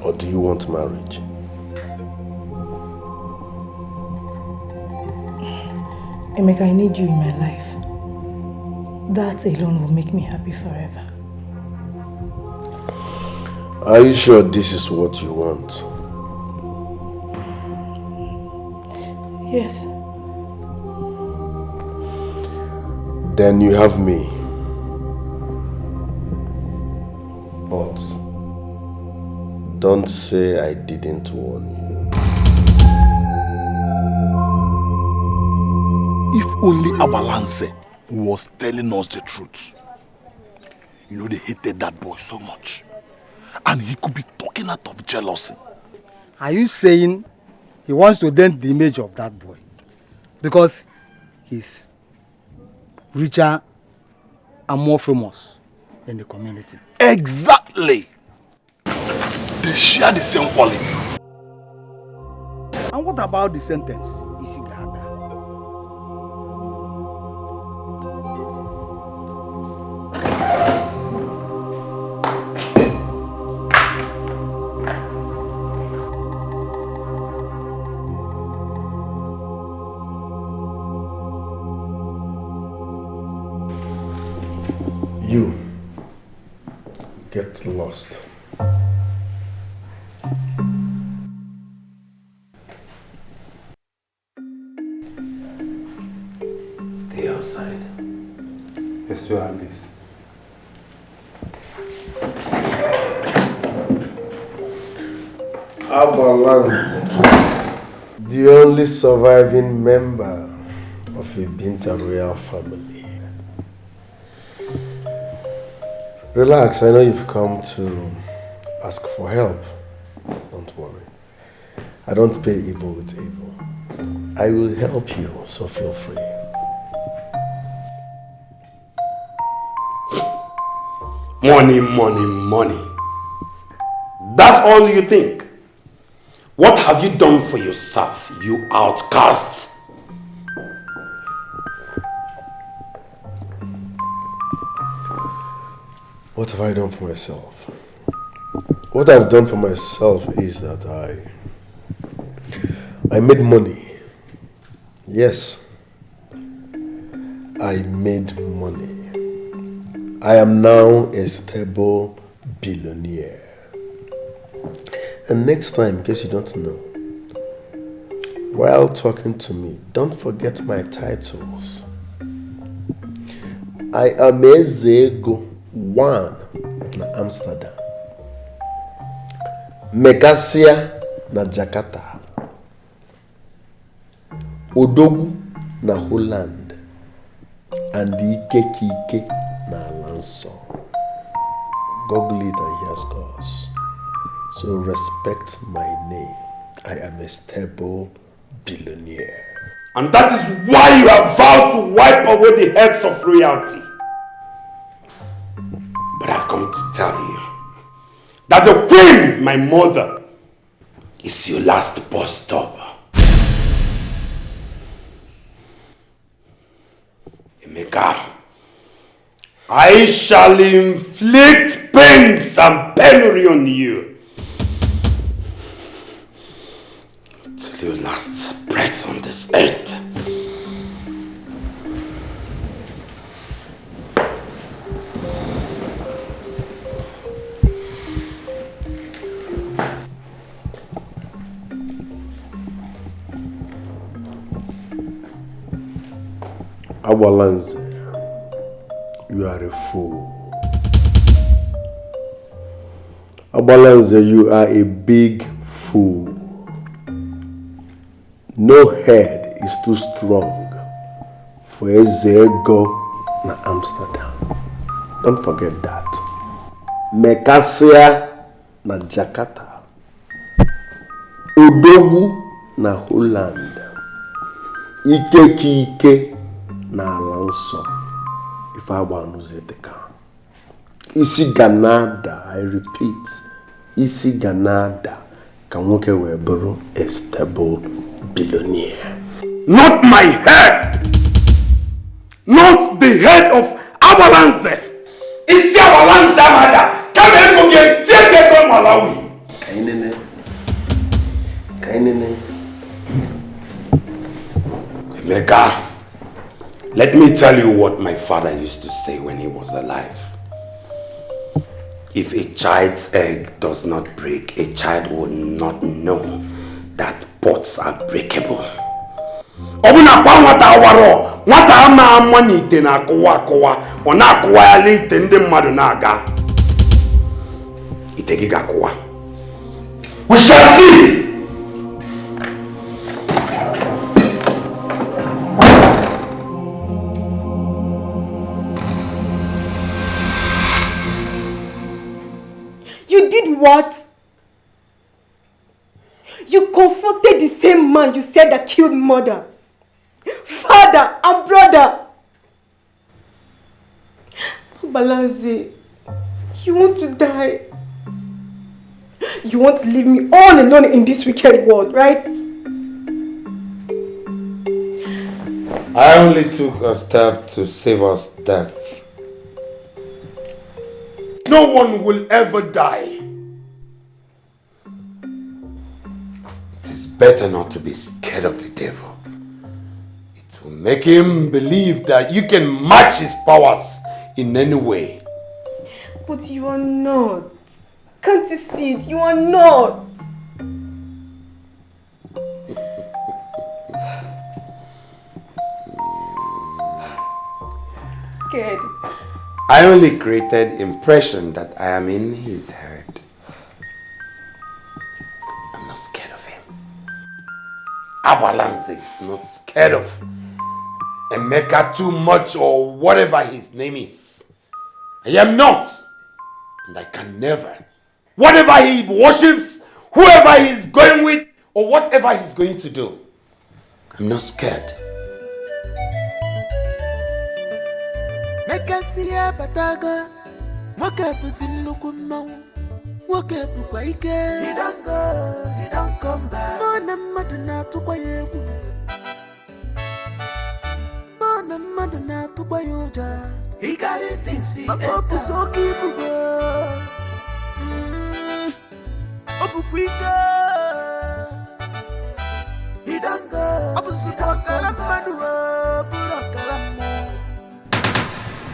Or do you want marriage? Emeka, I need you in my life. That alone will make me happy forever. Are you sure this is what you want? Yes. Then you have me. But don't say I didn't warn you. If only Abalance was telling us the truth. You know, they hated that boy so much. And he could be talking out of jealousy. Are you saying he wants to dent the image of that boy? Because he's richer and more famous in the community. Exactly. They share the same quality. And what about the sentence? Isigada. You get lost. Stay outside. Let's do this. Abalance, the only surviving member of a Binta royal family. Relax, I know you've come to ask for help. Don't worry. I don't pay evil with evil. I will help you, so feel free. Money, money, money. That's all you think. What have you done for yourself, you outcast? What have I done for myself? What I've done for myself is that I made money. Yes, I made money. I am now a stable billionaire. And next time, in case you don't know, while talking to me, don't forget my titles. I am Ezego One na Amsterdam, Megasia na Jakarta, Odogu na Holland, and Ikekike na Lanso. Google it and hear scores. So respect my name. I am a stable billionaire. And that is why you have vowed to wipe away the heads of royalty. But I've come to tell you that the queen, my mother, is your last bus stop. Emeka, I shall inflict pains and penury on you till your last breath on this earth. Awalanze, you are a fool. Awalanze, you are a big fool. No head is too strong for a Zego na Amsterdam. Don't forget that. Mekasia na Jakarta. Udogu na Holland. Ike na Alonso. If I want to say the car. Isi Ganada, I repeat. Isi Ganada can walk away borrow a stable billionaire. Not my head! Not the head of Awalanze! Isi Awalanze mada! Come and go get taken from Malawi! Kainene. Emeka, let me tell you what my father used to say when he was alive. If a child's egg does not break, a child will not know that pots are breakable. Obuna kwa nwata awaro, nwata ama amani ite na akụwa, ọ na-akụwa ya ite ndị mmadụ na-aga. Ite gị ga-akụwa. We shall see! You did what? You confronted the same man you said that killed mother, father, and brother. Balanze, you want to die. You want to leave me all alone in this wicked world, right? I only took a step to save us death. No one will ever die. It is better not to be scared of the devil. It will make him believe that you can match his powers in any way. But you are not. Can't you see it? You are not. Scared. I only created impression that I am in his head. I'm not scared of him. Abalanze is not scared of Emeka too much or whatever his name is. I am not. And I can never. Whatever he worships, whoever he's going with, or whatever he's going to do, I'm not scared. Mekasia bataga, wakapu sinuku mau, wakapu kwa ike. He don't come back. Mona maduna tukwa yebu, mona maduna tukwa yoja. He got it things he makopu soki bugo, obu kwika. He don't go, obu suka kalamadu, bura kalamu.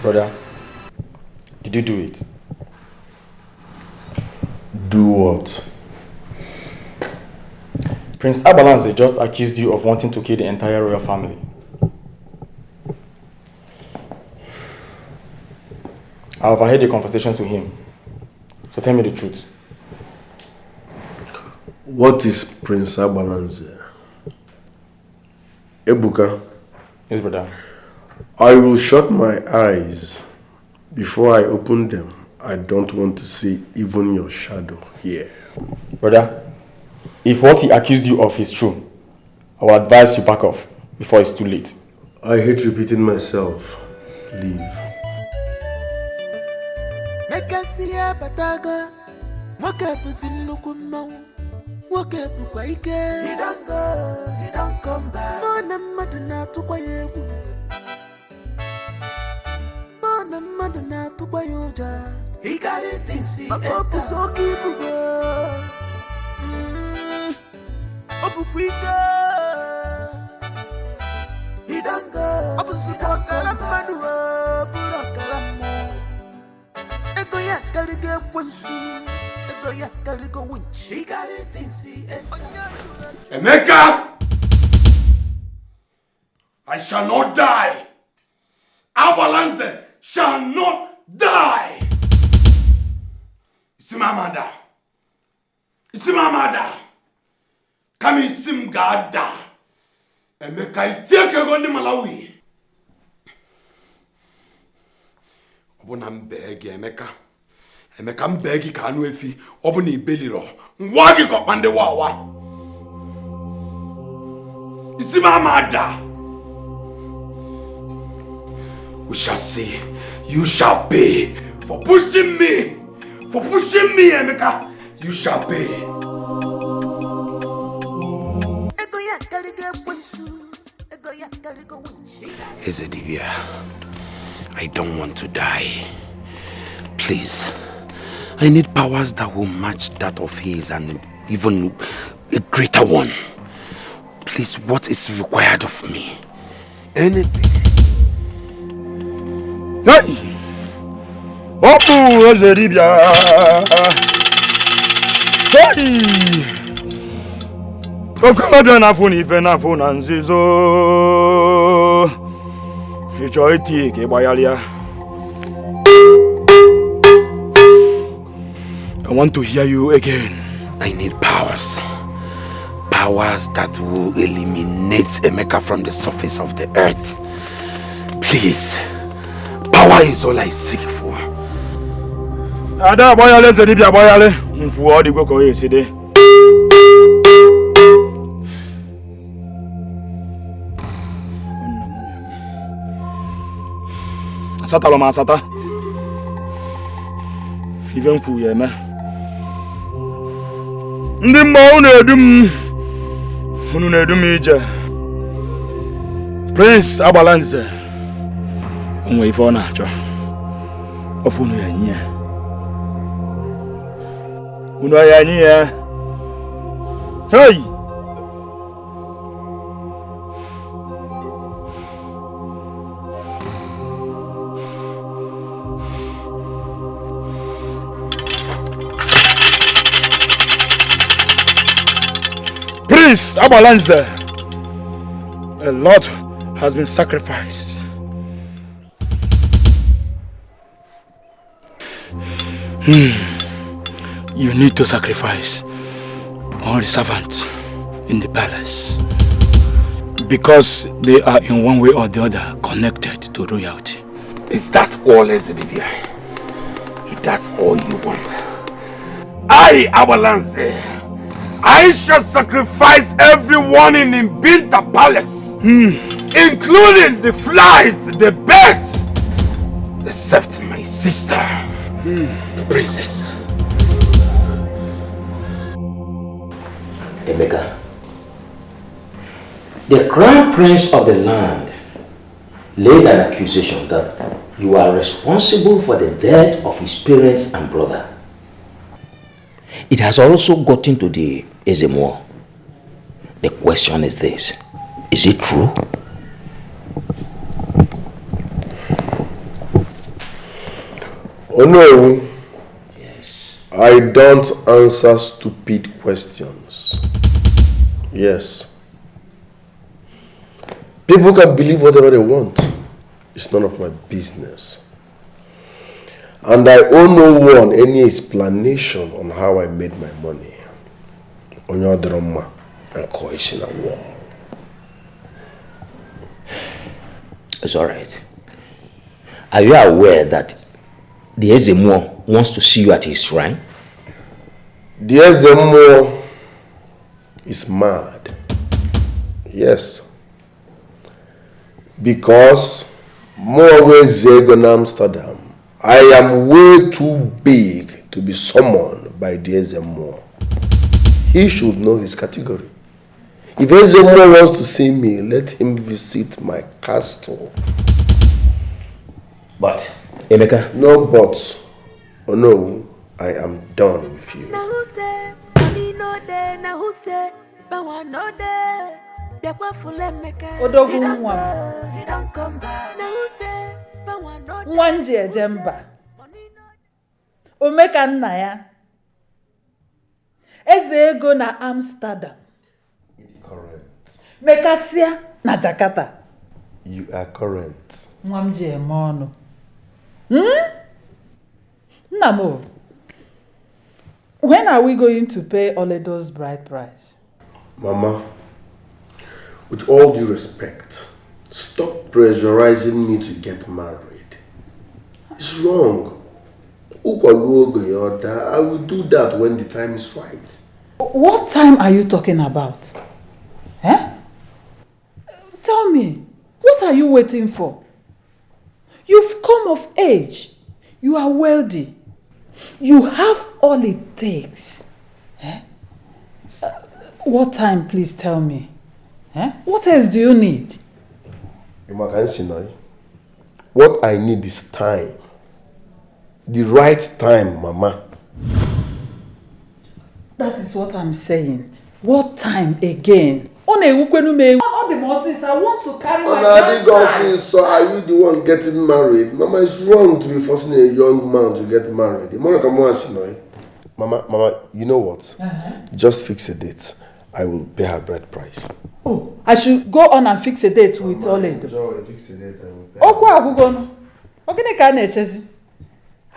Brother, did you do it? Do what? Prince Abalanze just accused you of wanting to kill the entire royal family. I overheard the conversations with him. So tell me the truth. What is Prince Abalanze? Ebuka? Yes, brother. I will shut my eyes before I open them. I don't want to see even your shadow here. Brother, if what he accused you of is true, I will advise you back off before it's too late. I hate repeating myself. Leave. Mekasia bataga, wakapu sinuku mau, wakapu kwa ike. He don't come back. Mona maduna tukwa yebu, mona maduna tukwa yoja. He got it things he makopu soki bugo, obu kwika. He don't go, obu suka kalamadu, bura kalamu. Ego ya kalige wansu, ego ya kalige winch. He got it things he Emeka! I shall not die Abalanze shall not die. Isimamada. Isimamada. Kami simgada. Emeka itieke gondi Malawi. Obuna mbegi Emeka. Emeka mbegi kanu efi. Obuna ibeliro. Nwagi kopande wawa. Isimamada. We shall see. You shall pay for pushing me. For pushing me, Emeka. You shall pay. Ezedivia, I don't want to die. Please, I need powers that will match that of his and even a greater one. Please, what is required of me? Anything. Hey! Opu Ezedivia! Hey! Okamabia na phone ife na phone nzizo. Icho iti ke bayalia. I want to hear you again. I need powers. Powers that will eliminate Emeka from the surface of the earth. Please. Power is all I seek for. Ada boyale Ezedivia boyale. Nfu odi koko yeside. Asata lo ma asata. Even ku ye me. Ndi mma unu na-edum ije. Prince Abalanze. Onwe ife ọ na-achọ. Ofu unu ya nye. Unu ya nye. Hey! Prince Abalanze, a lot has been sacrificed. You need to sacrifice all the servants in the palace because they are in one way or the other connected to royalty. Is that all, Ezedivia? If that's all you want, I, Abalanze, I shall sacrifice everyone in Mbinta Palace, including the flies, the birds, except my sister, the princess. Emeka, the crown prince of the land laid an accusation that you are responsible for the death of his parents and brother. It has also gotten to the Ezemo. The question is this: is it true? Oh no. Yes. I don't answer stupid questions. Yes. People can believe whatever they want. It's none of my business. And I owe no one any explanation on how I made my money. On your drama and coercion and war. It's alright. Are you aware that the Ezemo wants to see you at his shrine? The Ezemo is mad. Yes. Because more ways in Amsterdam, I am way too big to be summoned by the Ezemo. He should know his category. If Ezemo wants to see me, let him visit my castle. But, Emeka? No buts. Oh no, I am done with you. Now who says, Mommy no there, now who says, Bawa no there. Odogu nwa. Nwanje ejemba. Omeka nna ya. Eze ego na Amsterdam. Correct. Mekasia na Jakarta. You are correct. Mwamje mono. Namo. When are we going to pay Oledo's bride price? Mama, with all due respect, stop pressurizing me to get married. It's wrong. I will do that when the time is right. What time are you talking about? Eh? Tell me, what are you waiting for? You've come of age. You are wealthy. You have all it takes. Eh? What time, please tell me? Eh? What else do you need? What I need is time. The right time, Mama. That is what I'm saying. What time again? All the Moses, I want to carry my grandchild. So are you the one getting married? Mama, it's wrong to be forcing a young man to get married. Mama, you know what? Just fix a date. I will pay her bride price. Oh, I should go on and fix a date with Oledo. Fix a date, I will pay.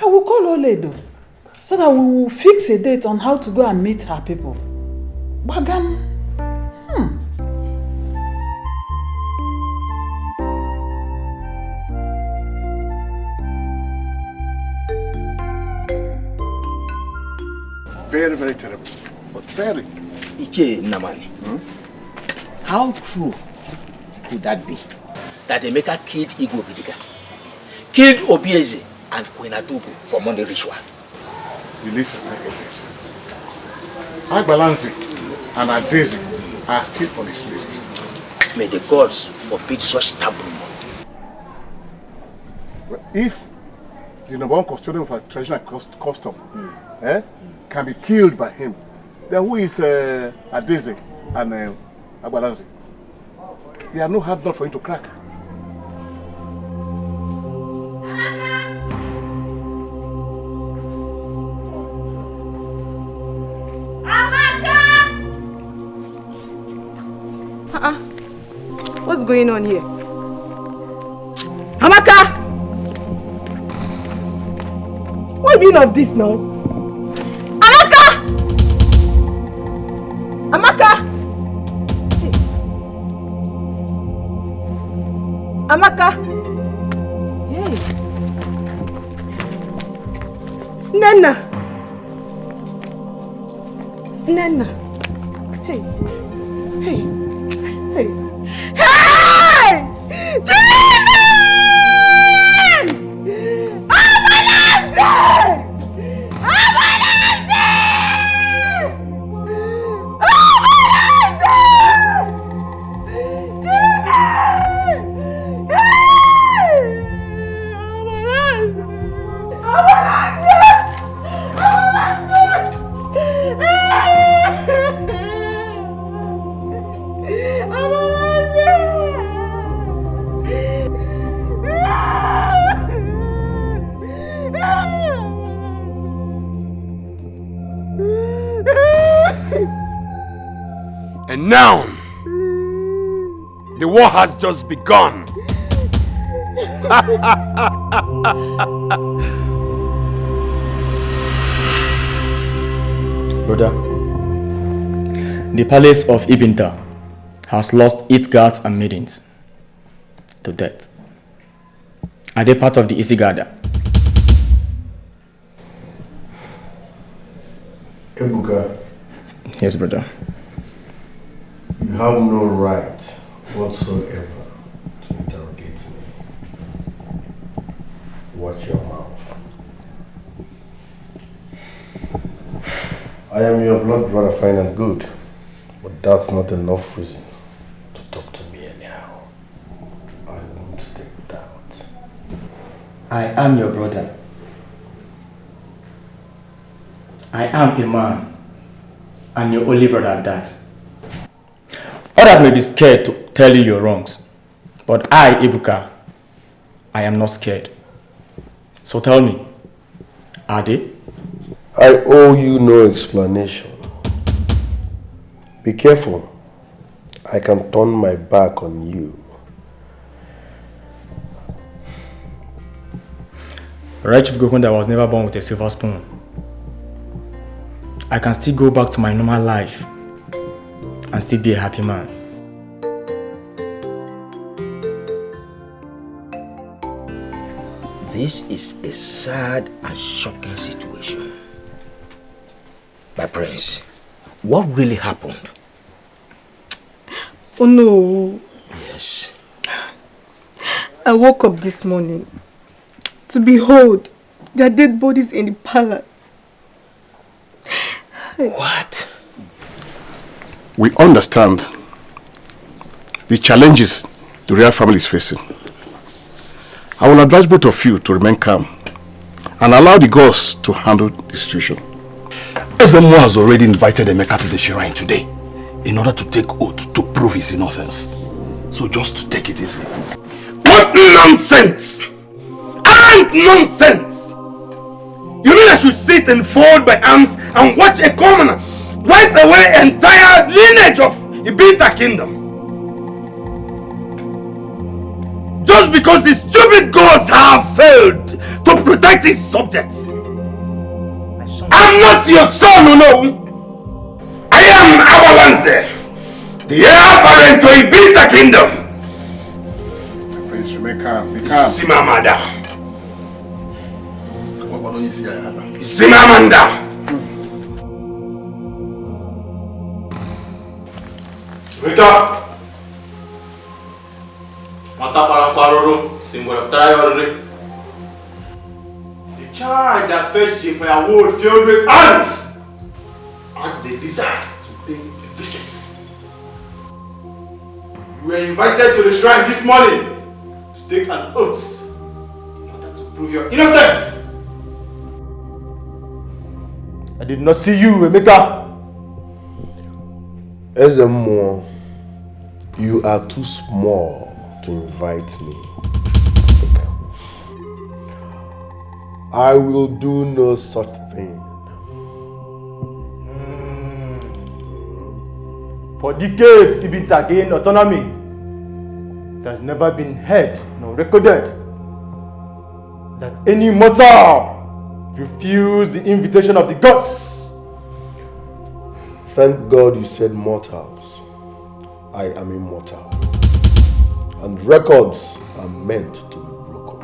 I will call Oledo so that we will fix a date on how to go and meet her people. Bagam. Very, very terrible. But very. Iche Namani. How true could that be? That Emeka killed Igbo Bidiga, killed Obieze and Queen Adubu for money ritual? You listen like a bit. Agbalanzi and Adezi are still on his list. May the gods forbid such taboo. If the number one custodian of our traditional custom can be killed by him, then who is Adeze and Agbalanzi? They are no hard nut for him to crack. What's going on here? Amaka! What do you mean of this now? Amaka! Amaka! Hey. Amaka! Hey. Nana! Nana! Hey! Hey! Hey! Hey! Jimmy! Abalance! Abalance! And now, the war has just begun. Brother, the palace of Ibinta has lost its guards and maidens to death. Are they part of the Isigada? Ebuka. Yes, brother. You have no right whatsoever to interrogate me. Watch your mouth. I am your blood brother, fine and good, but that's not enough reason to talk to me anyhow. I won't take that. I am your brother. I am a man, and your only brother at that. Others may be scared to tell you your wrongs, but I, Ebuka, I am not scared. So tell me, are they? I owe you no explanation. Be careful. I can turn my back on you. Right Chief Gokunda was never born with a silver spoon. I can still go back to my normal life and still be a happy man. This is a sad and shocking situation. My prince, what really happened? Oh no. Yes. I woke up this morning to behold their dead bodies in the palace. What? We understand the challenges the royal family is facing. I will advise both of you to remain calm and allow the gods to handle the situation. Ezemo has already invited Emeka to the shrine today in order to take oath to prove his innocence. So just take it easy. What nonsense! And nonsense! You mean I should sit and fold my arms and watch a commoner wipe away entire lineage of Ibinta kingdom? Just because the stupid gods have failed to protect his subjects. I'm not your son, no. I am Abawanze, the heir apparent to Ibinta kingdom. Prince, remain calm. Be calm. Simamada. Simamanda. Wita. Mata para kwaroro simbora try. The child that fetched a firewood filled with ants. Ants they desire to pay a visit. You were invited to the shrine this morning to take an oath in order to prove your innocence. I did not see you, Emeka. Ezemo, you are too small to invite me. I will do no such thing. For decades, Ibinta gained autonomy. It has never been heard nor recorded that any mortal refused the invitation of the gods. Thank God you said mortals. I am immortal. And records are meant to be broken.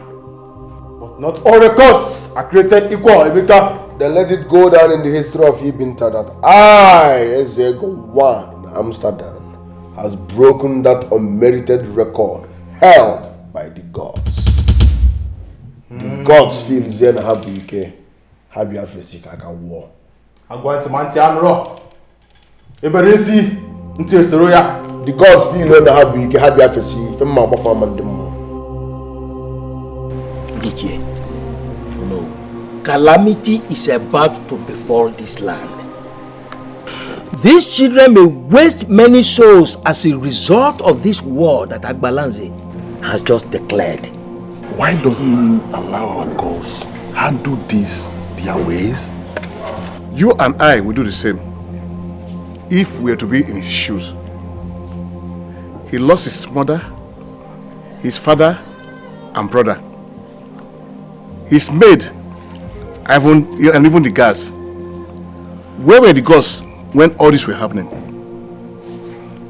But not all records are created equal, Emeka. Then let it go down in the history of Ibinta that I, Ezego 1 in Amsterdam, has broken that unmerited record held by the gods. The gods feel Zen Habuike, Habia Fesika war. I'm going to Manti Amro. Eberesi, Nti Esoroya. The gods feel Zen Habuike, Habia Fesika, Femma Bafamandemo. Dije, no. Calamity is about to befall this land. These children may waste many souls as a result of this war that Agbalanze has just declared. Why doesn't he allow our gods handle this their ways? You and I will do the same if we are to be in his shoes. He lost his mother, his father, and brother. His maid, and even the guards. Where were the gods when all this were happening?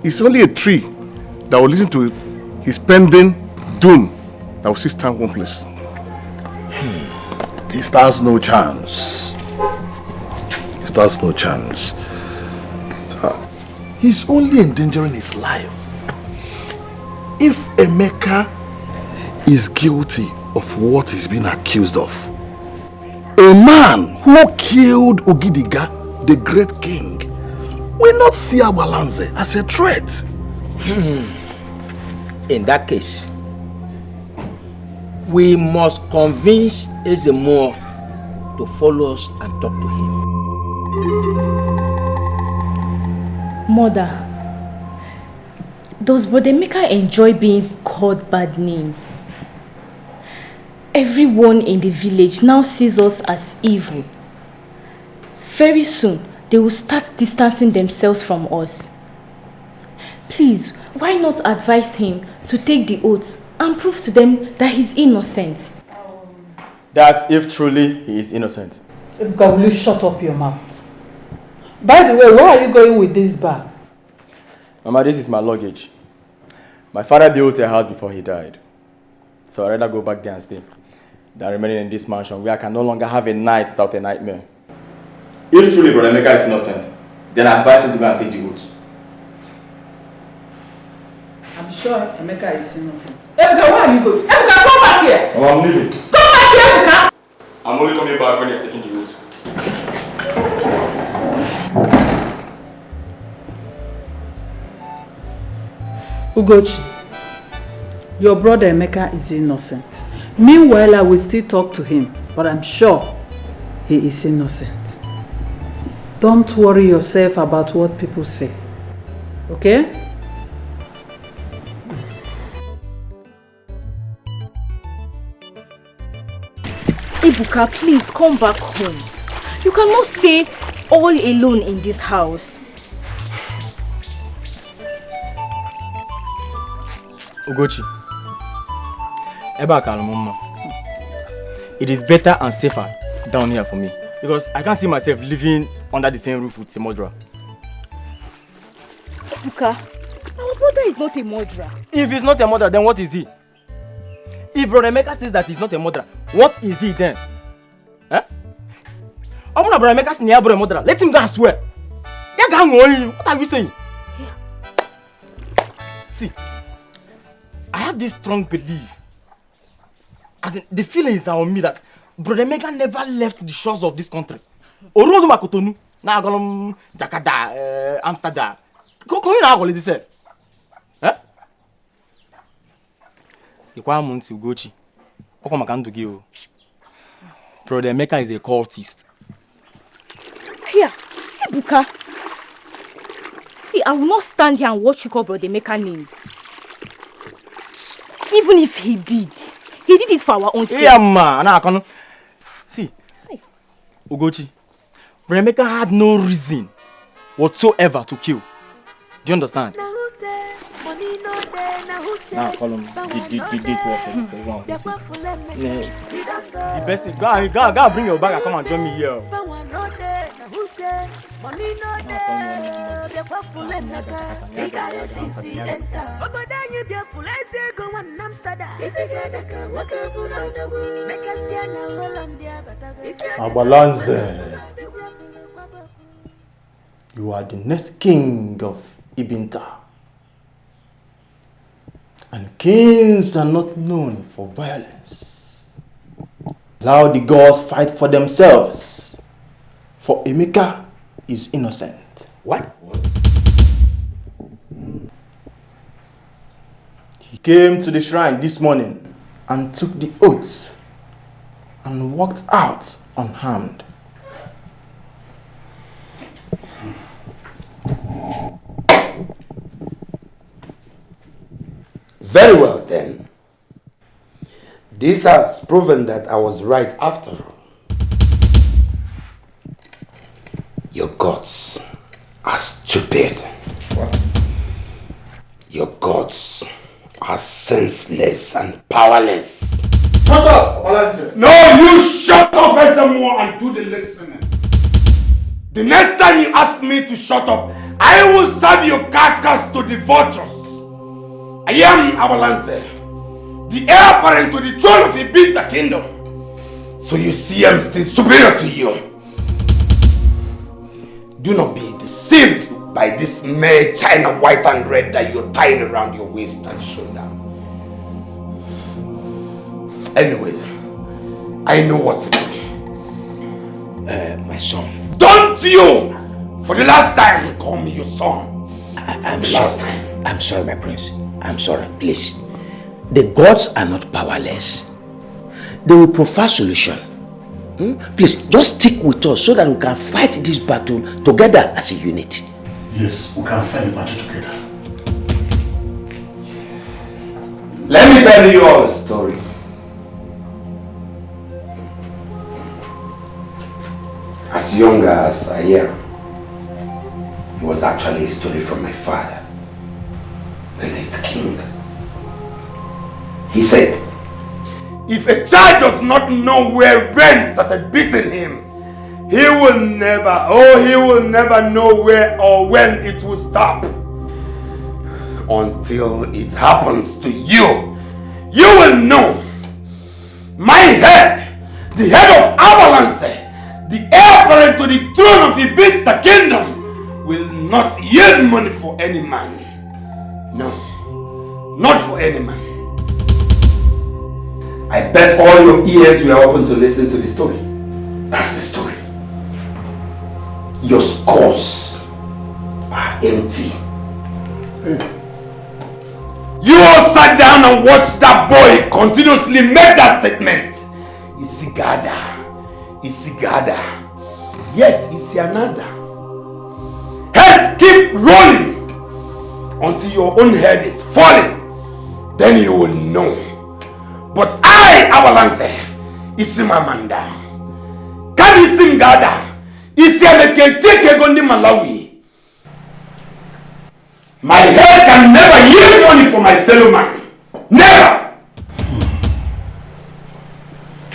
It's only a tree that will listen to his pending doom that will still stand one place. He stands no chance. He stands no chance. He's only endangering his life. If Emeka is guilty of what he's been accused of, a man who killed Ogidiga, the great king, will not see Agbalanze as a threat. In that case, we must convince Ezemo to follow us and talk to him. Mother, does Brother Emeka enjoy being called bad names? Everyone in the village now sees us as evil. Very soon, they will start distancing themselves from us. Please, why not advise him to take the oath and prove to them that he's innocent? That if truly he is innocent. Ebuka, will you shut up your mouth? By the way, where are you going with this bag? Mama, this is my luggage. My father built a house before he died. So I'd rather go back there and stay than remaining in this mansion where I can no longer have a night without a nightmare. If truly Brother Emeka is innocent, then I advise him to go and take the oath. I'm sure Emeka is innocent. Ebuka, where are you going? Ebuka, come back here! Mama, I'm leaving. Come back here, Ebuka! I'm only coming back when he's taking the oath. Ugochi, your brother Emeka is innocent. Meanwhile, I will still talk to him, but I'm sure he is innocent. Don't worry yourself about what people say, okay? Ebuka, please come back home. You cannot stay all alone in this house. Ugochi, it is better and safer down here for me because I can't see myself living under the same roof with a murderer. Ebuka, our brother is not a murderer. If he's not a murderer, then what is he? If Brother Emeka says that he's not a murderer, what is he then? Eh? Brother Emeka says he's a murderer. Let him go and swear. What are you saying? Yeah. See, I have this strong belief, as in the feelings are on me that Brother Emeka never left the shores of this country. Orodo Makotonu, na agolom Jakarta, Amsterdam. Ko na agole this self. Eh? Ikwa munti Ugochi. Oko makandu gi o. Brother Emeka is a cultist. Here, Ebuka. See, I will not stand here and watch you call Brother Emeka names. Even if he did it for our own sake. Yeah, man. See, Ugochi, Brother Emeka had no reason whatsoever to kill. Do you understand? Now call him the best thing. Go bring your bag and come and join me here. Abalanze, you are the next king of Ibinta. And kings are not known for violence. Allow the gods fight for themselves. For Emeka is innocent. What? He came to the shrine this morning and took the oath and walked out unharmed. Very well then. This has proven that I was right after all. Your gods are stupid. What? Your gods are senseless and powerless. Shut up, Abalanze. No, you shut up, Ezemoa, and do the listening. The next time you ask me to shut up, I will serve your carcass to the vultures. I am Abalanze, the heir apparent to the throne of Ibinta kingdom. So you see I'm still superior to you. Do not be deceived by this mere China white and red that you're tying around your waist and shoulder. Anyways, I know what to do. My son. Don't you, for the last time, call me your son. I'm sorry. I'm sorry, my prince. I'm sorry, please. The gods are not powerless. They will provide solution. Please, just stick with us so that we can fight this battle together as a unit. Yes, we can fight the battle together. Let me tell you all a story. As young as I am, it was actually a story from my father, the late king. He said, If a child does not know where rain started beating him, he will never know where or when it will stop. Until it happens to you, you will know. My head, the head of Abalance, the heir apparent to the throne of Ibinta Kingdom, will not yield money for any man. No, not for any man. I bet all your ears were open to listen to the story. That's the story. Your scores are empty. You all sat down and watched that boy continuously make that statement. Isigada. Yet Isianada. Heads keep rolling until your own head is falling. Then you will know. But I, Abalance, Isimamanda. Kan Isimgada. Isiameketike gondi Malawi. My head can never yield money for my fellow man. Never!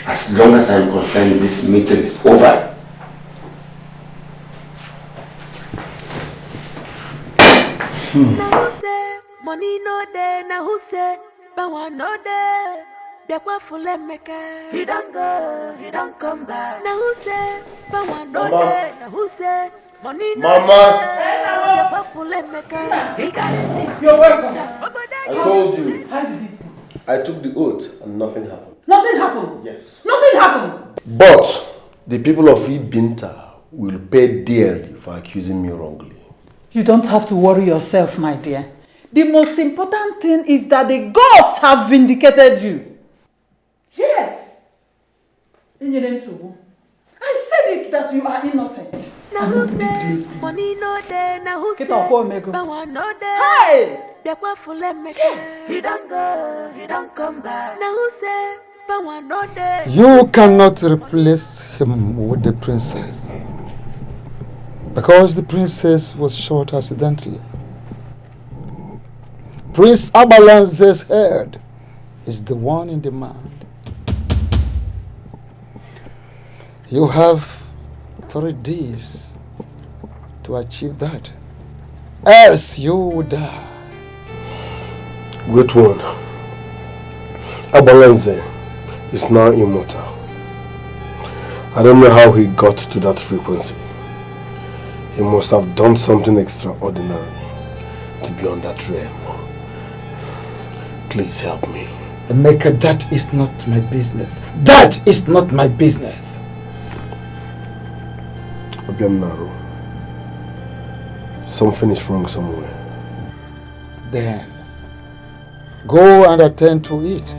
As long as I am concerned, this meeting is over. Now who says money no day? Now who says power no day? He don't go, he don't come back. Now who says power no day? Now who says money no day? He got it. You're welcome. I told you. How did it go? I took the oath and nothing happened. Nothing happened? Yes. Nothing happened? But the people of Ibinta will pay dearly for accusing me wrongly. You don't have to worry yourself, my dear. The most important thing is that the gods have vindicated you. Yes. I said it that you are innocent. Now who says money no day? Now who says power no day? Hey! He don't go, he don't come back. Now who says power no day? You cannot replace him with the princess, because the princess was shot accidentally. Prince Abalanze's head is the one in demand. You have 3 days to achieve that, else you will die. Great one. Abalanze is now immortal. I don't know how he got to that frequency. He must have done something extraordinary to be on that realm. Please help me. Emeka, that is not my business. That is not my business. Obiamnaro, something is wrong somewhere. Then, go and attend to it.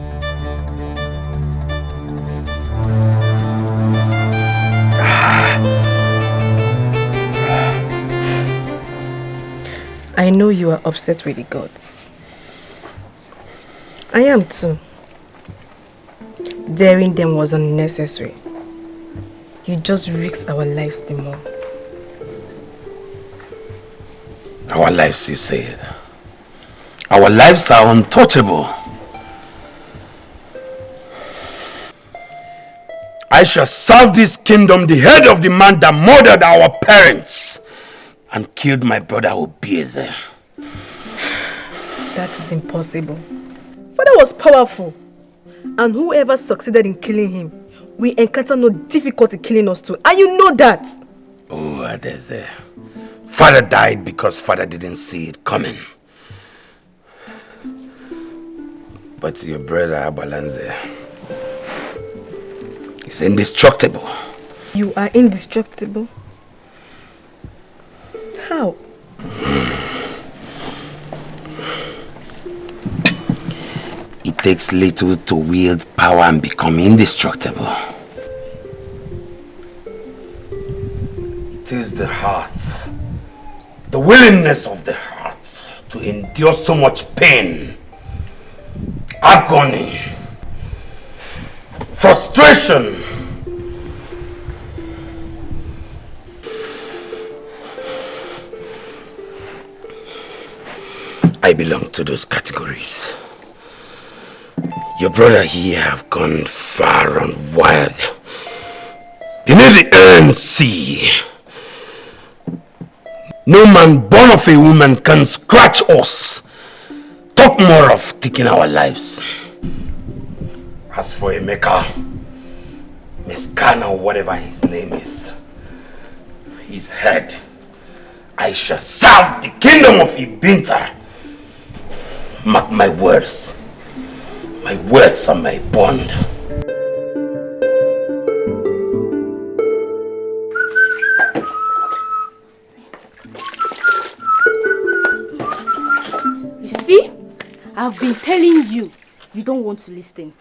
I know you are upset with the gods. I am too. Daring them was unnecessary. You just risked our lives the more. Our lives, you said. Our lives are untouchable. I shall serve this kingdom the head of the man that murdered our parents and killed my brother Obieze. That is impossible. Father was powerful, and whoever succeeded in killing him, we encounter no difficulty killing us too, and you know that. Oh, Adeze. Father died because father didn't see it coming. But your brother Abalanze is indestructible. You are indestructible? How? It takes little to wield power and become indestructible. It is the heart, the willingness of the heart to endure so much pain, agony, frustration. I belong to those categories. Your brother here have gone far and wide. Beneath the ANC, no man born of a woman can scratch us. Talk more of taking our lives. As for Emeka, Meskana, whatever his name is, his head, I shall serve the kingdom of Ibinta. Mark my words. My words are my bond. You see, I've been telling you, you don't want to listen.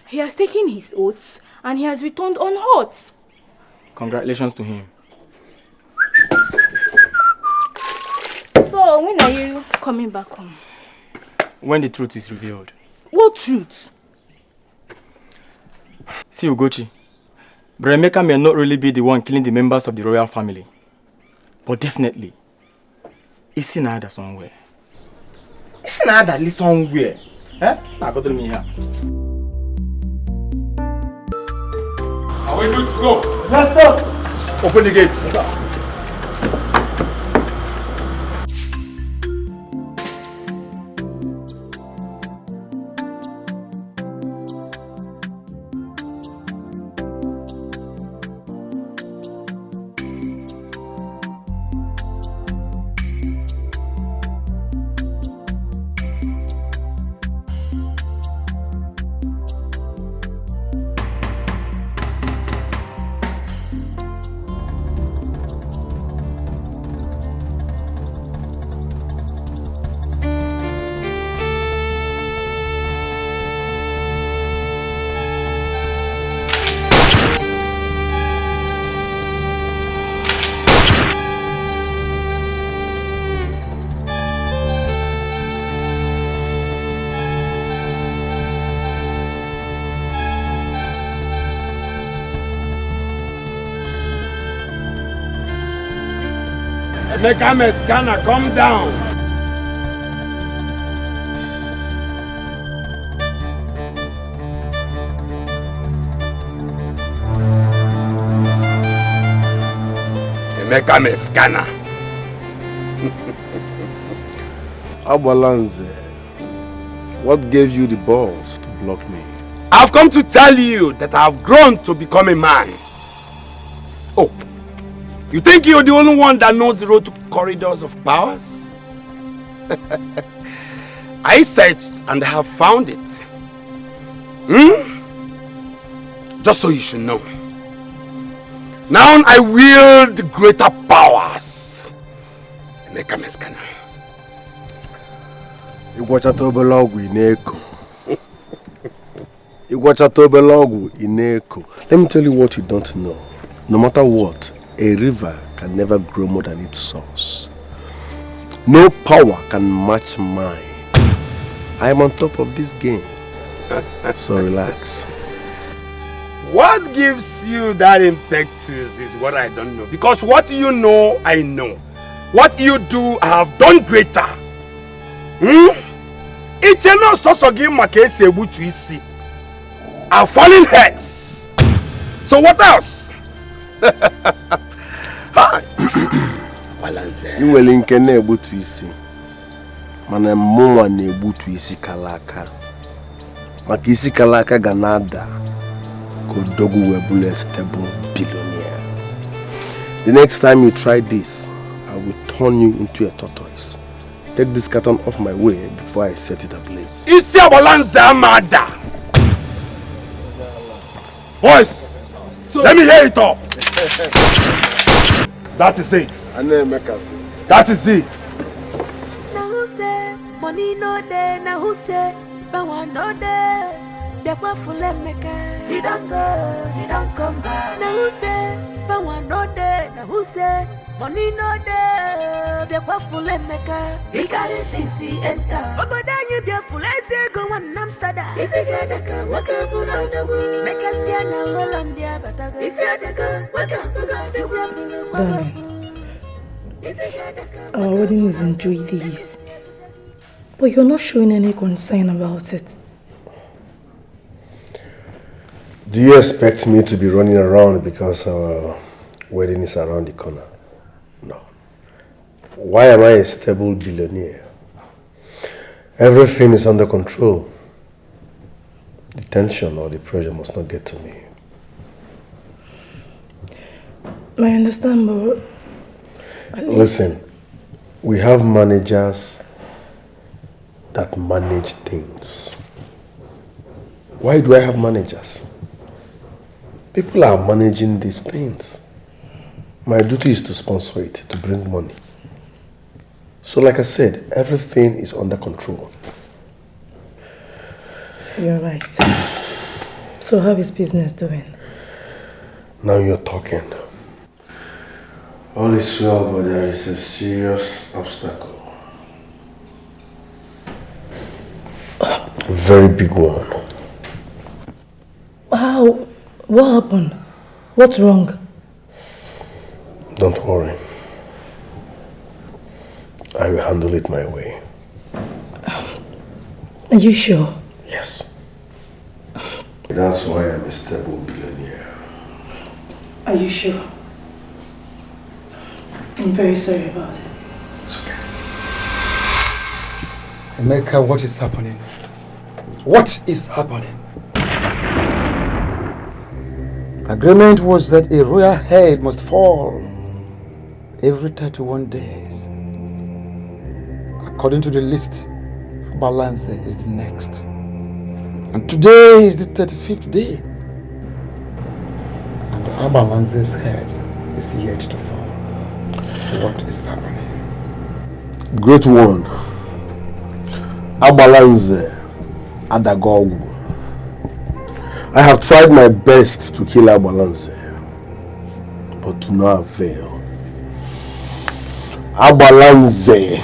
He has taken his oaths and he has returned unhurt. Congratulations to him. So, when are you coming back home? When the truth is revealed. What truth? See, Ugochi, Bremeka may not really be the one killing the members of the royal family. But definitely, it's in either somewhere. It's in either somewhere. Eh? Now go to me here. Are we good to go? Yes, sir. Open the gate. Emeka Meskana, come down. Emeka Meskana. Abalanze, what gave you the balls to block me? I've come to tell you that I've grown to become a man. Oh, you think you're the only one that knows the road to corridors of powers? I searched and have found it. Just so you should know. Now I wield greater powers. Emeka Meskana. Let me tell you what you don't know. No matter what, a river can never grow more than its source. No power can match mine. I am on top of this game. So relax. What gives you that impetus is what I don't know. Because what you know, I know. What you do, I have done greater. It's not so give my case able to see. I've fallen heads. So what else? You will link a able to see. Mana mwa nebu to isi kalaka. Makisi kalaka ganada. Kodogu webule stable billionaire. The next time you try this, I will turn you into a tortoise. Take this carton off my way before I set it ablaze. Isi abalanza mada. Boys, let me hear it all. That is it. That is it. Now who says money no day? Now who says power no day? He don't go, he don't come back. Now who says power no day? Now who says money no day? He carry things he enter. But then you be a fool. I say go on Amsterdam. If you get the car, walk up on the wood. Make us see an Hollandia, but I go. If you the car, walk up, our wedding is in 3 days. But you're not showing any concern about it. Do you expect me to be running around because our wedding is around the corner? No. Why am I a stable billionaire? Everything is under control. The tension or the pressure must not get to me. I understand, but... Listen, we have managers that manage things. Why do I have managers? People are managing these things. My duty is to sponsor it, to bring money. So like I said, everything is under control. You're right. So how is business doing? Now you're talking. All is well, but there is a serious obstacle. A very big one. How? What happened? What's wrong? Don't worry. I will handle it my way. Are you sure? Yes. That's why I'm a stable billionaire. Are you sure? I'm very sorry about it. It's okay. Emeka, what is happening? What is happening? Agreement was that a royal head must fall every 31 days. According to the list, Balance is the next. And today is the 35th day. And Abalanze's head is yet to fall. What is happening? Great one. Abalanze Adagogu. I have tried my best to kill Abalanze, but to no avail. Abalanze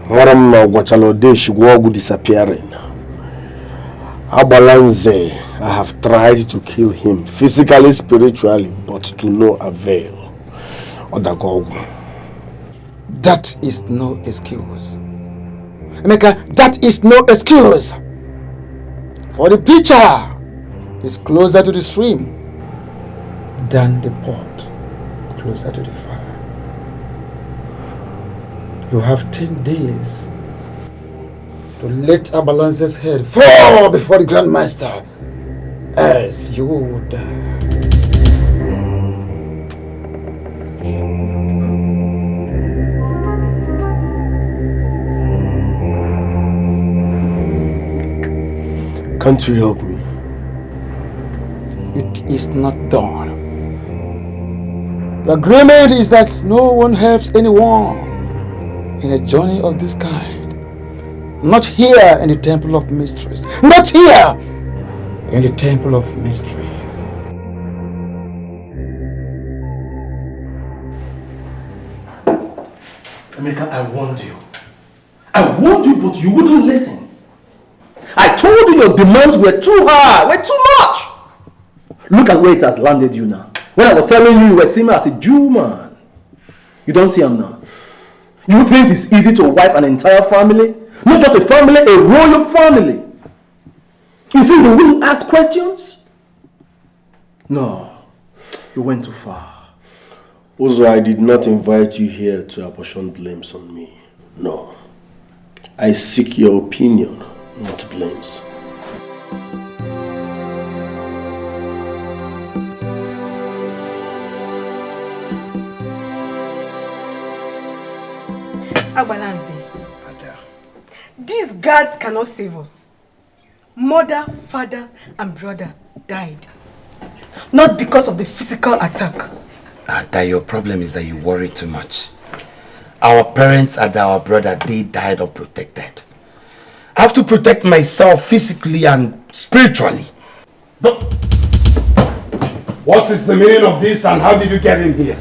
Maramna Gwachalode Shigwogu disappearing. Abalanze, I have tried to kill him physically, spiritually, but to no avail. Odagogu. That is no excuse. Emeka, that is no excuse. For the pitcher is closer to the stream than the pot closer to the fire. You have 10 days to let Abalanze's head fall before the Grand Master, else you will die. Can't you help me? It is not done. The agreement is that no one helps anyone in a journey of this kind. Not here in the Temple of Mysteries. Not here in the Temple of Mysteries. Emeka, I warned you. I warned you, but you wouldn't listen. I told you your demands were too high, were too much. Look at where it has landed you now. When I was telling you, you were seeing me as a Jew man. You don't see him now. You think it's easy to wipe an entire family? Not just a family, a royal family. You think they wouldn't ask questions? No, you went too far. Also, I did not invite you here to apportion blames on me. No. I seek your opinion, not blames. Abalanze, these guards cannot save us. Mother, father, and brother died. Not because of the physical attack. That your problem is that you worry too much. Our parents and our brother, they died unprotected. I have to protect myself physically and spiritually. What is the meaning of this and how did you get in here?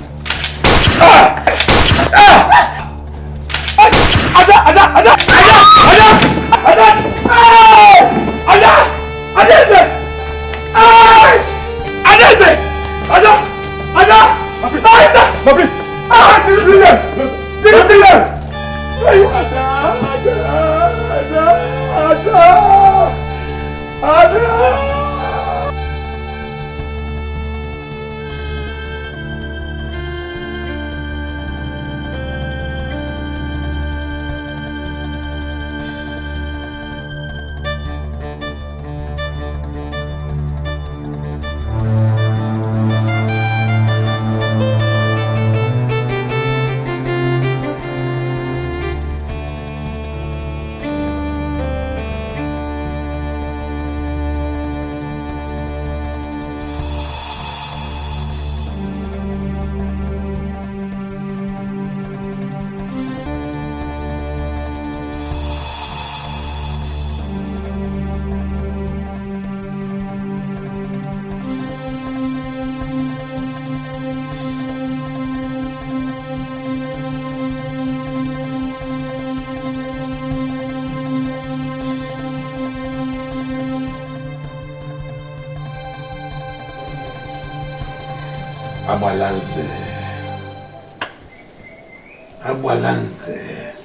Abalanze.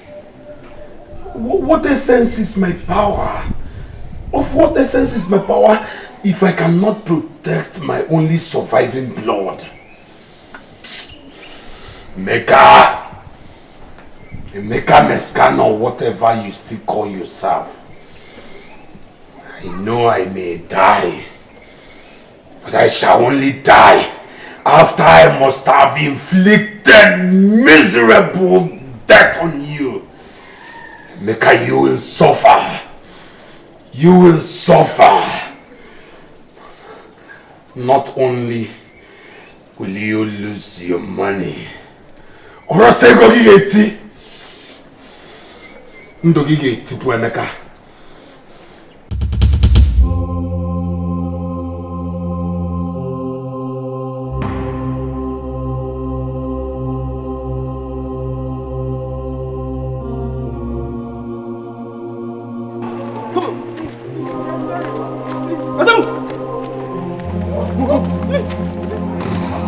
What essence is my power? Of what essence is my power if I cannot protect my only surviving blood? Emeka Mescan, or whatever you still call yourself. I know I may die, but I shall only die after I must have inflicted miserable death on you. Emeka, you will suffer. You will suffer. Not only will you lose your money, Emeka.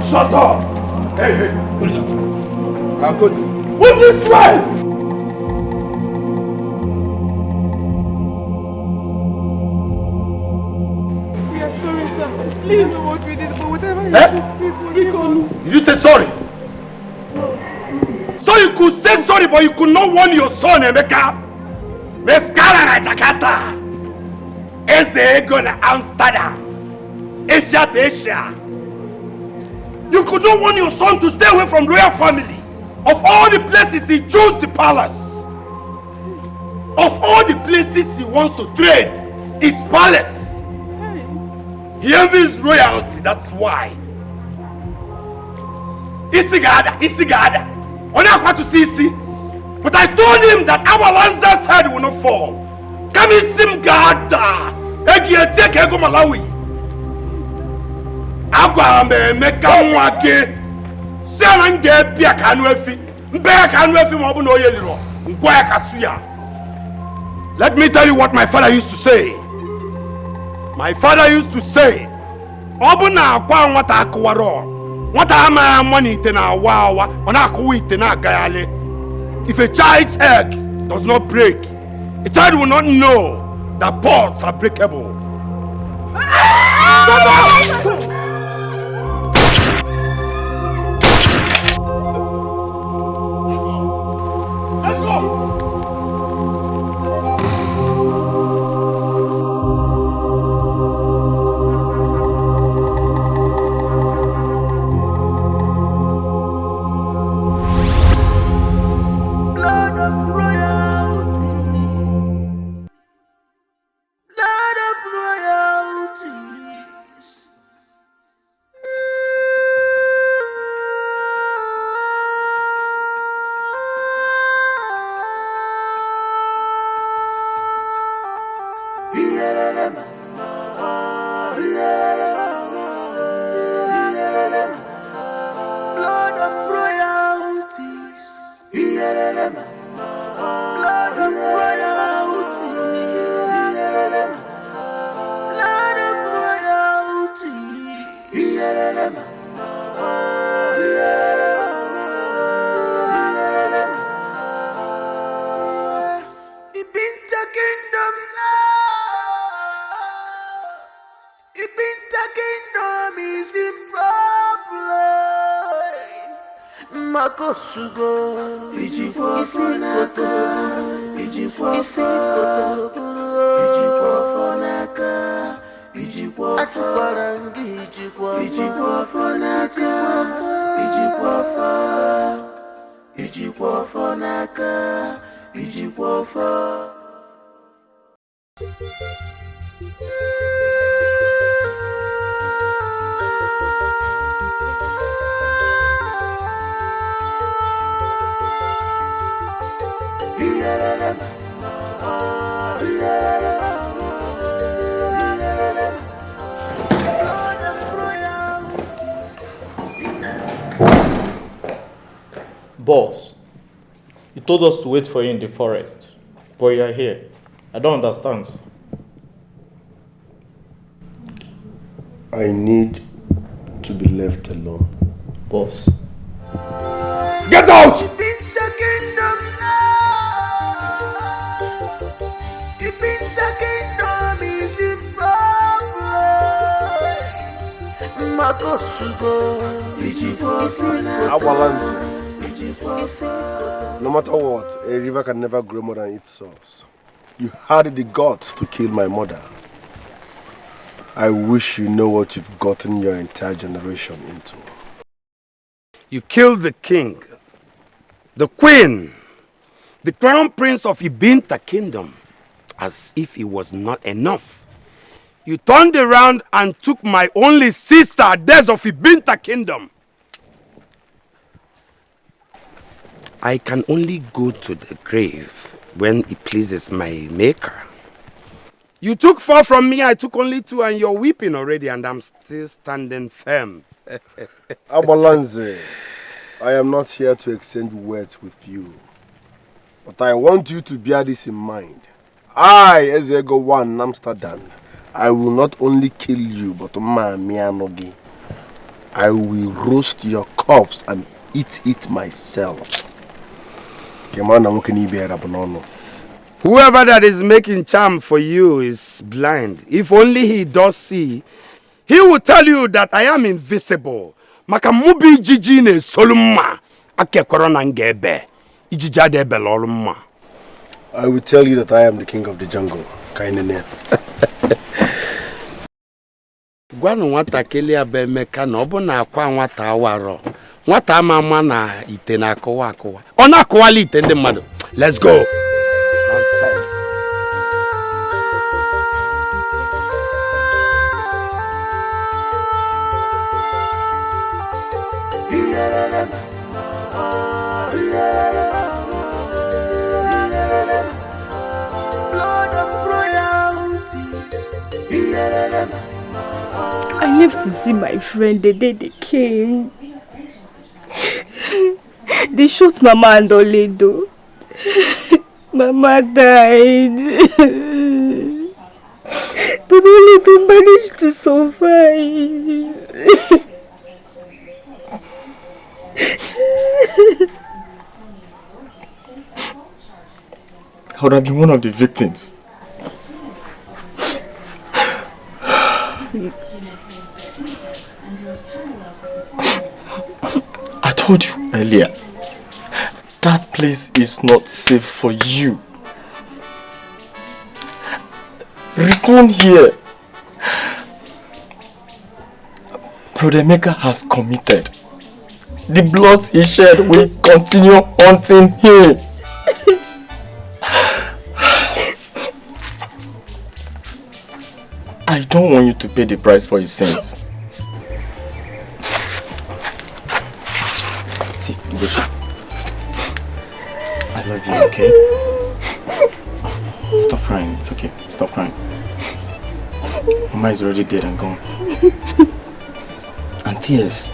Shut up! Hey! What is that? I'm good. What this way? We are sorry, sir. Please know what we did, but whatever you do, please forgive us. Did you say sorry? So you could say sorry, but you could not warn your son, Emeka. Mescala na Jakarta. Eze ego na Amsterdam. Asia to Asia. You could not want your son to stay away from the royal family. Of all the places he chose the palace. Of all the places he wants to trade, it's palace. He envies royalty, that's why. Isigada. Ona want to see. But I told him that Abalanza's head will not fall. Kamisim Gada. Egiete Kego Malawi. Agwa Emeka nwake sena nge bia kanu efi mbe kanu efi mo bu no yeliro ngwa ya kasuya. Let me tell you what my father used to say. My father used to say, obu na akwa nwata akwaro nwata ama money ite na awa ona akwu ite na agayale. If a child's egg does not break, a child will not know that pots are breakable. Boss, you told us to wait for you in the forest, but you are here. I don't understand. I need to be left alone. Boss. Get out! No matter what, a river can never grow more than its source. You had the guts to kill my mother. I wish you know what you've gotten your entire generation into. You killed the king, the queen, the crown prince of Ibinta kingdom, as if it was not enough. You turned around and took my only sister, Des of Ibinta kingdom. I can only go to the grave when it pleases my maker. You took 4 from me, I took only 2, and you're weeping already, and I'm still standing firm. Abalanze, I am not here to exchange words with you. But I want you to bear this in mind. I, Ezego One Amsterdam, I will not only kill you, but Mianogi. I will roast your corpse and eat it myself. Whoever that is making charm for you is blind. If only he does see, he will tell you that I am invisible. Makamubi jijine soluma akekorona ngebe ijijade beloluma. I will tell you that I am the king of the jungle. Kainene. Gwanu nwata kele abemeka na obu na akwa nwata awaro. Nwata mama na ite na akwa akwa. Ona akwali ite ndi mmadu. Let's go. I lived to see my friend the day they came. They shot Mama and Oledo. Mama died. But Oledo managed to survive. I would have been one of the victims. I told you earlier, that place is not safe for you. Return here. Brother Emeka has committed. The blood he shed will continue haunting him. I don't want you to pay the price for his sins. See, Ibosha, I love you, okay? Stop crying, it's okay. Stop crying. Mama is already dead and gone. And tears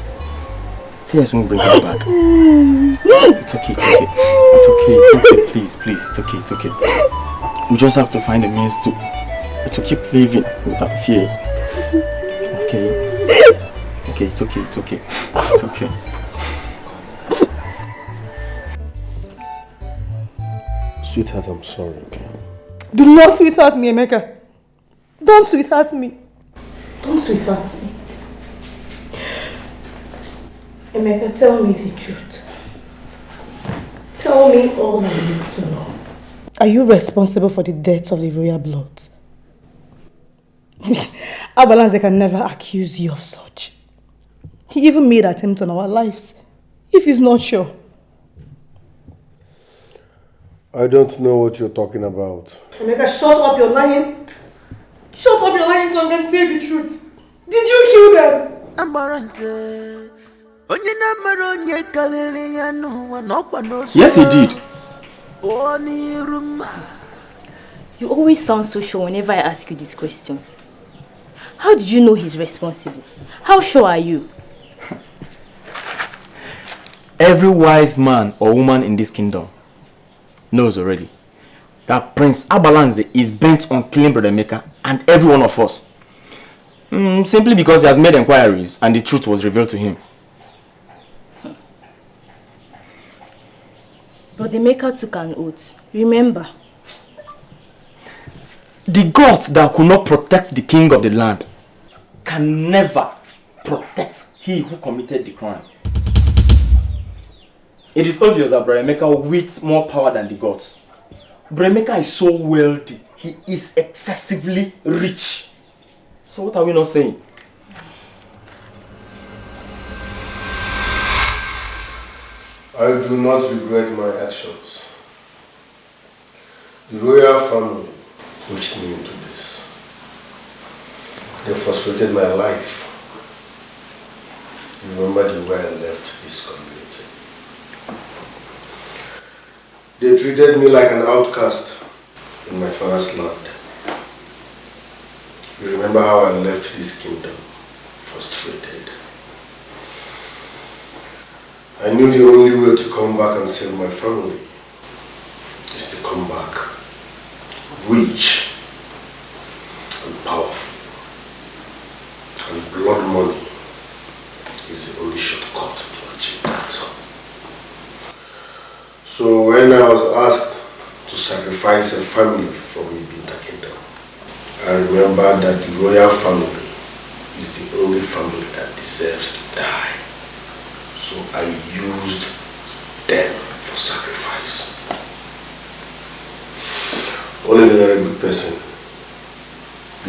won't bring her back. It's okay, it's okay. It's okay, it's okay, please, it's okay, it's okay. We just have to find a means to keep living without fear. Okay? Okay, it's okay, it's okay. It's okay. Sweetheart, I'm sorry, okay? Do not sweetheart me, Emeka. Don't sweetheart me. Don't sweetheart me. Emeka, tell me the truth. Tell me all I need to know. Are you responsible for the deaths of the royal blood? Abalanze can never accuse you of such. He even made attempts on our lives, if he's not sure. I don't know what you're talking about. Emeka, shut up, you're lying. Shut up, you're lying tongue and say the truth. Did you kill them? Yes, he did. You always sound so sure whenever I ask you this question. How did you know he's responsible? How sure are you? Every wise man or woman in this kingdom knows already that Prince Abalanze is bent on killing Brother Emeka and every one of us. Simply because he has made inquiries and the truth was revealed to him. But the maker took an oath. Remember. The gods that could not protect the king of the land can never protect he who committed the crime. It is obvious that Brother Emeka wields more power than the gods. Brother Emeka is so wealthy. He is excessively rich. So what are we not saying? I do not regret my actions. The royal family pushed me into this. They frustrated my life. Remember the way I left this community. They treated me like an outcast in my father's land. You remember how I left this kingdom frustrated. I knew the only way to come back and save my family is to come back rich and powerful. And blood money is the only shortcut to achieve that. So when I was asked to sacrifice a family from Ibinta Kingdom, I remember that the royal family is the only family that deserves to die. So I used them for sacrifice. Only the very good person,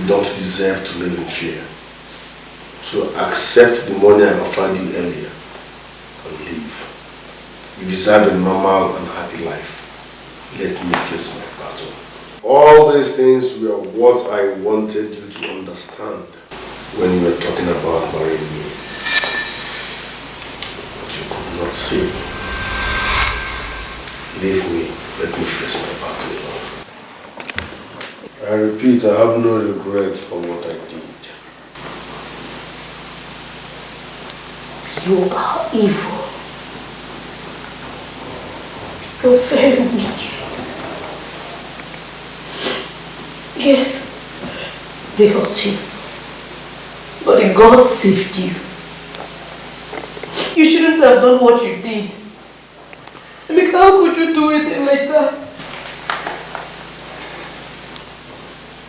you don't deserve to live in fear. So accept the money I offered you earlier and live. You deserve a normal and happy life. Let me face my battle. All these things were what I wanted you to understand when you were talking about marrying me. But you could not see. Leave me. Let me face my battle. I repeat, I have no regret for what I did. You are evil. You're very wicked. Yes, they hurt you. But the God saved you. You shouldn't have done what you did. Like, how could you do it like that?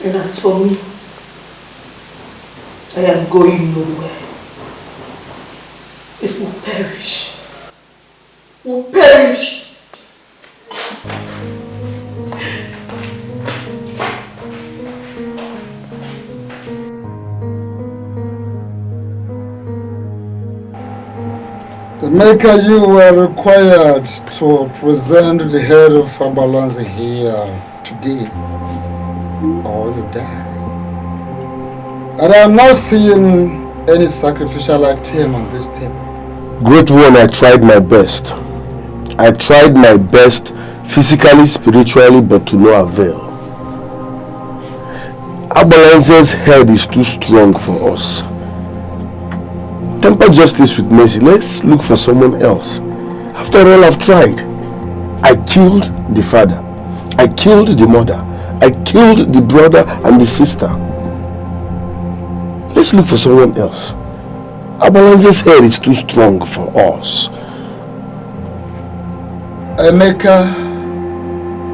And as for me, I am going nowhere. If we perish, we'll perish. The maker, you were required to present the head of Ambalanze here today, or you die. And I am not seeing any sacrificial item on this table. Great one, I tried my best. I tried my best physically, spiritually, but to no avail. Ambalanze's head is too strong for us. Temper justice with mercy. Let's look for someone else. After all I've tried, I killed the father, I killed the mother, I killed the brother and the sister. Let's look for someone else. Ambalanze's head is too strong for us. Emeka,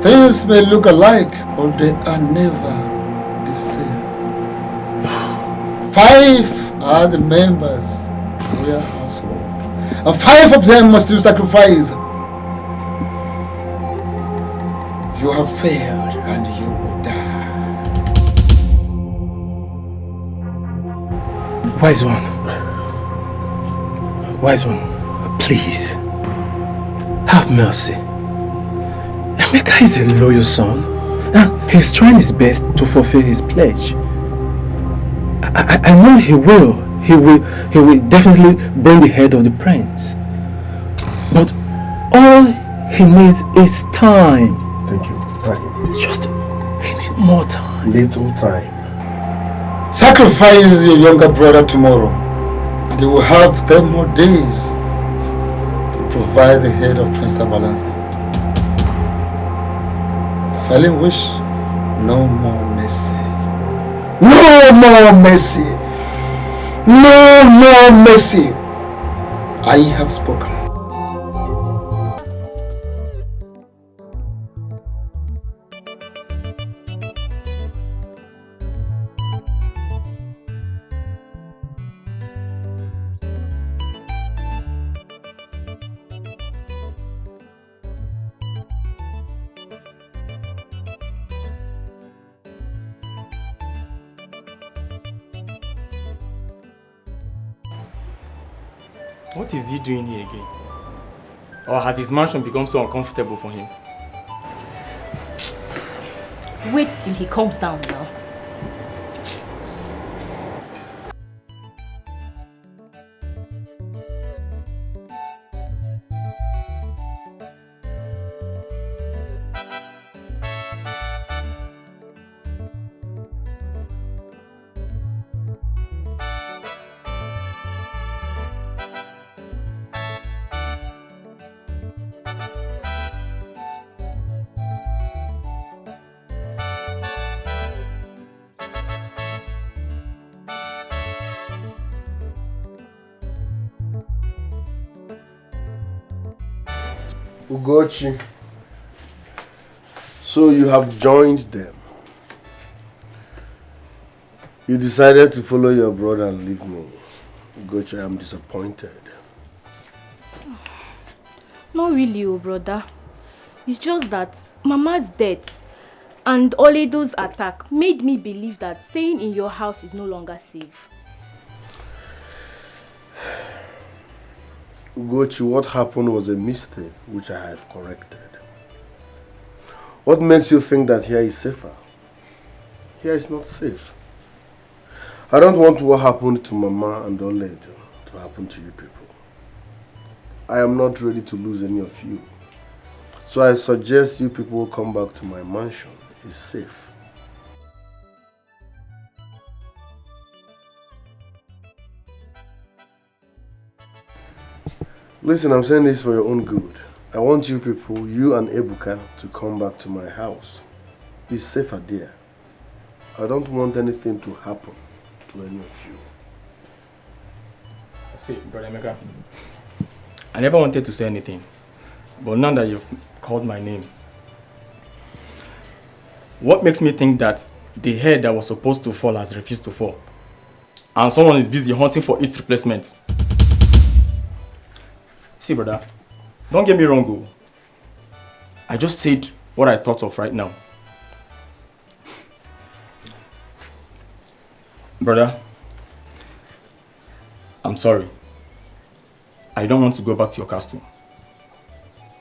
things may look alike, but they are never the same. 5 are the members of your household, and 5 of them must do sacrifice. You have failed, and you will die. Wise one, please, have mercy. Emeka is a loyal son, and he's trying his best to fulfill his pledge. I know he will definitely bring the head of the prince. But all he needs is time. Thank you. He needs more time. Little time. Sacrifice your younger brother tomorrow, and you will have 10 more days to provide the head of Prince Ambalanze. Failing wish, no more mercy. No more mercy. No more mercy. I have spoken. What is he doing here again? Or has his mansion become so uncomfortable for him? Wait till he comes down now. Ugochi, so you have joined them. You decided to follow your brother and leave me. Ugochi, I am disappointed. Not really, oh brother. It's just that Mama's death and Oledo's attack made me believe that staying in your house is no longer safe. Ugochi, what happened was a mistake which I have corrected. What makes you think that here is safer? Here is not safe. I don't want what happened to Mama and Oledo to happen to you people. I am not ready to lose any of you. So I suggest you people come back to my mansion. It's safe. Listen, I'm saying this for your own good. I want you people, you and Ebuka, to come back to my house. It's safer there. I don't want anything to happen to any of you. See, Brother Emeka, I never wanted to say anything, but now that you've called my name, what makes me think that the head that was supposed to fall has refused to fall, and someone is busy hunting for its replacement? See, brother, don't get me wrong, oh. I just said what I thought of right now. Brother, I'm sorry. I don't want to go back to your castle.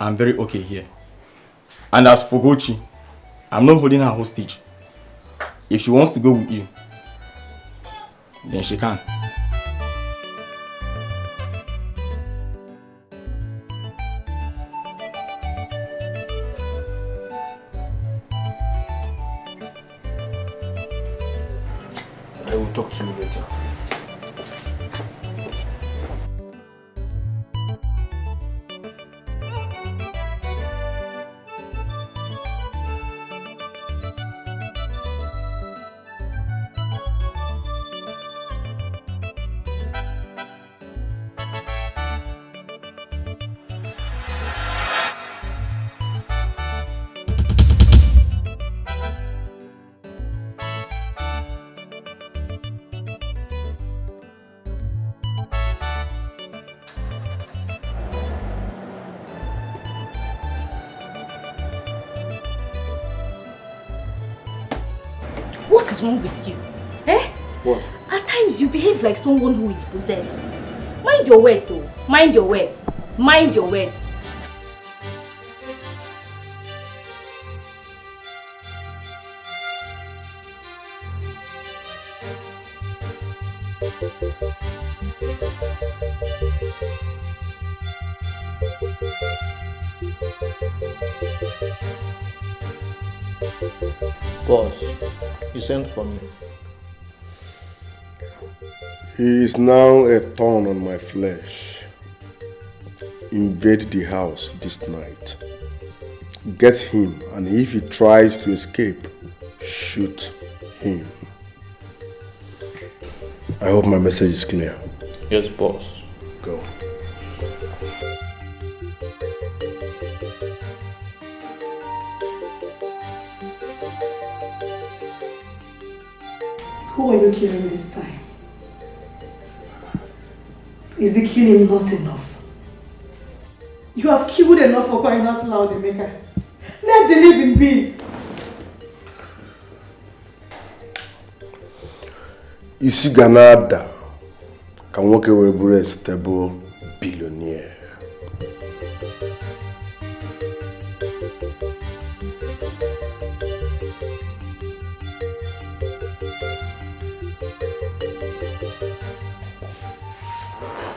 I'm very okay here. And as for Gochi, I'm not holding her hostage. If she wants to go with you, then she can. I will talk to you later. What is wrong with you? Eh? What? At times you behave like someone who is possessed. Mind your words, oh. Mind your words. Mind your words. Boss, you sent for me. He is now a thorn on my flesh. Invade the house this night. Get him, and if he tries to escape, shoot him. I hope my message is clear. Yes, boss. Go. Who are you killing this time? Is the killing not enough? You have killed enough for crying out loud, Emeka. Let the living be. Isi Ganada ka nwoke wee bụrụ stable billionaire.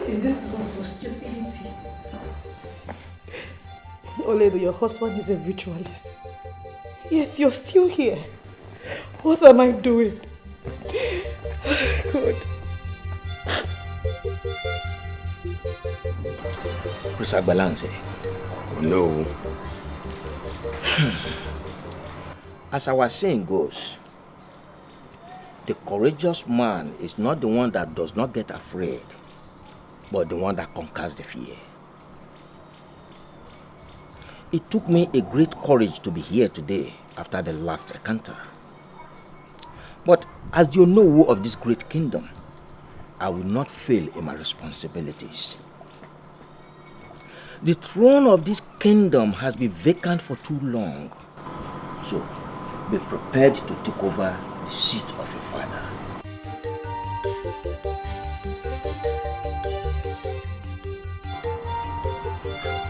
Is this not for stupidity? Oledo, your husband is a ritualist. Yet you're still here. What am I doing? God. Balance. No. As our saying goes, the courageous man is not the one that does not get afraid, but the one that conquers the fear. It took me a great courage to be here today after the last encounter. But as you know of this great kingdom, I will not fail in my responsibilities. The throne of this kingdom has been vacant for too long. So, be prepared to take over the seat of your father.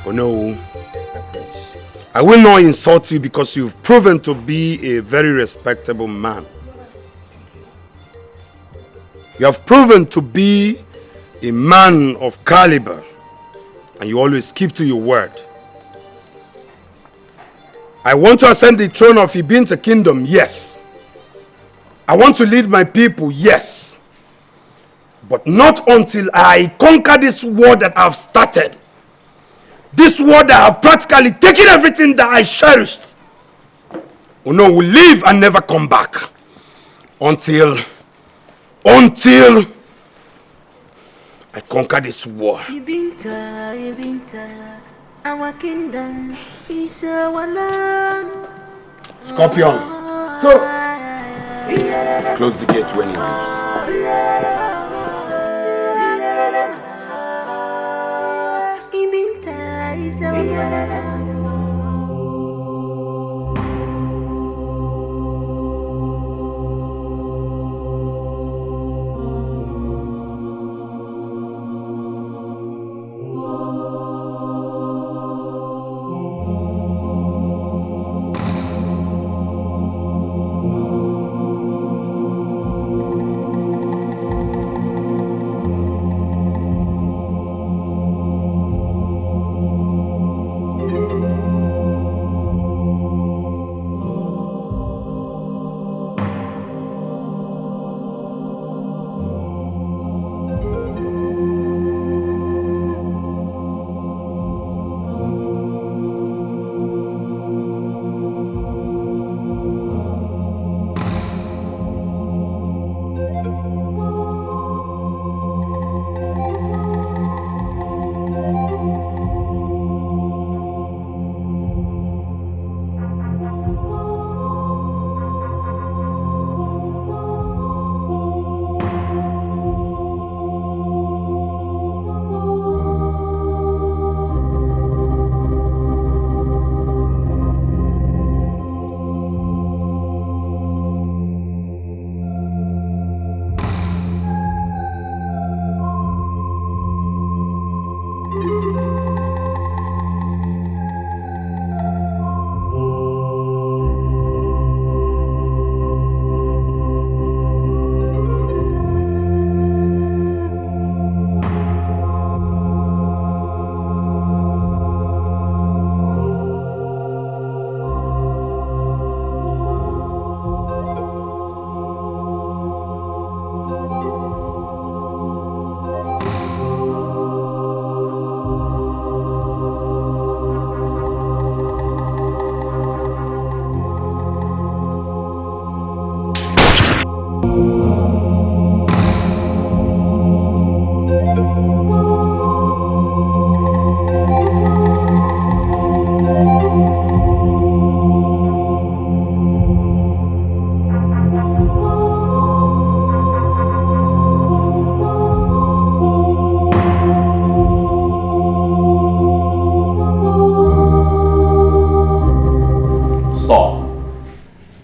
Oh no. I will not insult you because you've proven to be a very respectable man. You have proven to be a man of caliber, and you always keep to your word. I want to ascend the throne of Ibinta Kingdom, yes. I want to lead my people, yes. But not until I conquer this war that I've started. This war that have practically taken everything that I cherished. Uno will leave and never come back. Until I conquer this war. Ibinta, our kingdom is our land. Scorpion. So, close the gate when he leaves. Ibinta is our land.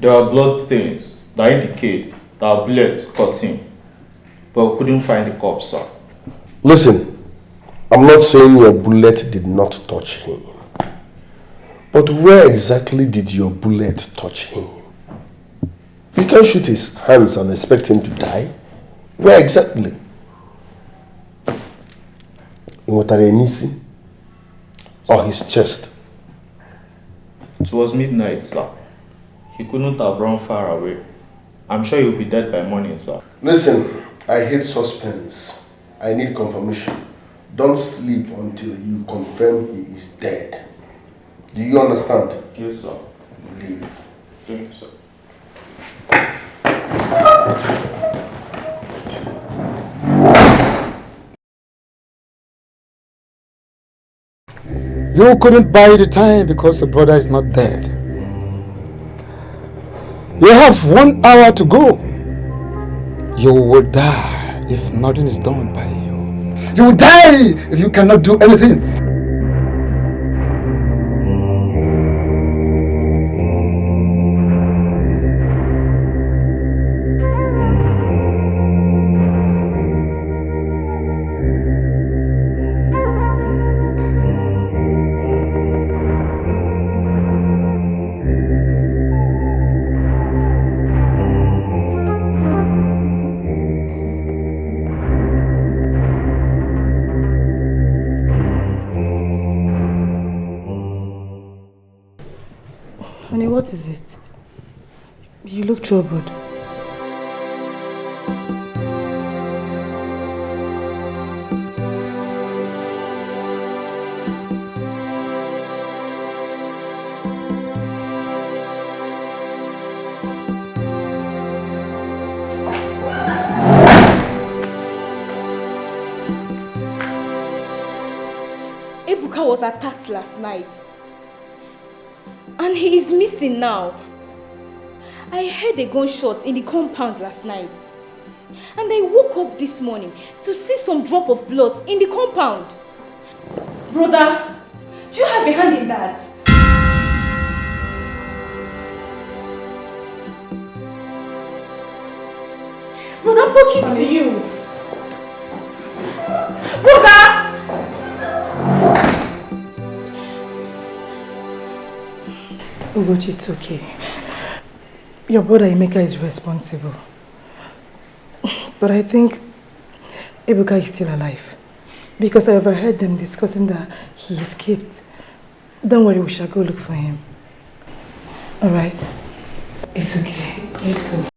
There are blood stains that indicate that bullets cut him, but we couldn't find the corpse, sir. Listen, I'm not saying your bullet did not touch him. But where exactly did your bullet touch him? You can't shoot his hands and expect him to die. Where exactly? In Watarenisi or his chest? It was midnight, sir. He couldn't have run far away. I'm sure he'll be dead by morning, sir. Listen, I hate suspense. I need confirmation. Don't sleep until you confirm he is dead. Do you understand? Yes, sir. Leave. Thank you, sir. You couldn't buy the time because the brother is not dead. You have 1 hour to go. You will die if nothing is done by you. You will die if you cannot do anything. What is it? You look troubled. Ebuka was attacked last night. And he is missing now. I heard a gunshot in the compound last night. And I woke up this morning to see some drop of blood in the compound. Brother, do you have a hand in that? Brother, I'm talking to you. Brother! Ugochi, it's okay. Your brother Emeka is responsible. But I think Ebuka is still alive. Because I overheard them discussing that he escaped. Don't worry, we shall go look for him. Alright? It's okay. Let's go.